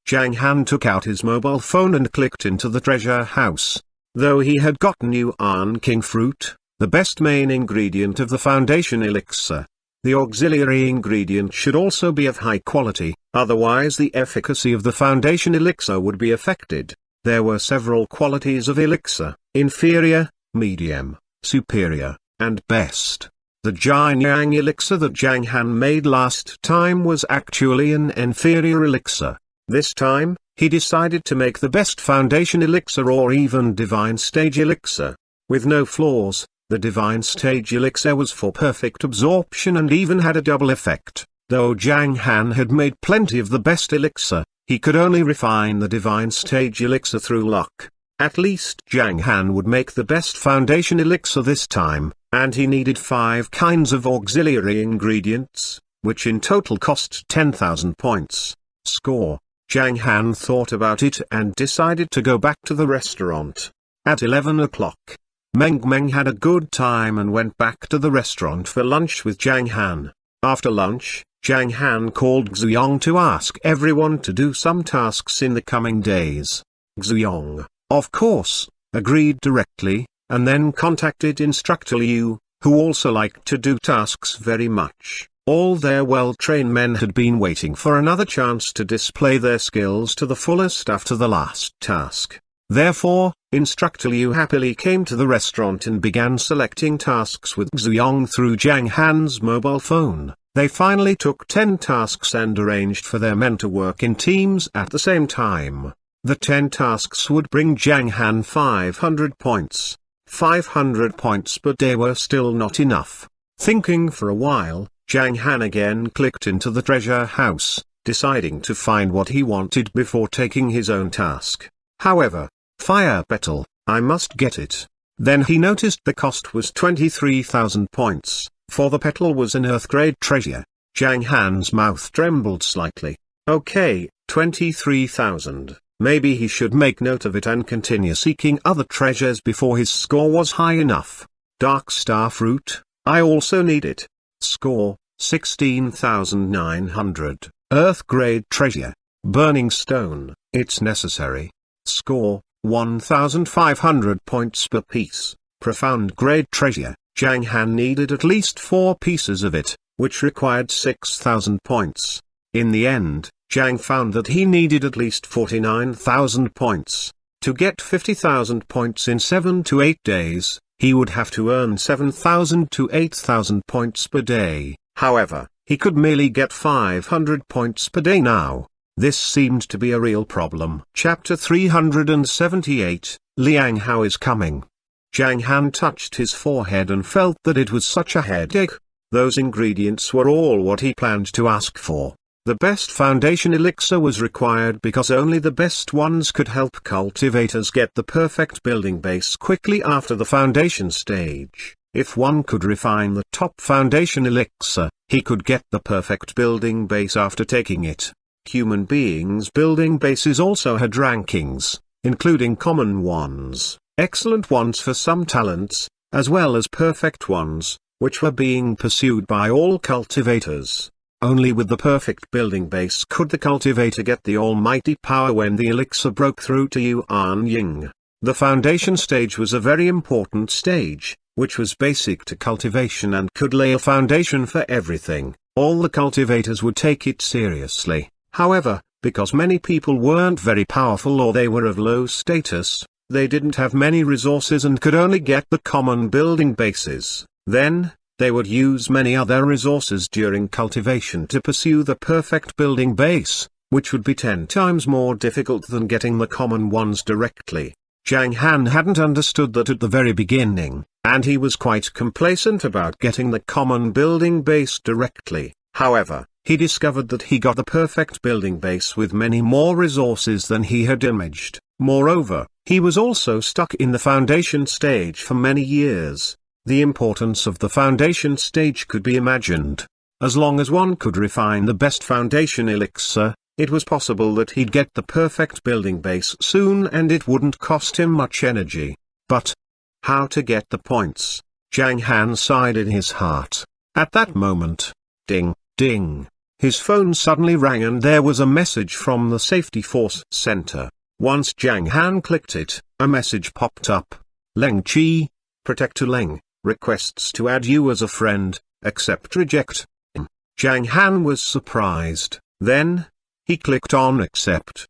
Zhang Han took out his mobile phone and clicked into the treasure house. Though he had gotten Yuan King fruit, the best main ingredient of the foundation elixir, the auxiliary ingredient should also be of high quality, otherwise the efficacy of the foundation elixir would be affected. There were several qualities of elixir: inferior, medium, superior, and best. The Jianyang elixir that Zhang Han made last time was actually an inferior elixir. This time, he decided to make the best foundation elixir or even divine stage elixir. With no flaws, the divine stage elixir was for perfect absorption and even had a double effect. Though Zhang Han had made plenty of the best elixir, he could only refine the divine stage elixir through luck. At least Zhang Han would make the best foundation elixir this time, and he needed 5 kinds of auxiliary ingredients, which in total cost 10,000 points. Score. Zhang Han thought about it and decided to go back to the restaurant. At 11 o'clock, Meng had a good time and went back to the restaurant for lunch with Zhang Han. After lunch, Zhang Han called Xuanhuan to ask everyone to do some tasks in the coming days. Xuanhuan, of course, agreed directly, and then contacted Instructor Liu, who also liked to do tasks very much. All their well-trained men had been waiting for another chance to display their skills to the fullest after the last task. Therefore, Instructor Liu happily came to the restaurant and began selecting tasks with Xuanhuan through Zhang Han's mobile phone. They finally took 10 tasks and arranged for their men to work in teams at the same time. The 10 tasks would bring Zhang Han 500 points. 500 points per day were still not enough. Thinking for a while, Zhang Han again clicked into the treasure house, deciding to find what he wanted before taking his own task. However, fire petal, I must get it. Then he noticed the cost was 23,000 points, for the petal was an earth-grade treasure. Zhang Han's mouth trembled slightly. Okay, 23,000. Maybe he should make note of it and continue seeking other treasures before his score was high enough. Dark star fruit, I also need it. Score, 16,900. Earth-grade treasure. Burning stone, it's necessary. Score, 1,500 points per piece. Profound grade treasure, Zhang Han needed at least 4 pieces of it, which required 6,000 points. In the end, Zhang found that he needed at least 49,000 points. To get 50,000 points in 7 to 8 days, he would have to earn 7,000 to 8,000 points per day. However, he could merely get 500 points per day now. This seemed to be a real problem. Chapter 378, Liang Hao is coming. Zhang Han touched his forehead and felt that it was such a headache. Those ingredients were all what he planned to ask for. The best foundation elixir was required because only the best ones could help cultivators get the perfect building base quickly after the foundation stage. If one could refine the top foundation elixir, he could get the perfect building base after taking it. Human beings' building bases also had rankings, including common ones, excellent ones for some talents, as well as perfect ones, which were being pursued by all cultivators. Only with the perfect building base could the cultivator get the almighty power when the elixir broke through to Yuan Ying. The foundation stage was a very important stage, which was basic to cultivation and could lay a foundation for everything. All the cultivators would take it seriously. However, because many people weren't very powerful or they were of low status, they didn't have many resources and could only get the common building bases. Then, they would use many other resources during cultivation to pursue the perfect building base, which would be 10 times more difficult than getting the common ones directly. Zhang Han hadn't understood that at the very beginning, and he was quite complacent about getting the common building base directly. However, he discovered that he got the perfect building base with many more resources than he had imagined. Moreover, he was also stuck in the foundation stage for many years. The importance of the foundation stage could be imagined. As long as one could refine the best foundation elixir, it was possible that he'd get the perfect building base soon and it wouldn't cost him much energy. But how to get the points? Zhang Han sighed in his heart. At that moment, ding, ding, his phone suddenly rang and there was a message from the Safety Force Center. Once Zhang Han clicked it, a message popped up. Leng Qi, Protector Leng, requests to add you as a friend, accept reject. Zhang Han was surprised. Then, he clicked on accept.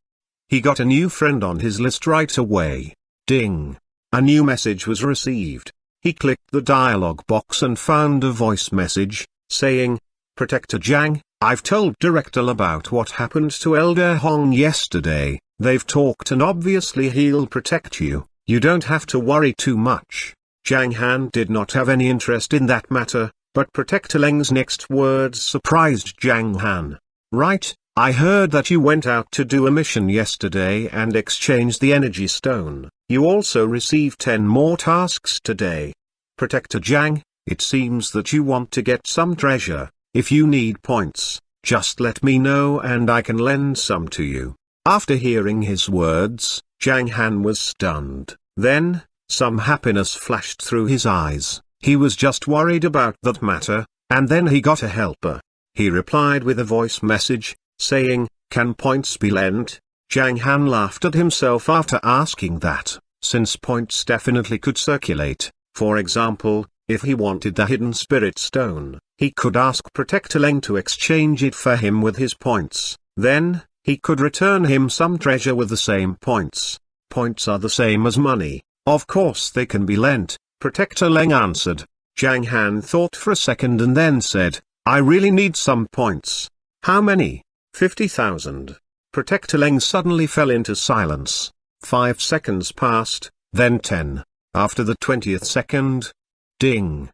He got a new friend on his list right away. Ding. A new message was received. He clicked the dialog box and found a voice message, saying, Protector Zhang, I've told Director about what happened to Elder Hong yesterday. They've talked and obviously he'll protect you. You don't have to worry too much. Zhang Han did not have any interest in that matter, But Protector Leng's next words surprised Zhang Han. Right, I heard that you went out to do a mission yesterday and exchanged the energy stone. You also received 10 more tasks today. Protector Zhang, it seems that you want to get some treasure. If you need points, just let me know and I can lend some to you. After hearing his words, Zhang Han was stunned. Then, some happiness flashed through his eyes. He was just worried about that matter, and then he got a helper. He replied with a voice message, saying, "Can points be lent?" Zhang Han laughed at himself after asking that, since points definitely could circulate. For example, if he wanted the hidden spirit stone, he could ask Protector Leng to exchange it for him with his points. Then, he could return him some treasure with the same points. Points are the same as money. Of course they can be lent, Protector Leng answered. Zhang Han thought for a second and then said, "I really need some points." "How many?" 50,000. Protector Leng suddenly fell into silence. 5 seconds passed, then 10. After the 20th second, ding.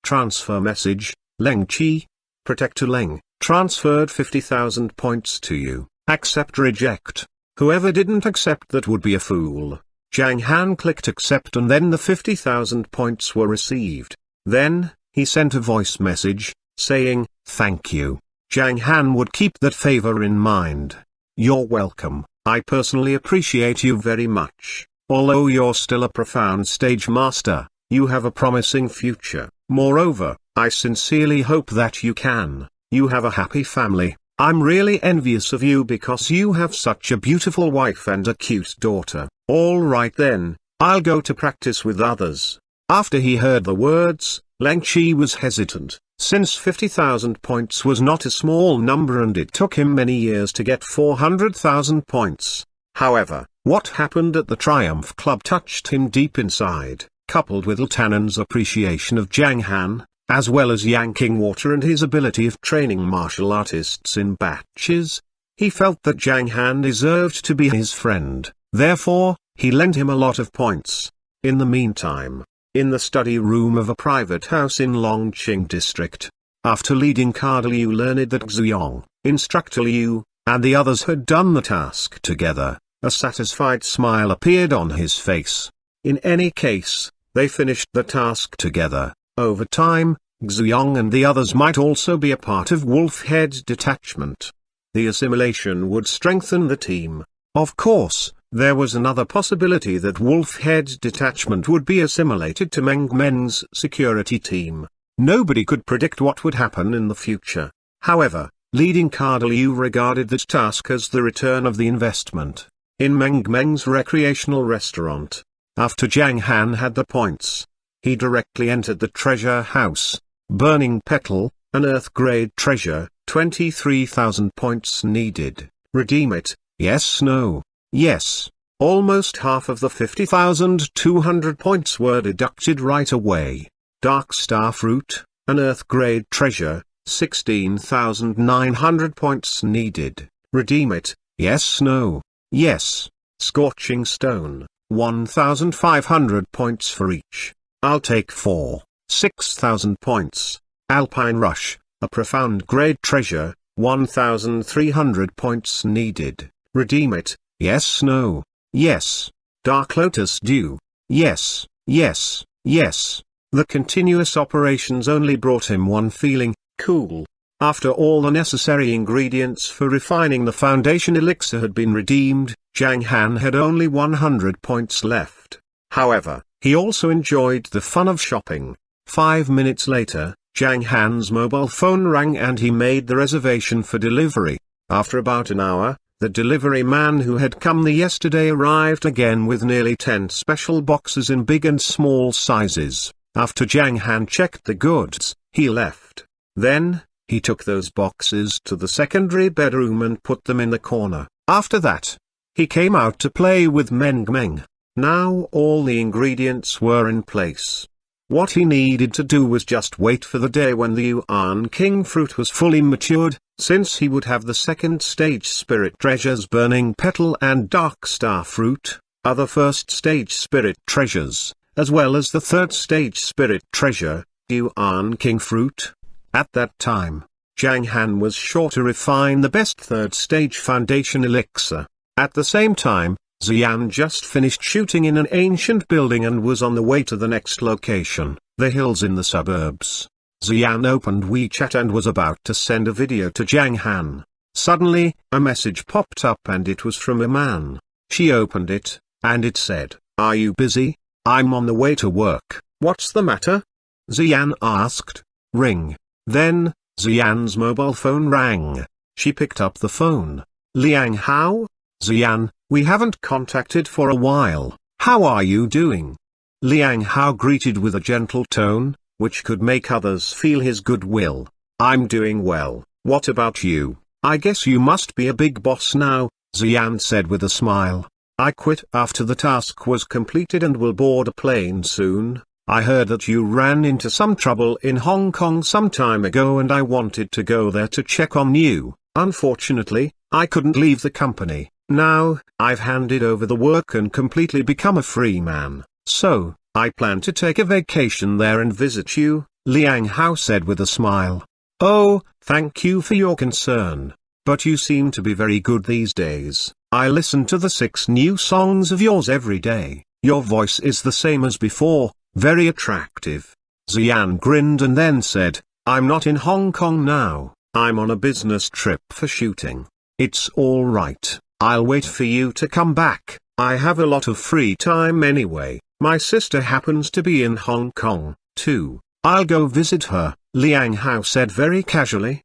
Transfer message, Leng Qi. Protector Leng, transferred 50,000 points to you. Accept, reject. Whoever didn't accept that would be a fool. Zhang Han clicked accept and then the 50,000 points were received. Then, he sent a voice message, saying, "Thank you." Zhang Han would keep that favor in mind. "You're welcome, I personally appreciate you very much. Although you're still a profound stage master, you have a promising future. Moreover, I sincerely hope that you have a happy family. I'm really envious of you because you have such a beautiful wife and a cute daughter." "All right then, I'll go to practice with others." After he heard the words, Leng Qi was hesitant, since 50,000 points was not a small number and it took him many years to get 400,000 points. However, what happened at the Triumph Club touched him deep inside, coupled with Lieutenant's appreciation of Zhang Han, as well as yanking water and his ability of training martial artists in batches. He felt that Zhang Han deserved to be his friend, therefore, he lent him a lot of points. In the meantime, in the study room of a private house in Longqing district, after leading Card Liu learned that Xuyong, Instructor Liu, and the others had done the task together, a satisfied smile appeared on his face. In any case, they finished the task together. Over time, Xuyong and the others might also be a part of Wolfhead detachment. The assimilation would strengthen the team. Of course, there was another possibility that Wolfhead detachment would be assimilated to Meng Meng's security team. Nobody could predict what would happen in the future. However, leading Card Liu regarded this task as the return of the investment. In Meng Meng's recreational restaurant, after Zhang Han had the points, he directly entered the treasure house. Burning petal, an earth-grade treasure, 23,000 points needed. Redeem it, yes, no, yes. Almost half of the 50,200 points were deducted right away. Dark star fruit, an earth-grade treasure, 16,900 points needed. Redeem it, yes, no, yes. Scorching stone, 1,500 points for each. I'll take 4. 6,000 points. Alpine Rush, a profound grade treasure, 1,300 points needed. Redeem it, yes, no, yes. Dark Lotus Dew, yes, yes, yes. The continuous operations only brought him one feeling, cool. After all the necessary ingredients for refining the foundation elixir had been redeemed, Zhang Han had only 100 points left. However, he also enjoyed the fun of shopping. 5 minutes later, Zhang Han's mobile phone rang and he made the reservation for delivery. After about an hour, the delivery man who had come yesterday arrived again with nearly 10 special boxes in big and small sizes. After Zhang Han checked the goods, he left. Then, he took those boxes to the secondary bedroom and put them in the corner. After that, he came out to play with Meng Meng. Now all the ingredients were in place. What he needed to do was just wait for the day when the Yuan King fruit was fully matured, since he would have the second stage spirit treasures Burning Petal and Dark Star fruit, other first stage spirit treasures, as well as the third stage spirit treasure, Xuanhuan king fruit. At that time, Zhang Han was sure to refine the best third-stage foundation elixir. At the same time, Xian just finished shooting in an ancient building and was on the way to the next location, the hills in the suburbs. Xian opened WeChat and was about to send a video to Zhang Han. Suddenly, a message popped up and it was from a man. She opened it, and it said, "Are you busy? I'm on the way to work." "What's the matter?" Xian asked. "Ring." Then, Xian's mobile phone rang. She picked up the phone. "Liang Hao?" "Xian, we haven't contacted for a while. How are you doing?" Liang Hao greeted with a gentle tone, which could make others feel his goodwill. "I'm doing well, what about you? I guess you must be a big boss now," Xian said with a smile. "I quit after the task was completed and will board a plane soon. I heard that you ran into some trouble in Hong Kong some time ago and I wanted to go there to check on you. Unfortunately, I couldn't leave the company. Now, I've handed over the work and completely become a free man, so, I plan to take a vacation there and visit you," Liang Hao said with a smile. "Oh, thank you for your concern. But you seem to be very good these days. I listen to the 6 new songs of yours every day. Your voice is the same as before, very attractive." Xian grinned and then said, "I'm not in Hong Kong now, I'm on a business trip for shooting. It's all right, I'll wait for you to come back. I have a lot of free time anyway. My sister happens to be in Hong Kong, too. I'll go visit her," Liang Hao said very casually.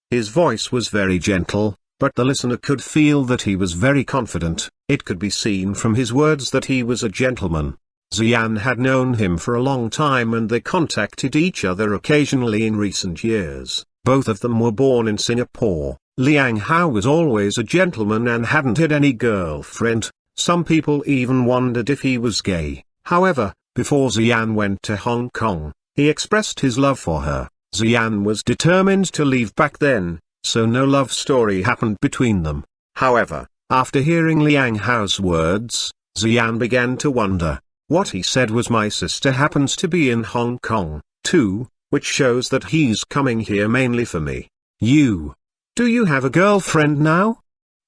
His voice was very gentle, but the listener could feel that he was very confident. It could be seen from his words that he was a gentleman. Xian had known him for a long time and they contacted each other occasionally in recent years. Both of them were born in Singapore. Liang Hao was always a gentleman and hadn't had any girlfriend. Some people even wondered if he was gay. However, before Xian went to Hong Kong, he expressed his love for her. Xian was determined to leave back then, so no love story happened between them. However, after hearing Liang Hao's words, Xian began to wonder. What he said was "my sister happens to be in Hong Kong, too," which shows that he's coming here mainly for me. Do you have a girlfriend now?"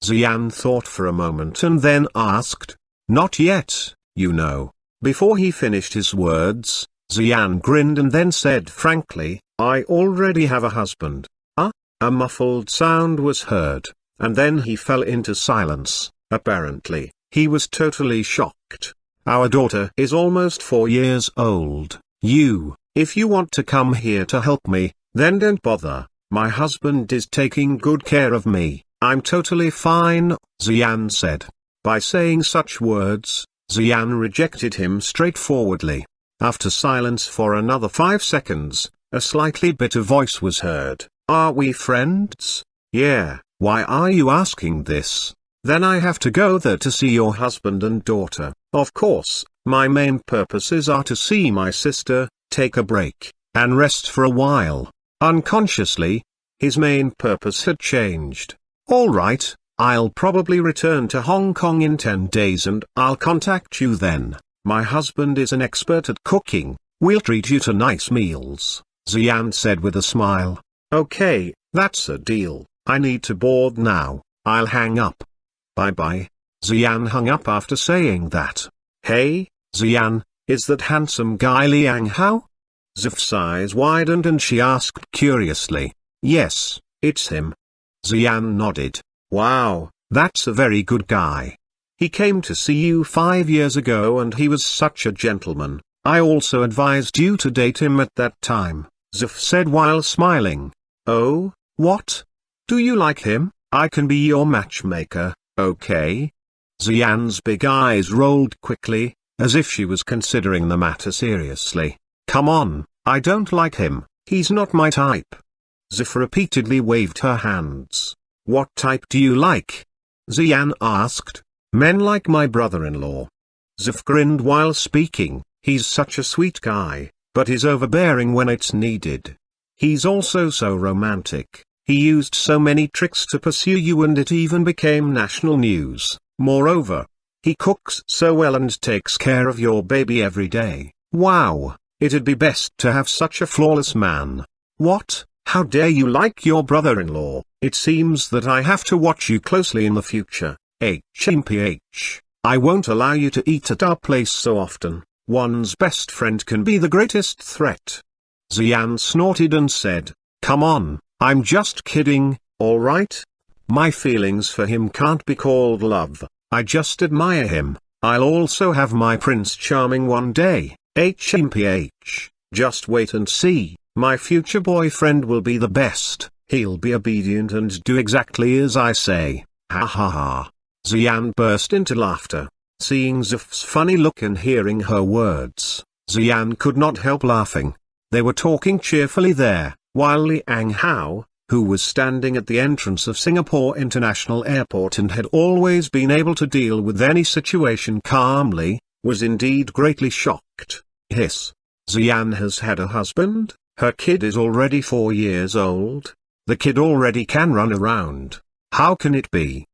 Xian thought for a moment and then asked. "Not yet, you know." Before he finished his words, Xian grinned and then said frankly, "I already have a husband." A muffled sound was heard, and then he fell into silence. Apparently, he was totally shocked. "Our daughter is almost 4 years old. If you want to come here to help me, then don't bother. My husband is taking good care of me. I'm totally fine," Xian said. By saying such words, Xian rejected him straightforwardly. After silence for another 5 seconds, a slightly bitter voice was heard. "Are we friends?" "Yeah, why are you asking this?" "Then I have to go there to see your husband and daughter." "Of course, my main purposes are to see my sister, take a break, and rest for a while." Unconsciously, his main purpose had changed. "All right, I'll probably return to Hong Kong in 10 days and I'll contact you then. My husband is an expert at cooking, we'll treat you to nice meals," Xian said with a smile. "Okay, that's a deal. I need to board now, I'll hang up." "Bye-bye." Xian hung up after saying that. "Hey, Xian, is that handsome guy Liang Hao?" Zif's eyes widened and she asked curiously. "Yes, it's him." Xian nodded. "Wow, that's a very good guy. He came to see you 5 years ago and he was such a gentleman. I also advised you to date him at that time," Zif said while smiling. "Oh, what? Do you like him? I can be your matchmaker, okay?" Xian's big eyes rolled quickly, as if she was considering the matter seriously. "Come on, I don't like him, he's not my type." Zif repeatedly waved her hands. "What type do you like?" Xian asked. "Men like my brother-in-law." Zif grinned while speaking. "He's such a sweet guy, but he's overbearing when it's needed. He's also so romantic. He used so many tricks to pursue you and it even became national news. Moreover, he cooks so well and takes care of your baby every day. Wow, It'd be best to have such a flawless man. What? How dare you like your brother-in-law? It seems that I have to watch you closely in the future. HMPH. I won't allow you to eat at our place so often. One's best friend can be the greatest threat. Xian snorted and said, "Come on, I'm just kidding, alright? My feelings for him can't be called love, I just admire him. I'll also have my Prince Charming one day. HMPH, just wait and see. My future boyfriend will be the best. He'll be obedient and do exactly as I say. Ha ha ha." Xian burst into laughter. Seeing Zif's funny look and hearing her words, Xian could not help laughing. They were talking cheerfully there, while Liang Hao, who was standing at the entrance of Singapore International Airport and had always been able to deal with any situation calmly, was indeed greatly shocked. Hiss. Xian has had a husband, her kid is already 4 years old. The kid already can run around. How can it be?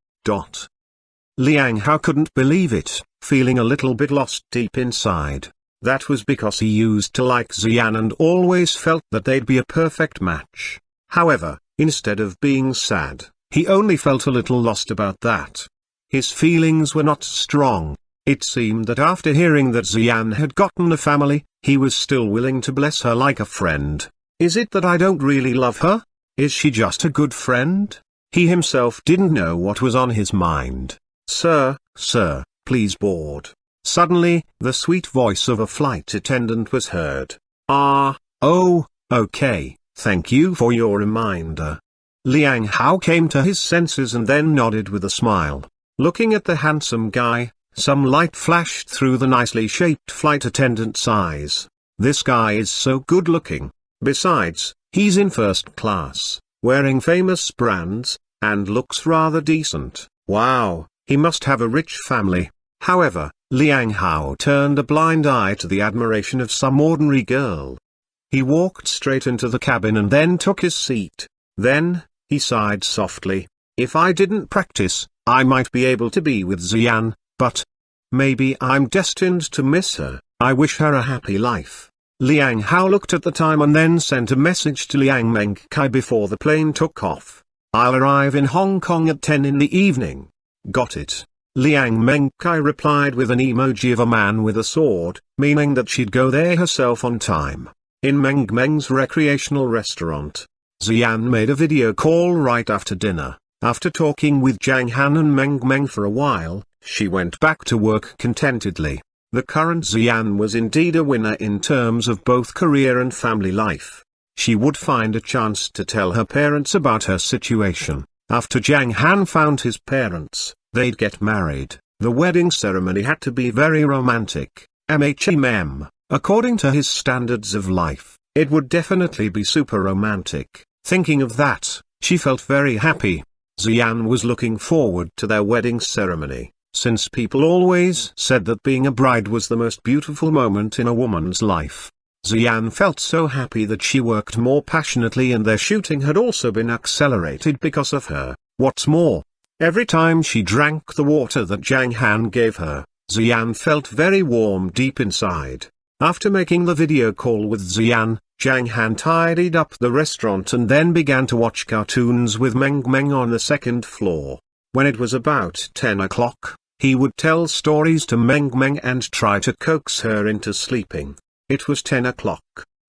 Liang Hao couldn't believe it, feeling a little bit lost deep inside. That was because he used to like Xian and always felt that they'd be a perfect match. However, instead of being sad, he only felt a little lost about that. His feelings were not strong. It seemed that after hearing that Xian had gotten a family, he was still willing to bless her like a friend. Is it that I don't really love her? Is she just a good friend? He himself didn't know what was on his mind. Sir, please board. Suddenly, the sweet voice of a flight attendant was heard. Oh, okay, thank you for your reminder. Liang Hao came to his senses and then nodded with a smile. Looking at the handsome guy, some light flashed through the nicely shaped flight attendant's eyes. This guy is so good looking. Besides, he's in first class, wearing famous brands, and looks rather decent. Wow, he must have a rich family. However, Liang Hao turned a blind eye to the admiration of some ordinary girl. He walked straight into the cabin and then took his seat. Then, he sighed softly. If I didn't practice, I might be able to be with Xian, but maybe I'm destined to miss her. I wish her a happy life. Liang Hao looked at the time and then sent a message to Liang Mengkai before the plane took off. I'll arrive in Hong Kong at 10 in the evening. Got it. Liang Mengkai replied with an emoji of a man with a sword, meaning that she'd go there herself on time. In Meng Meng's recreational restaurant, Xian made a video call right after dinner. After talking with Zhang Han and Meng Meng for a while, she went back to work contentedly. The current Xian was indeed a winner in terms of both career and family life. She would find a chance to tell her parents about her situation. After Zhang Han found his parents, they'd get married. The wedding ceremony had to be very romantic. According to his standards of life, it would definitely be super romantic. Thinking of that, she felt very happy. Xian was looking forward to their wedding ceremony, since people always said that being a bride was the most beautiful moment in a woman's life. Xian felt so happy that she worked more passionately, and their shooting had also been accelerated because of her. What's more, every time she drank the water that Zhang Han gave her, Xian felt very warm deep inside. After making the video call with Xian, Zhang Han tidied up the restaurant and then began to watch cartoons with Meng Meng on the second floor. When it was about 10 o'clock, he would tell stories to Meng Meng and try to coax her into sleeping. It was 10 o'clock.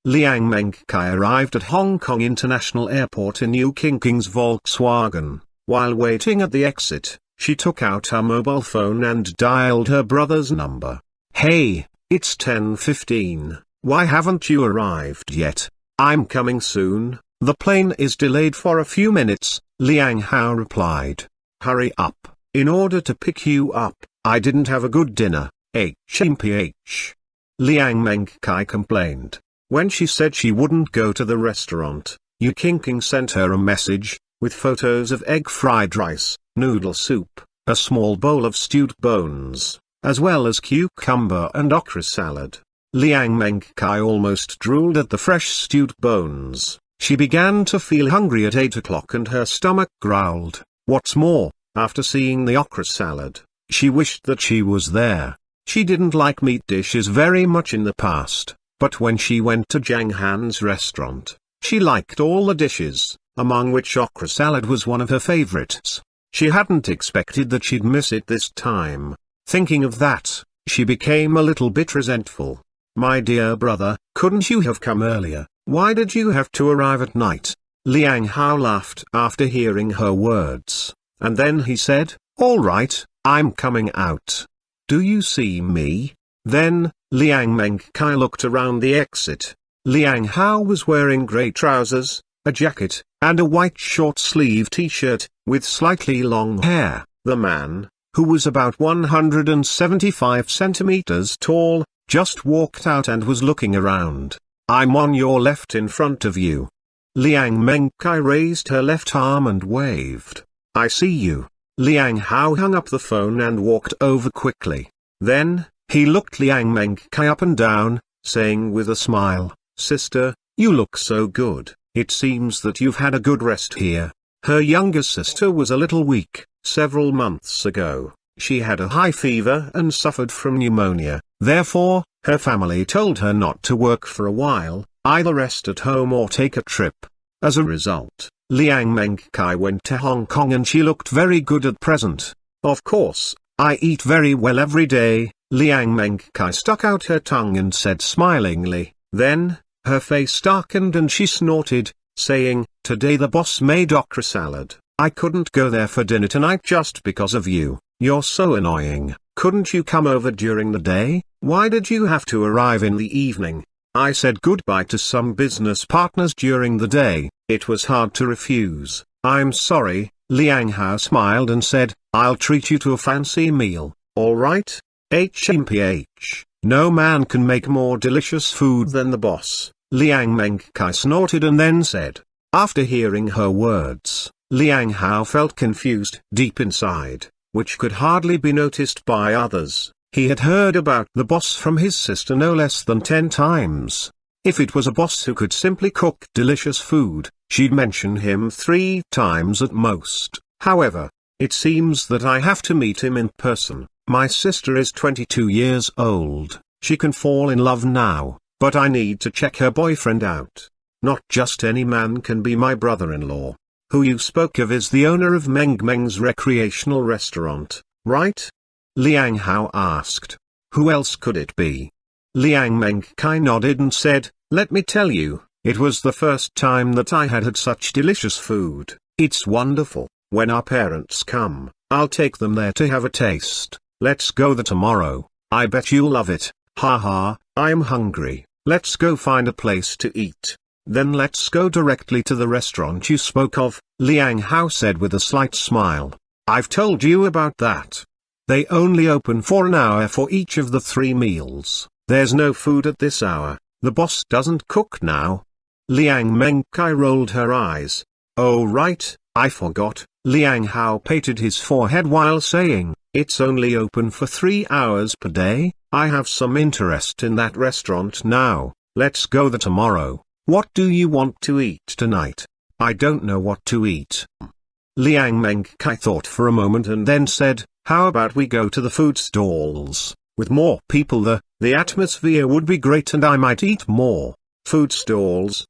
Liang Mengkai arrived at Hong Kong International Airport in Yu Qingqing's Volkswagen. While waiting at the exit, she took out her mobile phone and dialed her brother's number. Hey, it's 10:15. Why haven't you arrived yet? I'm coming soon. The plane is delayed for a few minutes, Liang Hao replied. Hurry up. In order to pick you up, I didn't have a good dinner. HMPH. Liang Mengkai complained. When she said she wouldn't go to the restaurant, Yu Qingqing sent her a message, with photos of egg fried rice, noodle soup, a small bowl of stewed bones, as well as cucumber and okra salad. Liang Mengkai almost drooled at the fresh stewed bones. She began to feel hungry at 8 o'clock and her stomach growled. What's more, after seeing the okra salad, she wished that she was there. She didn't like meat dishes very much in the past. But when she went to Zhang Han's restaurant, she liked all the dishes, among which okra salad was one of her favorites. She hadn't expected that she'd miss it this time. Thinking of that, she became a little bit resentful. "My dear brother, couldn't you have come earlier? Why did you have to arrive at night?" Liang Hao laughed after hearing her words, and then he said, "All right, I'm coming out. Do you see me?" Then, Liang Mengkai looked around the exit. Liang Hao was wearing grey trousers, a jacket, and a white short-sleeve t-shirt, with slightly long hair. The man, who was about 175 centimeters tall, just walked out and was looking around. "I'm on your left in front of you." Liang Mengkai raised her left arm and waved. "I see you." Liang Hao hung up the phone and walked over quickly. Then, he looked Liang Mengkai up and down, saying with a smile, "Sister, you look so good. It seems that you've had a good rest here." Her younger sister was a little weak. Several months ago, she had a high fever and suffered from pneumonia. Therefore, her family told her not to work for a while, either rest at home or take a trip. As a result, Liang Mengkai went to Hong Kong and she looked very good at present. "Of course, I eat very well every day," Liang Mengkai stuck out her tongue and said smilingly. Then, her face darkened and she snorted, saying, "Today the boss made okra salad. I couldn't go there for dinner tonight just because of you. You're so annoying. Couldn't you come over during the day? Why did you have to arrive in the evening?" I said goodbye to some business partners during the day. It was hard to refuse. "I'm sorry." Liang Hao smiled and said, "I'll treat you to a fancy meal, all right?" HMPH. No man can make more delicious food than the boss. Liang Mengkai snorted and then said. After hearing her words, Liang Hao felt confused deep inside, which could hardly be noticed by others. He had heard about the boss from his sister no less than 10 times. If it was a boss who could simply cook delicious food, she'd mention him 3 times at most. However, it seems that I have to meet him in person. My sister is 22 years old. She can fall in love now, but I need to check her boyfriend out. Not just any man can be my brother-in-law. Who you spoke of is the owner of Meng's recreational restaurant, right? Liang Hao asked. Who else could it be? Liang Mengkai nodded and said, let me tell you, it was the first time that I had such delicious food. It's wonderful. When our parents come, I'll take them there to have a taste. Let's go there tomorrow. I bet you'll love it. Haha, I'm hungry. Let's go find a place to eat. Then let's go directly to the restaurant you spoke of, Liang Hao said with a slight smile. I've told you about that. They only open for an hour for each of the 3 meals. There's no food at this hour. The boss doesn't cook now. Liang Mengkai rolled her eyes. Oh right, I forgot. Liang Hao patted his forehead while saying, it's only open for 3 hours per day. I have some interest in that restaurant now. Let's go there tomorrow. What do you want to eat tonight? I don't know what to eat. Liang Mengkai thought for a moment and then said, how about we go to the food stalls? With more people the atmosphere would be great and I might eat more. Food stalls,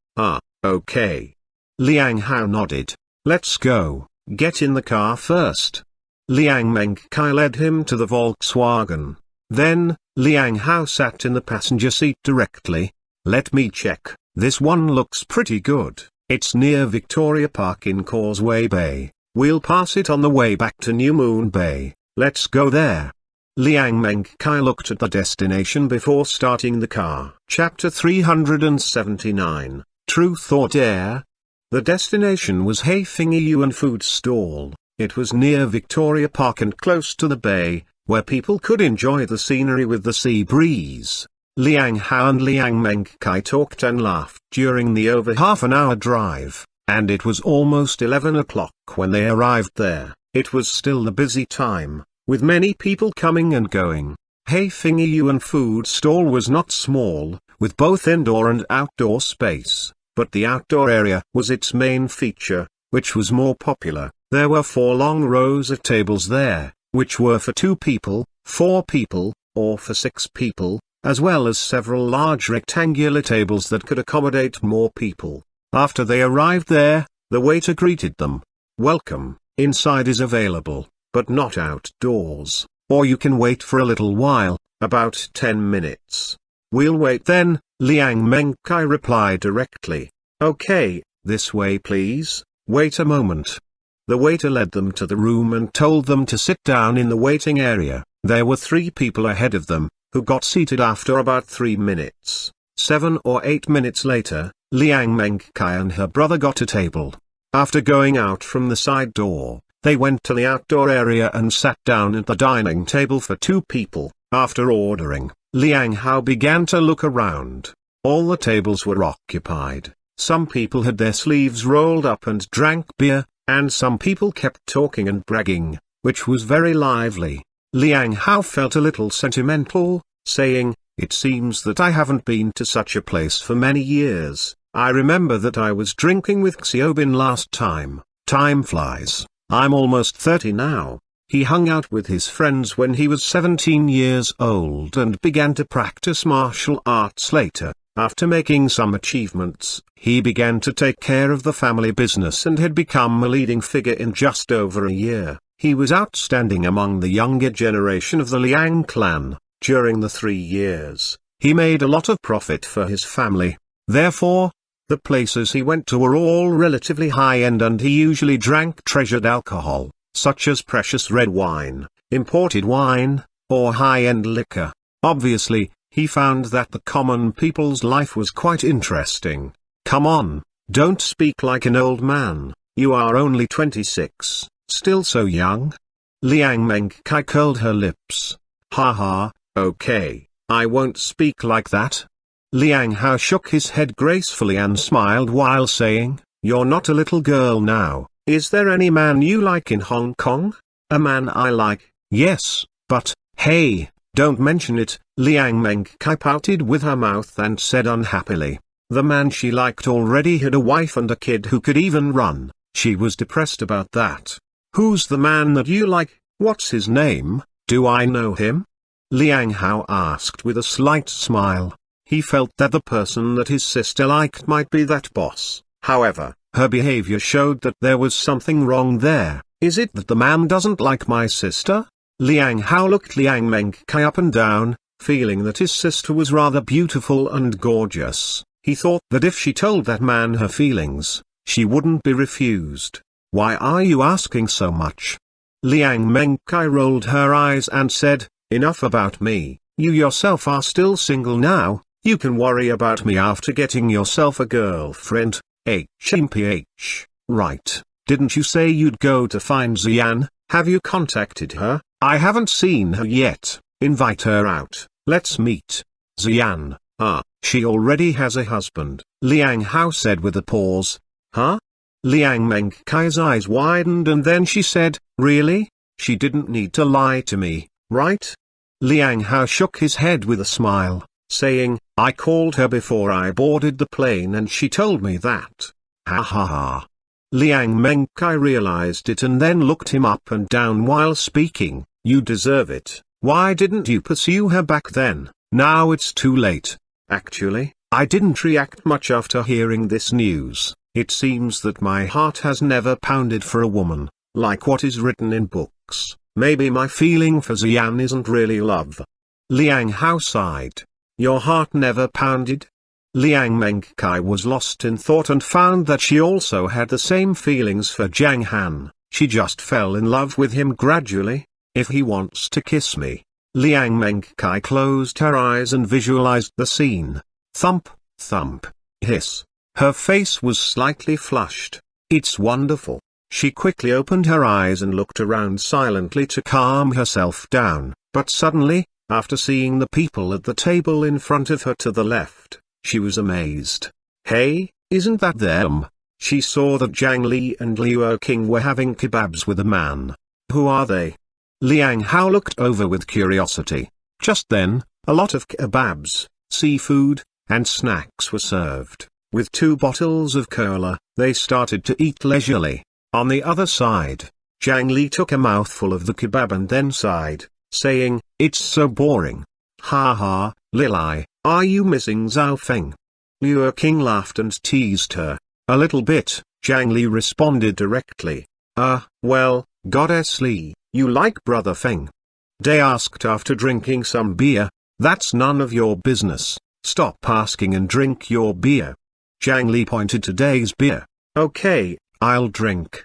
okay. Liang Hao nodded. Let's go. Get in the car first. Liang Mengkai led him to the Volkswagen. Then, Liang Hao sat in the passenger seat directly. Let me check. This one looks pretty good. It's near Victoria Park in Causeway Bay. We'll pass it on the way back to New Moon Bay. Let's go there. Liang Mengkai looked at the destination before starting the car. Chapter 379, Truth or Dare? The destination was Haifeng Yuan Food Stall. It was near Victoria Park and close to the bay, where people could enjoy the scenery with the sea breeze. Liang Hao and Liang Mengkai talked and laughed during the over half-an-hour drive, and it was almost 11 o'clock when they arrived there. It was still the busy time, with many people coming and going. Haifeng Yuan Food Stall was not small, with both indoor and outdoor space, but the outdoor area was its main feature, which was more popular. There were 4 long rows of tables there, which were for 2 people, 4 people, or for 6 people. as well as several large rectangular tables that could accommodate more people. After they arrived there, the waiter greeted them. "Welcome, inside is available, but not outdoors, or you can wait for a little while, about 10 minutes. "We'll wait then," Liang Mengkai replied directly. "Okay, this way please, wait a moment." The waiter led them to the room and told them to sit down in the waiting area. There were 3 people ahead of them, who got seated after about 3 minutes. 7 or 8 minutes later, Liang Mengkai and her brother got a table. After going out from the side door, they went to the outdoor area and sat down at the dining table for 2 people. After ordering, Liang Hao began to look around. All the tables were occupied. Some people had their sleeves rolled up and drank beer, and some people kept talking and bragging, which was very lively. Liang Hao felt a little sentimental, saying, "It seems that I haven't been to such a place for many years. I remember that I was drinking with Xiaobin last time. Time flies. I'm almost 30 now." He hung out with his friends when he was 17 years old and began to practice martial arts later. After making some achievements, he began to take care of the family business and had become a leading figure in just over a year. He was outstanding among the younger generation of the Liang clan. During the 3 years, he made a lot of profit for his family. Therefore, the places he went to were all relatively high-end and he usually drank treasured alcohol, such as precious red wine, imported wine, or high-end liquor. Obviously, he found that the common people's life was quite interesting. "Come on, don't speak like an old man, you are only 26, still so young." Liang Mengkai curled her lips. "Ha, okay, I won't speak like that." Liang Hao shook his head gracefully and smiled while saying, "You're not a little girl now. Is there any man you like in Hong Kong?" "A man I like, yes, but, hey, don't mention it." Liang Mengkai pouted with her mouth and said unhappily. The man she liked already had a wife and a kid who could even run. She was depressed about that. "Who's the man that you like? What's his name? Do I know him?" Liang Hao asked with a slight smile. He felt that the person that his sister liked might be that boss. However, her behavior showed that there was something wrong there. "Is it that the man doesn't like my sister?" Liang Hao looked Liang Mengkai up and down, feeling that his sister was rather beautiful and gorgeous. He thought that if she told that man her feelings, she wouldn't be refused. "Why are you asking so much?" Liang Mengkai rolled her eyes and said, "Enough about me. You yourself are still single now. You can worry about me after getting yourself a girlfriend." HMPH, right. Didn't you say you'd go to find Xian? Have you contacted her? "I haven't seen her yet. Invite her out, let's meet." "Xian, she already has a husband," Liang Hao said with a pause. "Huh?" Liang Mengkai's eyes widened and then she said, "Really? She didn't need to lie to me, right?" Liang Hao shook his head with a smile, saying, "I called her before I boarded the plane and she told me that." Ha ha ha. Liang Mengkai realized it and then looked him up and down while speaking. "You deserve it. Why didn't you pursue her back then? Now it's too late." "Actually, I didn't react much after hearing this news. It seems that my heart has never pounded for a woman, like what is written in books. Maybe my feeling for Xian isn't really love." Liang Hao sighed. "Your heart never pounded?" Liang Mengkai was lost in thought and found that she also had the same feelings for Zhang Han. She just fell in love with him gradually. "If he wants to kiss me." Liang Mengkai closed her eyes and visualized the scene. Thump, thump, hiss. Her face was slightly flushed. "It's wonderful." She quickly opened her eyes and looked around silently to calm herself down, but suddenly, after seeing the people at the table in front of her to the left, she was amazed. "Hey, isn't that them?" She saw that Zhang Li and Liu King were having kebabs with a man. "Who are they?" Liang Hao looked over with curiosity. Just then, a lot of kebabs, seafood, and snacks were served. With 2 bottles of cola, they started to eat leisurely. On the other side, Zhang Li took a mouthful of the kebab and then sighed, saying, "It's so boring." Ha ha, Lili, are you missing Zhao Feng? Liu King laughed and teased her. A little bit, Zhang Li responded directly. Well, Goddess Li, you like Brother Feng? Day asked after drinking some beer. That's none of your business, stop asking and drink your beer. Zhang Li pointed to Day's beer. Okay, I'll drink.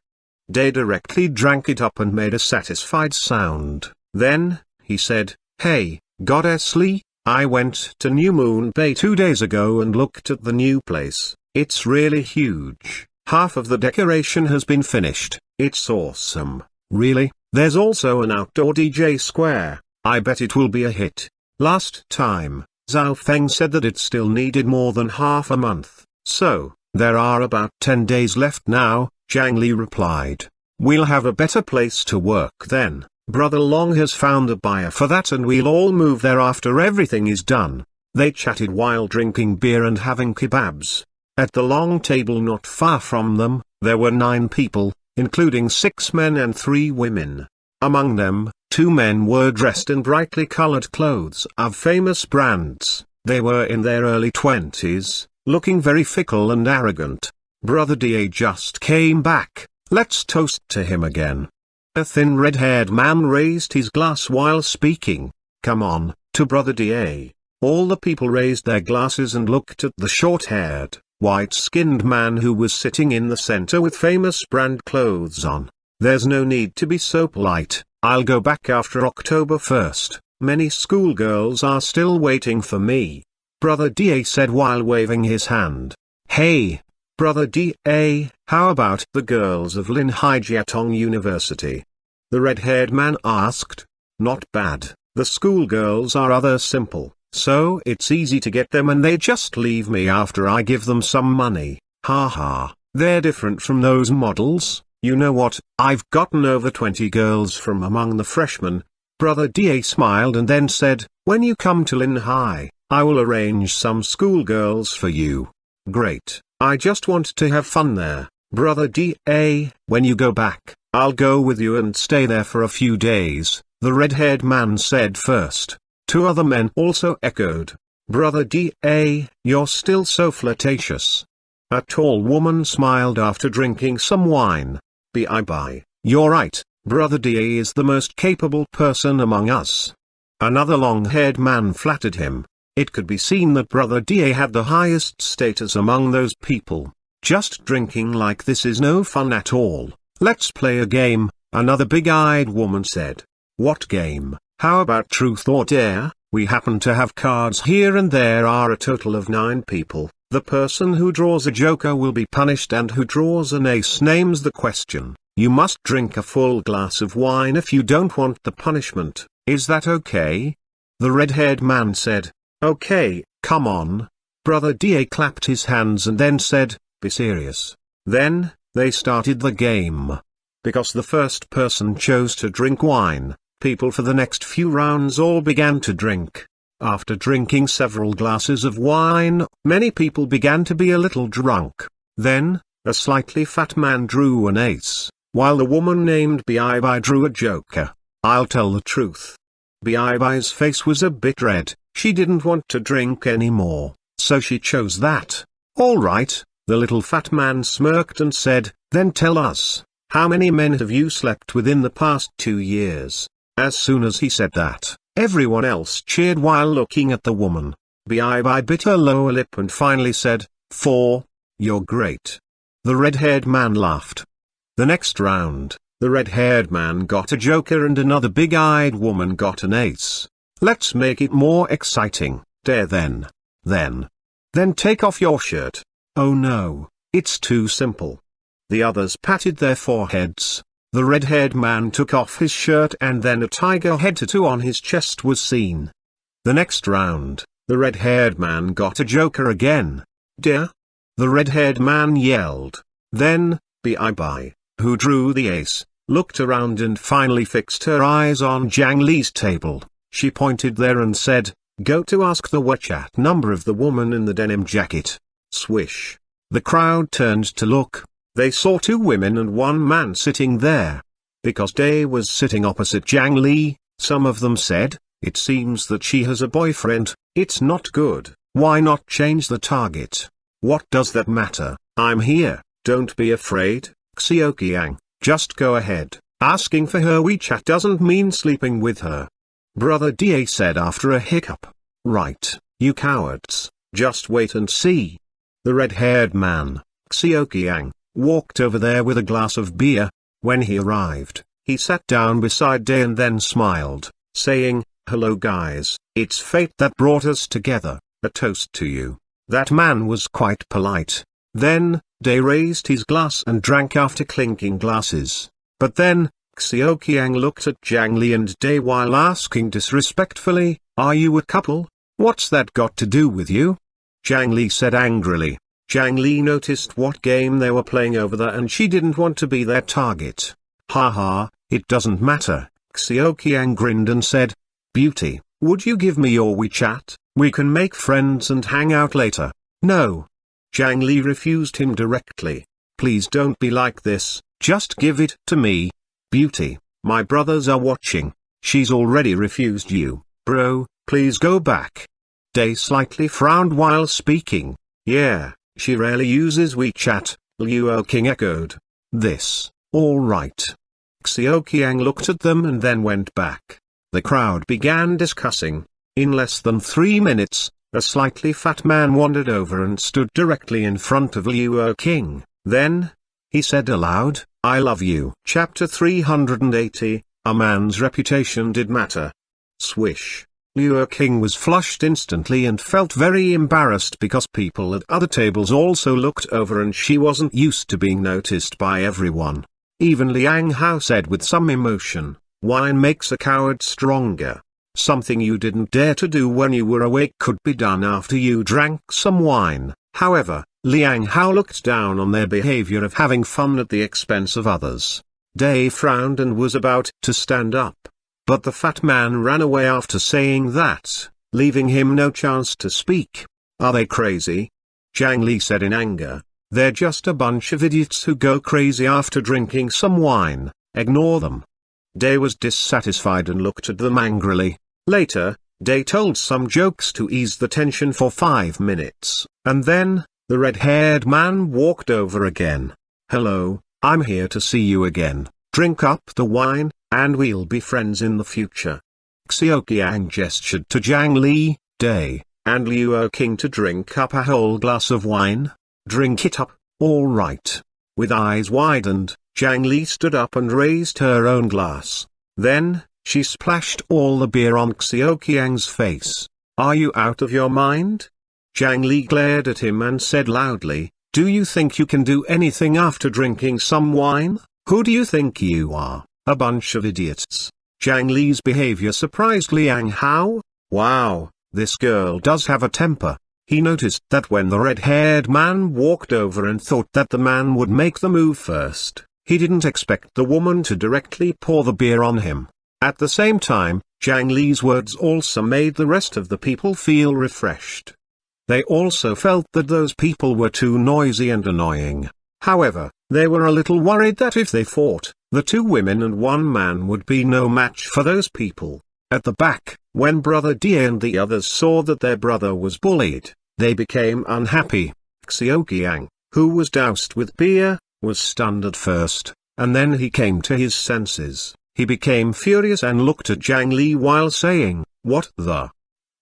Day directly drank it up and made a satisfied sound. Then, he said, Hey, Goddess Li, I went to New Moon Bay 2 days ago and looked at the new place. It's really huge. Half of the decoration has been finished. It's awesome. Really? There's also an outdoor DJ square. I bet it will be a hit. Last time, Zhao Feng said that it still needed more than half a month. So, there are about 10 days left now, Zhang Li replied. We'll have a better place to work then. Brother Long has found a buyer for that and we'll all move there after everything is done. They chatted while drinking beer and having kebabs. At the long table not far from them, there were 9 people, including 6 men and 3 women. Among them, 2 men were dressed in brightly colored clothes of famous brands. They were in their early 20s, looking very fickle and arrogant. Brother Da just came back, let's toast to him again. A thin red-haired man raised his glass while speaking. Come on, to Brother Da. All the people raised their glasses and looked at the short-haired, white-skinned man who was sitting in the center with famous brand clothes on. There's no need to be so polite, I'll go back after October 1st, many schoolgirls are still waiting for me. Brother Da said while waving his hand. Hey, Brother Da, how about the girls of Linhai Jiatong University? The red-haired man asked. Not bad, the schoolgirls are rather simple, so it's easy to get them and they just leave me after I give them some money. Haha, they're different from those models. You know what, I've gotten over 20 girls from among the freshmen. Brother Da smiled and then said, when you come to Linhai, I will arrange some schoolgirls for you. Great, I just want to have fun there. Brother Da, when you go back, I'll go with you and stay there for a few days, the red-haired man said first. 2 other men also echoed. Brother Da, you're still so flirtatious. A tall woman smiled after drinking some wine. Bye, you're right, Brother Da is the most capable person among us. Another long-haired man flattered him. It could be seen that Brother Da had the highest status among those people. Just drinking like this is no fun at all. Let's play a game, another big-eyed woman said. What game? How about truth or dare? We happen to have cards here and there are a total of 9 people. The person who draws a joker will be punished and who draws an ace names the question. You must drink a full glass of wine if you don't want the punishment. Is that okay? The red-haired man said. Okay, come on. Brother Da clapped his hands and then said, be serious. Then, they started the game. Because the first person chose to drink wine, people for the next few rounds all began to drink. After drinking several glasses of wine, many people began to be a little drunk. Then, a slightly fat man drew an ace, while the woman named Bai drew a joker. I'll tell the truth. Bai's face was a bit red, she didn't want to drink anymore, so she chose that. All right, the little fat man smirked and said, then tell us, how many men have you slept with in the past 2 years? As soon as he said that, everyone else cheered while looking at the woman. Bai bit her lower lip and finally said, 4, you're great. The red-haired man laughed. The next round, the red-haired man got a joker and another big-eyed woman got an ace. Let's make it more exciting, dare then. Then take off your shirt. Oh no, it's too simple. The others patted their foreheads. The red-haired man took off his shirt and then a tiger head tattoo on his chest was seen. The next round, the red-haired man got a joker again. Dear? The red-haired man yelled. Then, Bai, who drew the ace, looked around and finally fixed her eyes on Zhang Li's table. She pointed there and said, go to ask the WeChat number of the woman in the denim jacket. Swish. The crowd turned to look. They saw 2 women and 1 man sitting there. Because Day was sitting opposite Zhang Li, some of them said, It seems that she has a boyfriend. It's not good. Why not change the target? What does that matter? I'm here, don't be afraid, Xiaoqiang, just go ahead. Asking for her WeChat doesn't mean sleeping with her. Brother Da said after a hiccup. Right, you cowards, just wait and see. The red-haired man, Xiaoqiang, walked over there with a glass of beer. When he arrived, he sat down beside Da and then smiled, saying, "Hello guys, it's fate that brought us together, a toast to you." That man was quite polite. Then, Da raised his glass and drank after clinking glasses. But then, Xiaoqiang looked at Zhang Li and Da while asking disrespectfully, "Are you a couple? What's that got to do with you?" Zhang Li said angrily. Zhang Li noticed what game they were playing over there and she didn't want to be their target. "Haha, it doesn't matter," Xiaoqiang grinned and said. "Beauty, would you give me your WeChat? We can make friends and hang out later." "No." Zhang Li refused him directly. "Please don't be like this, just give it to me." "Beauty, my brothers are watching. She's already refused you, bro, please go back." Da slightly frowned while speaking. "Yeah, she rarely uses WeChat," Liu King echoed. "This, all right." Xiaoqiang looked at them and then went back. The crowd began discussing. In less than 3 minutes, a slightly fat man wandered over and stood directly in front of Liu King. Then, he said aloud, "I love you." Chapter 380, A Man's Reputation Did Matter. Swish. Liu King was flushed instantly and felt very embarrassed because people at other tables also looked over and she wasn't used to being noticed by everyone. Even Liang Hao said with some emotion, "Wine makes a coward stronger. Something you didn't dare to do when you were awake could be done after you drank some wine." However, Liang Hao looked down on their behavior of having fun at the expense of others. Da frowned and was about to stand up. But the fat man ran away after saying that, leaving him no chance to speak. "Are they crazy?" Zhang Li said in anger. "They're just a bunch of idiots who go crazy after drinking some wine, ignore them." Da was dissatisfied and looked at them angrily. Later, Da told some jokes to ease the tension for 5 minutes, and then, the red-haired man walked over again. "Hello, I'm here to see you again. Drink up the wine, and we'll be friends in the future." Xiaoqiang gestured to Zhang Li, Da, and Liu King to drink up a whole glass of wine. "Drink it up, all right." With eyes widened, Zhang Li stood up and raised her own glass. Then, she splashed all the beer on Xiaoqiang's face. "Are you out of your mind?" Zhang Li glared at him and said loudly, "Do you think you can do anything after drinking some wine? Who do you think you are, a bunch of idiots?" Zhang Li's behavior surprised Liang Hao. Wow, this girl does have a temper. He noticed that when the red-haired man walked over and thought that the man would make the move first, he didn't expect the woman to directly pour the beer on him. At the same time, Zhang Li's words also made the rest of the people feel refreshed. They also felt that those people were too noisy and annoying. However, they were a little worried that if they fought, the 2 women and 1 man would be no match for those people. At the back, when Brother Dia and the others saw that their brother was bullied, they became unhappy. Xiaoqiang, who was doused with beer, was stunned at first, and then he came to his senses. He became furious and looked at Zhang Li while saying, "What the?"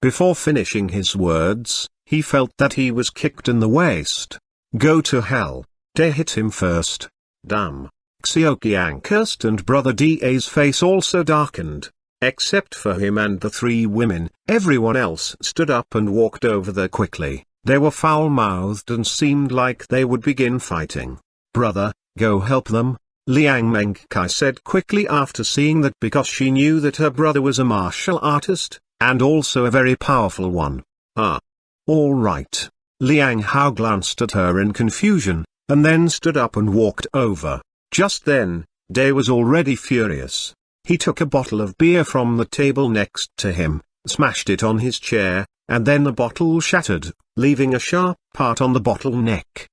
Before finishing his words, he felt that he was kicked in the waist. "Go to hell." Da hit him first. Damn. Xiaoqiang cursed and Brother Da's face also darkened. Except for him and the 3 women, everyone else stood up and walked over there quickly. They were foul-mouthed and seemed like they would begin fighting. "Brother, go help them," Liang Mengkai said quickly after seeing that because she knew that her brother was a martial artist, and also a very powerful one. "Ah. All right." Liang Hao glanced at her in confusion, and then stood up and walked over. Just then, Da was already furious. He took a bottle of beer from the table next to him, smashed it on his chair, and then the bottle shattered, leaving a sharp part on the bottle neck.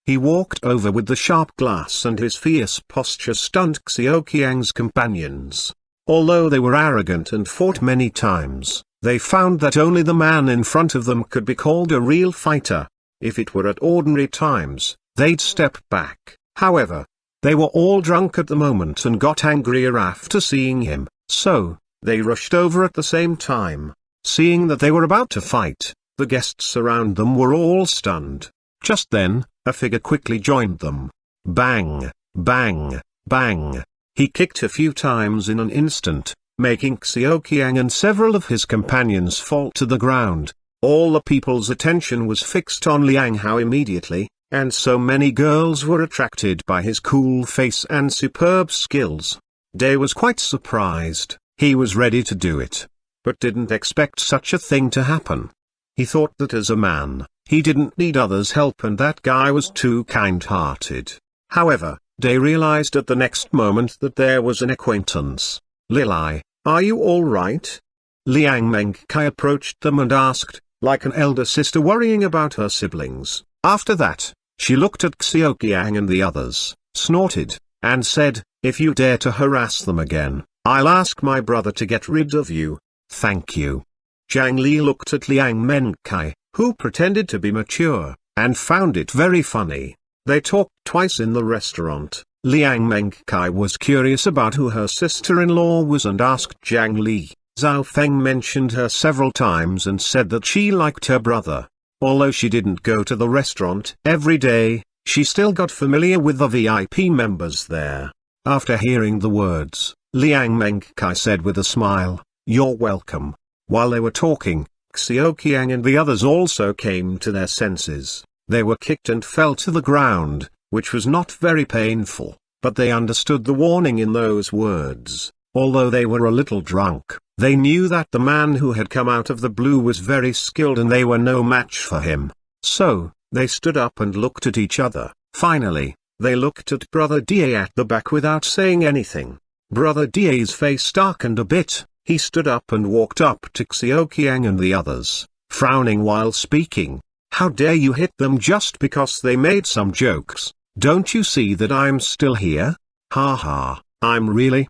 He walked over with the sharp glass and his fierce posture stunned Xiaoqiang's companions. Although they were arrogant and fought many times, they found that only the man in front of them could be called a real fighter. If it were at ordinary times, they'd step back. However, they were all drunk at the moment and got angrier after seeing him, so they rushed over at the same time. Seeing that they were about to fight, the guests around them were all stunned. Just then, a figure quickly joined them. Bang, bang, bang. He kicked a few times in an instant, making Xiaoqiang and several of his companions fall to the ground. All the people's attention was fixed on Liang Hao immediately, and so many girls were attracted by his cool face and superb skills. Day was quite surprised. He was ready to do it, but didn't expect such a thing to happen. He thought that as a man, he didn't need others' help and that guy was too kind-hearted. However, Day realized at the next moment that there was an acquaintance. Lilai, are you all right? Liang Mengkai approached them and asked, like an elder sister worrying about her siblings. After that, she looked at Xiaoqiang and the others, snorted, and said, if you dare to harass them again, I'll ask my brother to get rid of you. Thank you. Zhang Li looked at Liang Mengkai, who pretended to be mature, and found it very funny. They talked twice in the restaurant. Liang Mengkai was curious about who her sister-in-law was and asked Zhang Li. Zhao Feng mentioned her several times and said that she liked her brother. Although she didn't go to the restaurant every day, she still got familiar with the VIP members there. After hearing the words, Liang Mengkai said with a smile, you're welcome. While they were talking, Xiaoqiang and the others also came to their senses. They were kicked and fell to the ground, which was not very painful, but they understood the warning in those words. Although they were a little drunk, they knew that the man who had come out of the blue was very skilled and they were no match for him. So, they stood up and looked at each other. Finally, they looked at Brother Da at the back without saying anything. Brother Da's face darkened a bit. He stood up and walked up to Xiaoqiang and the others, frowning while speaking. How dare you hit them just because they made some jokes? Don't you see that I'm still here? Ha ha, I'm really?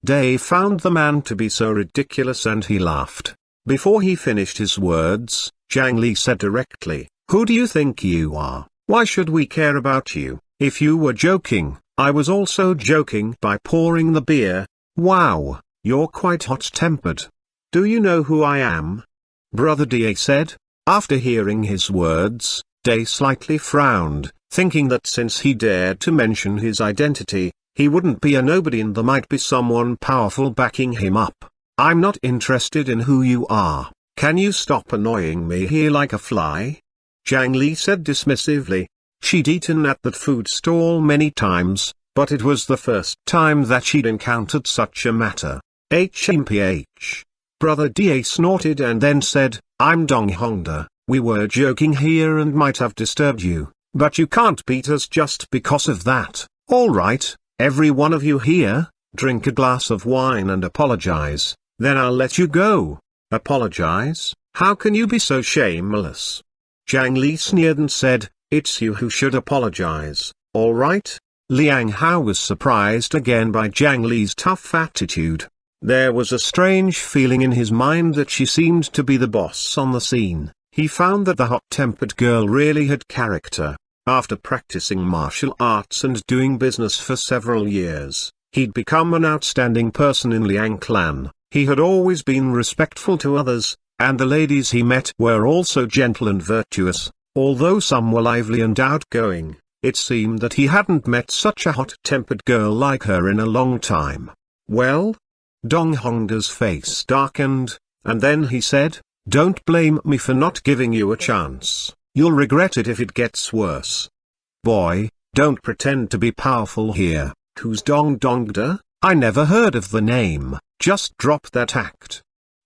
Day found the man to be so ridiculous and he laughed. Before he finished his words, Zhang Li said directly, who do you think you are? Why should we care about you? If you were joking, I was also joking by pouring the beer. Wow, you're quite hot-tempered. Do you know who I am? Brother Da said. After hearing his words, Day slightly frowned, thinking that since he dared to mention his identity, he wouldn't be a nobody and there might be someone powerful backing him up. I'm not interested in who you are. Can you stop annoying me here like a fly? Zhang Li said dismissively. She'd eaten at that food stall many times, but it was the first time that she'd encountered such a matter. HMPH. Brother Da snorted and then said, I'm Dong Hongda, we were joking here and might have disturbed you, but you can't beat us just because of that. Alright, every one of you here, drink a glass of wine and apologize, then I'll let you go. Apologize? How can you be so shameless? Zhang Li sneered and said, it's you who should apologize, alright? Liang Hao was surprised again by Zhang Li's tough attitude. There was a strange feeling in his mind that she seemed to be the boss on the scene. He found that the hot-tempered girl really had character. After practicing martial arts and doing business for several years, he'd become an outstanding person in Liang clan. He had always been respectful to others, and the ladies he met were also gentle and virtuous. Although some were lively and outgoing, it seemed that he hadn't met such a hot-tempered girl like her in a long time. Well? Dong Hongda's face darkened, and then he said, don't blame me for not giving you a chance. You'll regret it if it gets worse. Boy, don't pretend to be powerful here. Who's Dong Hongda? I never heard of the name. Just drop that act.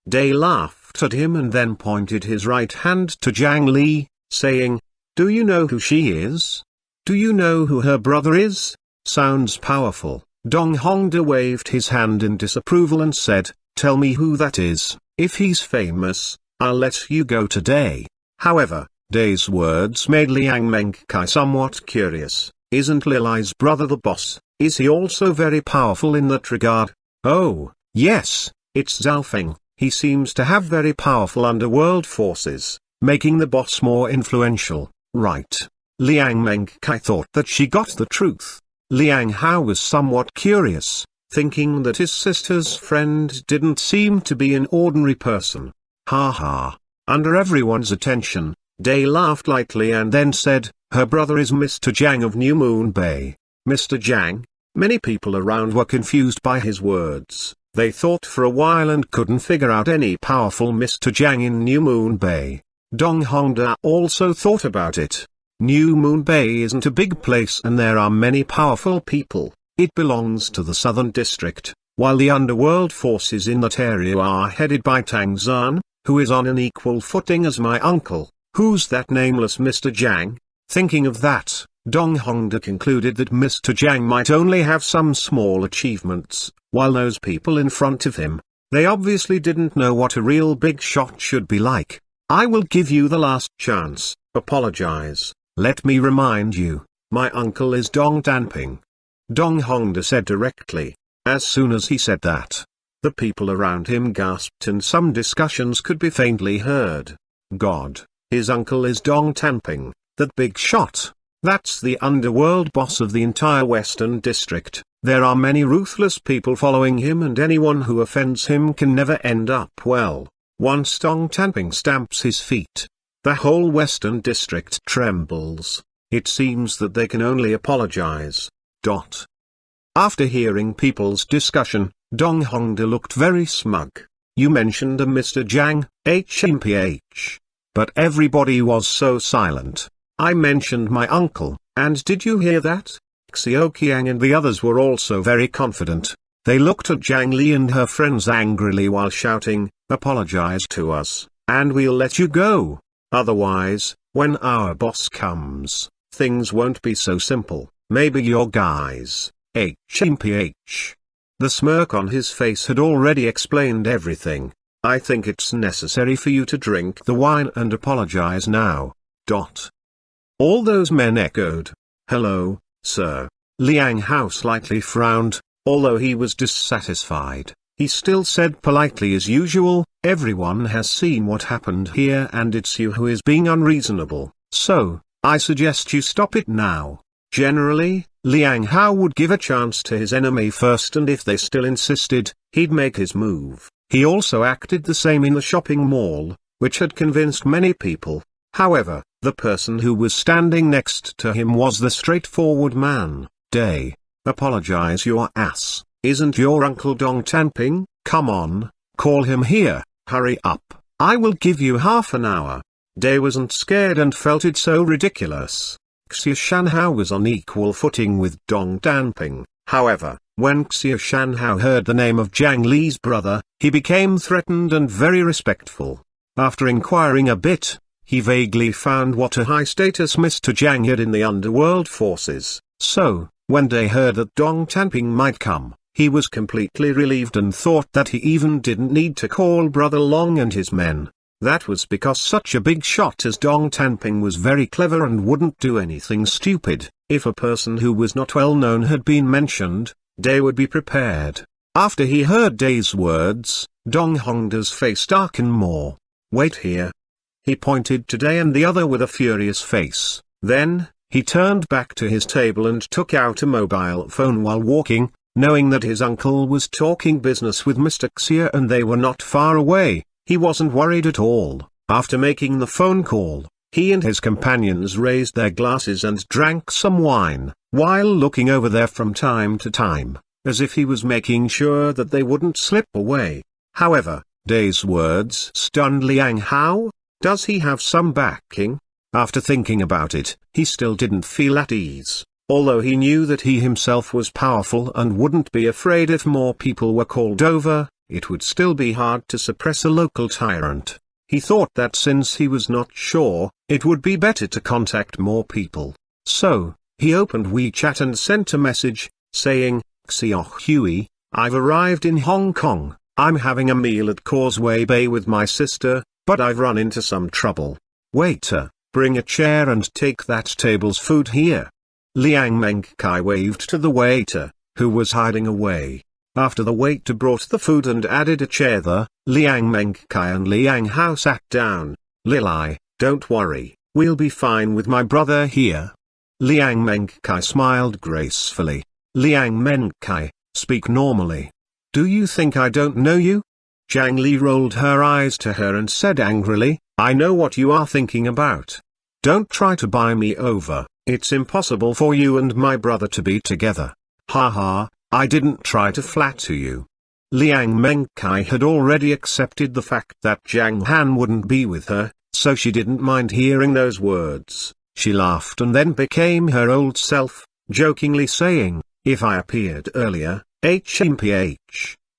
Day laughed at him and then pointed his right hand to Zhang Li, saying, do you know who she is? Do you know who her brother is? Sounds powerful. Dong Hongda waved his hand in disapproval and said, tell me who that is. If he's famous, I'll let you go today. However, Day's words made Liang Mengkai somewhat curious. Isn't Lilai's brother the boss? Is he also very powerful in that regard? Oh, Yes, it's Zhao Feng. He seems to have very powerful underworld forces, making the boss more influential, right? Liang Mengkai thought that she got the truth. Liang Hao was somewhat curious, thinking that his sister's friend didn't seem to be an ordinary person. Ha ha. Under everyone's attention, Day laughed lightly and then said, "Her brother is Mr. Zhang of New Moon Bay." Mr. Zhang? Many people around were confused by his words. They thought for a while and couldn't figure out any powerful Mr. Zhang in New Moon Bay. Dong Hongda also thought about it. New Moon Bay isn't a big place and there are many powerful people. It belongs to the southern district, while the underworld forces in that area are headed by Tang Zan, who is on an equal footing as my uncle. Who's that nameless Mr. Zhang? Thinking of that, Dong Hongda concluded that Mr. Zhang might only have some small achievements, while those people in front of him, they obviously didn't know what a real big shot should be like. I will give you the last chance, apologize. Let me remind you, my uncle is Dong Danping. Dong Hongda said directly. As soon as he said that, the people around him gasped and some discussions could be faintly heard. God, his uncle is Dong Danping, that big shot. That's the underworld boss of the entire Western District. There are many ruthless people following him and anyone who offends him can never end up well. Once Dong Danping stamps his feet, the whole Western District trembles. It seems that they can only apologize. After hearing people's discussion, Dong Hongda looked very smug. You mentioned a Mr. Zhang, HMPH. But everybody was so silent. I mentioned my uncle, and did you hear that? Xiaoqiang and the others were also very confident. They looked at Zhang Li and her friends angrily while shouting, apologize to us, and we'll let you go. Otherwise, when our boss comes, things won't be so simple. Maybe your guys, HMPH. The smirk on his face had already explained everything. I think it's necessary for you to drink the wine and apologize now. All those men echoed. Hello, sir. Liang Hao slightly frowned, although he was dissatisfied. He still said politely as usual, everyone has seen what happened here and it's you who is being unreasonable, so, I suggest you stop it now. Generally, Liang Hao would give a chance to his enemy first and if they still insisted, he'd make his move. He also acted the same in the shopping mall, which had convinced many people. However, the person who was standing next to him was the straightforward man. Day, apologize your ass. Isn't your uncle Dong Danping? Come on, call him here, hurry up. I will give you half an hour. Day wasn't scared and felt it so ridiculous. Xuanhuan was on equal footing with Dong Danping. However, when Xuanhuan heard the name of Zhang Li's brother, he became threatened and very respectful. After inquiring a bit, he vaguely found what a high status Mr. Zhang had in the underworld forces. So, when Day heard that Dong Danping might come, he was completely relieved and thought that he even didn't need to call Brother Long and his men. That was because such a big shot as Dong Danping was very clever and wouldn't do anything stupid. If a person who was not well known had been mentioned, Day would be prepared. After he heard Day's words, Dong Hongda's face darkened more. Wait here. He pointed to Day and the other with a furious face. Then, he turned back to his table and took out a mobile phone while walking, knowing that his uncle was talking business with Mr. Xia and they were not far away. He wasn't worried at all. After making the phone call, he and his companions raised their glasses and drank some wine, while looking over there from time to time, as if he was making sure that they wouldn't slip away. However, Day's words stunned Liang Hao. Does he have some backing? After thinking about it, he still didn't feel at ease. Although he knew that he himself was powerful and wouldn't be afraid if more people were called over, it would still be hard to suppress a local tyrant. He thought that since he was not sure, it would be better to contact more people. So, he opened WeChat and sent a message, saying, Xiao I've arrived in Hong Kong. I'm having a meal at Causeway Bay with my sister, but I've run into some trouble. Waiter, bring a chair and take that table's food here. Liang Mengkai waved to the waiter, who was hiding away. After the waiter brought the food and added a chair, the Liang Mengkai and Liang Hao sat down. Lilai, don't worry, we'll be fine with my brother here. Liang Mengkai smiled gracefully. Liang Mengkai, speak normally. Do you think I don't know you? Zhang Li rolled her eyes to her and said angrily, I know what you are thinking about. Don't try to buy me over, it's impossible for you and my brother to be together. Ha ha, I didn't try to flatter you. Liang Mengkai had already accepted the fact that Zhang Han wouldn't be with her, so she didn't mind hearing those words. She laughed and then became her old self, jokingly saying, if I appeared earlier,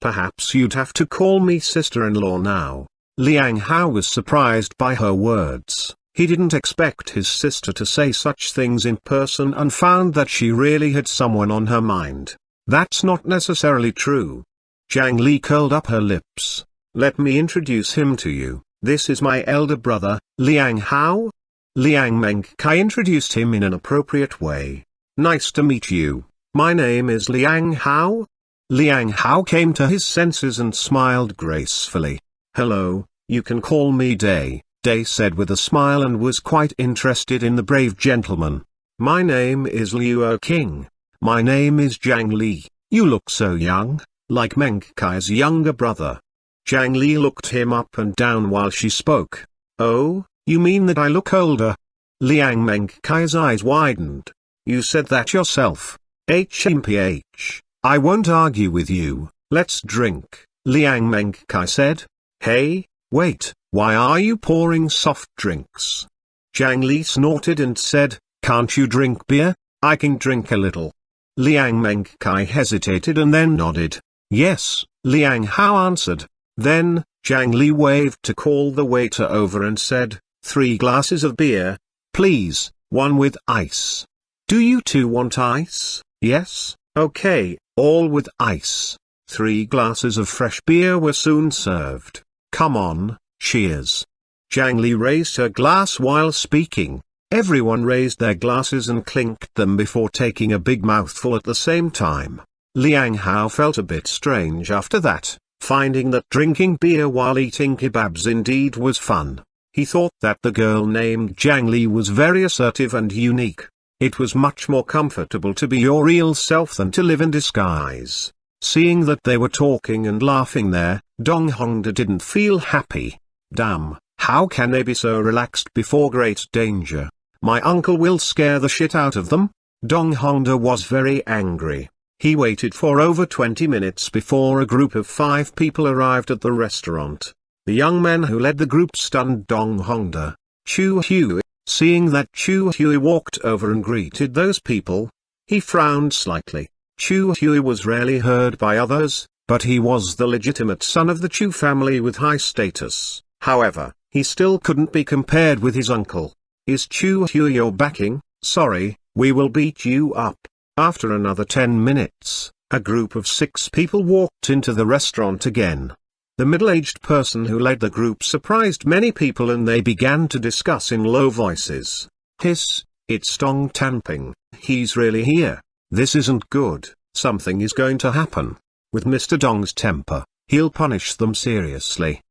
perhaps you'd have to call me sister-in-law now. Liang Hao was surprised by her words. He didn't expect his sister to say such things in person and found that she really had someone on her mind. That's not necessarily true. Zhang Li curled up her lips. Let me introduce him to you. This is my elder brother, Liang Hao. Liang Mengkai introduced him in an appropriate way. Nice to meet you. My name is Liang Hao. Liang Hao came to his senses and smiled gracefully. Hello, you can call me Day, Day said with a smile and was quite interested in the brave gentleman. My name is Liu King. My name is Zhang Li. You look so young, like Mengkai's younger brother. Zhang Li looked him up and down while she spoke. Oh, you mean that I look older? Liang Mengkai's eyes widened. You said that yourself. I won't argue with you, let's drink, Liang Mengkai said. Hey, wait, why are you pouring soft drinks? Zhang Li snorted and said, can't you drink beer? I can drink a little. Liang Mengkai hesitated and then nodded. Yes, Liang Hao answered. Then, Zhang Li waved to call the waiter over and said, 3 glasses of beer, please, 1 with ice. Do you two want ice? Yes, okay, all with ice. 3 glasses of fresh beer were soon served. Come on, cheers. Zhang Li raised her glass while speaking. Everyone raised their glasses and clinked them before taking a big mouthful at the same time. Liang Hao felt a bit strange after that, finding that drinking beer while eating kebabs indeed was fun. He thought that the girl named Zhang Li was very assertive and unique. It was much more comfortable to be your real self than to live in disguise. Seeing that they were talking and laughing there, Dong Hongda didn't feel happy. Damn, how can they be so relaxed before great danger? My uncle will scare the shit out of them? Dong Hongda was very angry. He waited for over 20 minutes before a group of 5 people arrived at the restaurant. The young man who led the group stunned Dong Hongda. Chu Hui. Seeing that Chu Hui walked over and greeted those people, he frowned slightly. Chu Hui was rarely heard by others, but he was the legitimate son of the Chu family with high status. However, he still couldn't be compared with his uncle. Is Chu Hui your backing? Sorry, we will beat you up. After another 10 minutes, a group of 6 people walked into the restaurant again. The middle-aged person who led the group surprised many people and they began to discuss in low voices. Hiss, it's Dong Tanping, he's really here. This isn't good, something is going to happen. With Mr. Dong's temper, he'll punish them seriously.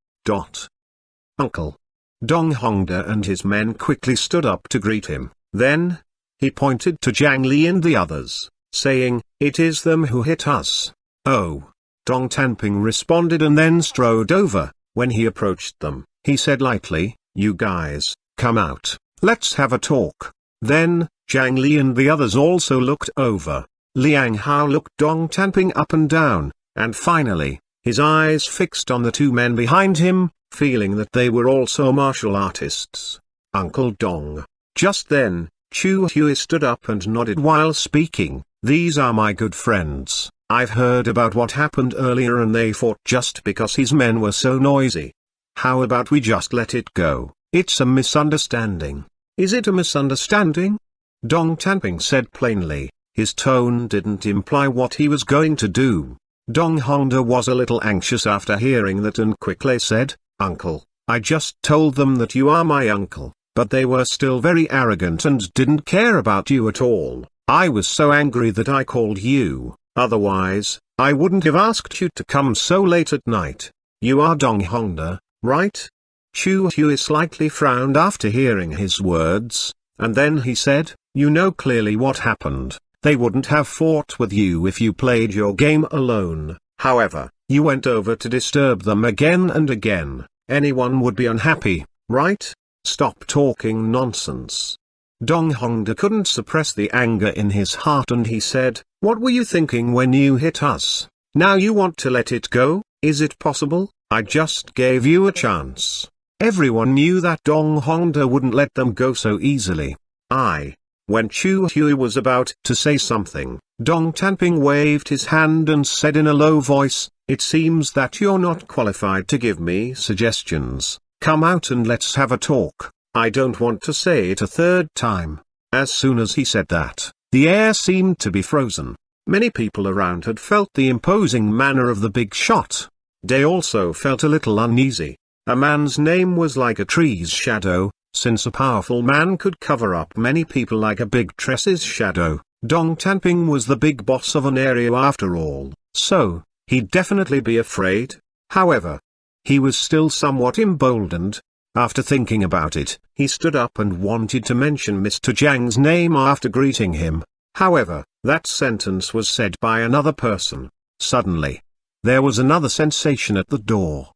Uncle. Dong Hongda and his men quickly stood up to greet him. Then, he pointed to Zhang Li and the others, saying, it is them who hit us. Oh. Dong Tanping responded and then strode over. When he approached them, he said lightly, you guys, come out, let's have a talk. Then, Zhang Li and the others also looked over. Liang Hao looked Dong Tanping up and down, and finally, his eyes fixed on the 2 men behind him, feeling that they were also martial artists. Uncle Dong. Just then, Chu Hui stood up and nodded while speaking. These are my good friends. I've heard about what happened earlier and they fought just because his men were so noisy. How about we just let it go? It's a misunderstanding. Is it a misunderstanding? Dong Tanping said plainly. His tone didn't imply what he was going to do. Dong Hongda was a little anxious after hearing that and quickly said, Uncle, I just told them that you are my uncle, but they were still very arrogant and didn't care about you at all. I was so angry that I called you. Otherwise, I wouldn't have asked you to come so late at night. You are Dong Hongda, right? Chu Hui slightly frowned after hearing his words, and then he said, you know clearly what happened. They wouldn't have fought with you if you played your game alone. However, you went over to disturb them again and again. Anyone would be unhappy, right? Stop talking nonsense. Dong Hongda couldn't suppress the anger in his heart and he said, what were you thinking when you hit us? Now you want to let it go? Is it possible? I just gave you a chance. Everyone knew that Dong Hongda wouldn't let them go so easily. When Chu Hui was about to say something, Dong Tanping waved his hand and said in a low voice, it seems that you're not qualified to give me suggestions. Come out and let's have a talk. I don't want to say it a third time. As soon as he said that, the air seemed to be frozen. Many people around had felt the imposing manner of the big shot. They also felt a little uneasy. A man's name was like a tree's shadow. Since a powerful man could cover up many people like a big tree's shadow, Dong Tanping was the big boss of an area after all, so he'd definitely be afraid. However, he was still somewhat emboldened. After thinking about it, he stood up and wanted to mention Mr. Zhang's name after greeting him. However, that sentence was said by another person. Suddenly, there was another sensation at the door.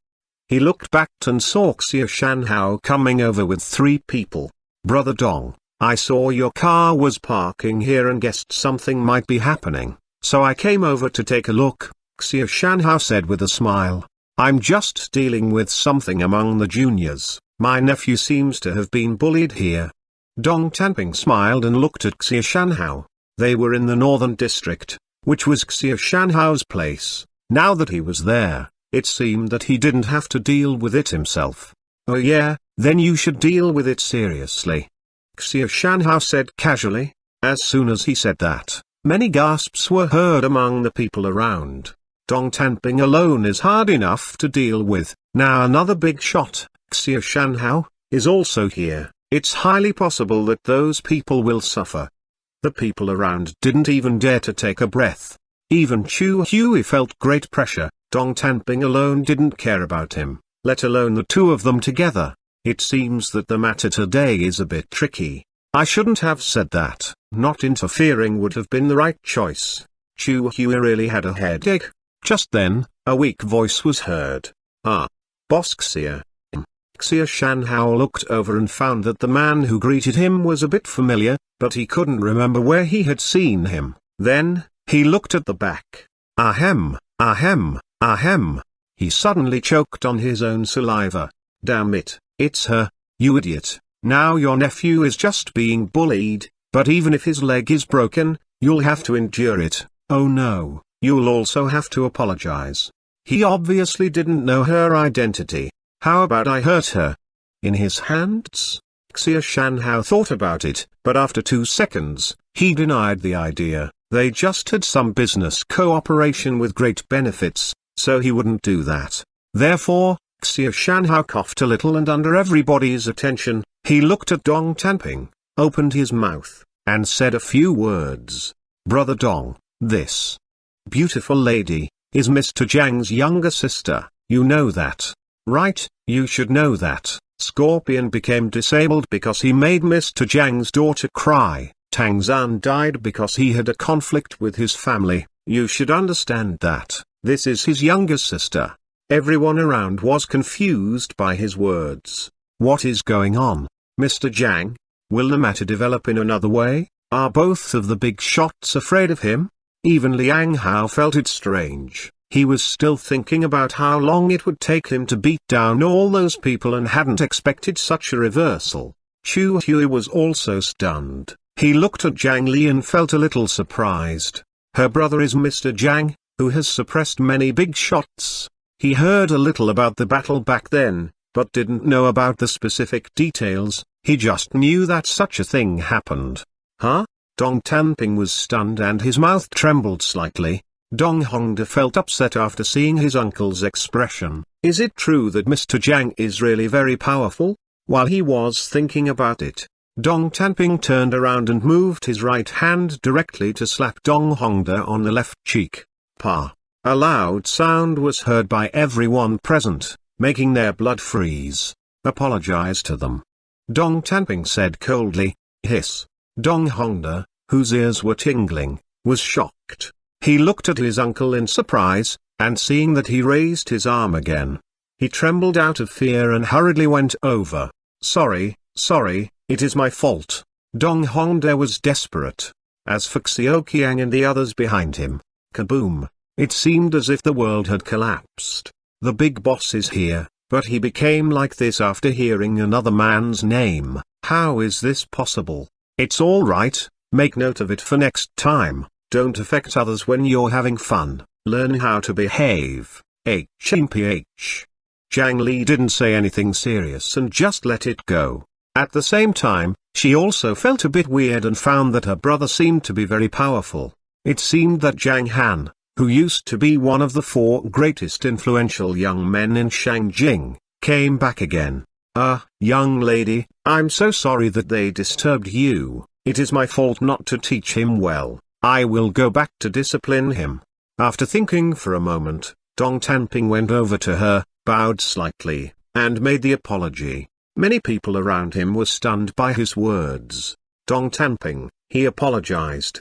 He looked back and saw Xuanhuan coming over with 3 people. Brother Dong, I saw your car was parking here and guessed something might be happening, so I came over to take a look, Xuanhuan said with a smile. I'm just dealing with something among the juniors. My nephew seems to have been bullied here. Dong Tanping smiled and looked at Xuanhuan. They were in the northern district, which was Xuanhuan's place. Now that he was there, it seemed that he didn't have to deal with it himself. Oh yeah, then you should deal with it seriously, Xuanhuan said casually. As soon as he said that, many gasps were heard among the people around. Dong Tanping alone is hard enough to deal with, now another big shot, Xuanhuan, is also here. It's highly possible that those people will suffer. The people around didn't even dare to take a breath. Even Chu Hui felt great pressure. Dong Tanping alone didn't care about him, let alone the 2 of them together. It seems that the matter today is a bit tricky. I shouldn't have said that. Not interfering would have been the right choice. Chu Hui really had a headache. Just then, a weak voice was heard. Boss Xia. Xuanhuan looked over and found that the man who greeted him was a bit familiar, but he couldn't remember where he had seen him. Then, he looked at the back. Ahem. He suddenly choked on his own saliva. Damn it, it's her, you idiot. Now your nephew is just being bullied, but even if his leg is broken, you'll have to endure it. Oh no, you'll also have to apologize. He obviously didn't know her identity. How about I hurt her? In his hands? Xuanhuan thought about it, but after 2 seconds, he denied the idea. They just had some business cooperation with great benefits, so he wouldn't do that. Therefore, Xuanhuan coughed a little and under everybody's attention, he looked at Dong Tanping, opened his mouth, and said a few words. Brother Dong, this beautiful lady is Mr. Zhang's younger sister, you know that, right? You should know that. Scorpion became disabled because he made Mr. Zhang's daughter cry. Tang Zan died because he had a conflict with his family. You should understand that. This is his younger sister. Everyone around was confused by his words. What is going on, Mr. Zhang? Will the matter develop in another way? Are both of the big shots afraid of him? Even Liang Hao felt it strange. He was still thinking about how long it would take him to beat down all those people and hadn't expected such a reversal. Chu Hui was also stunned. He looked at Zhang Li and felt a little surprised. Her brother is Mr. Zhang, who has suppressed many big shots. He heard a little about the battle back then, but didn't know about the specific details. He just knew that such a thing happened. Huh? Dong Tanping was stunned and his mouth trembled slightly. Dong Hongda felt upset after seeing his uncle's expression. Is it true that Mr. Zhang is really very powerful? While he was thinking about it, Dong Tanping turned around and moved his right hand directly to slap Dong Hongda on the left cheek. Pa! A loud sound was heard by everyone present, making their blood freeze. Apologize to them. Dong Tanping said coldly. Hiss. Dong Hongda, whose ears were tingling, was shocked. He looked at his uncle in surprise, and seeing that he raised his arm again, he trembled out of fear and hurriedly went over. Sorry, it is my fault. Dong Hongda was desperate. As for Xiaoqiang and the others behind him, kaboom! It seemed as if the world had collapsed. The big boss is here, but he became like this after hearing another man's name. How is this possible? It's all right, make note of it for next time. Don't affect others when you're having fun. Learn how to behave. HMPH. Zhang Li didn't say anything serious and just let it go. At the same time, she also felt a bit weird and found that her brother seemed to be very powerful. It seemed that Zhang Han, who used to be one of the 4 greatest influential young men in Shangjing, came back again. Young lady, I'm so sorry that they disturbed you. It is my fault not to teach him well. I will go back to discipline him. After thinking for a moment, Dong Tanping went over to her, bowed slightly, and made the apology. Many people around him were stunned by his words. Dong Tanping, he apologized.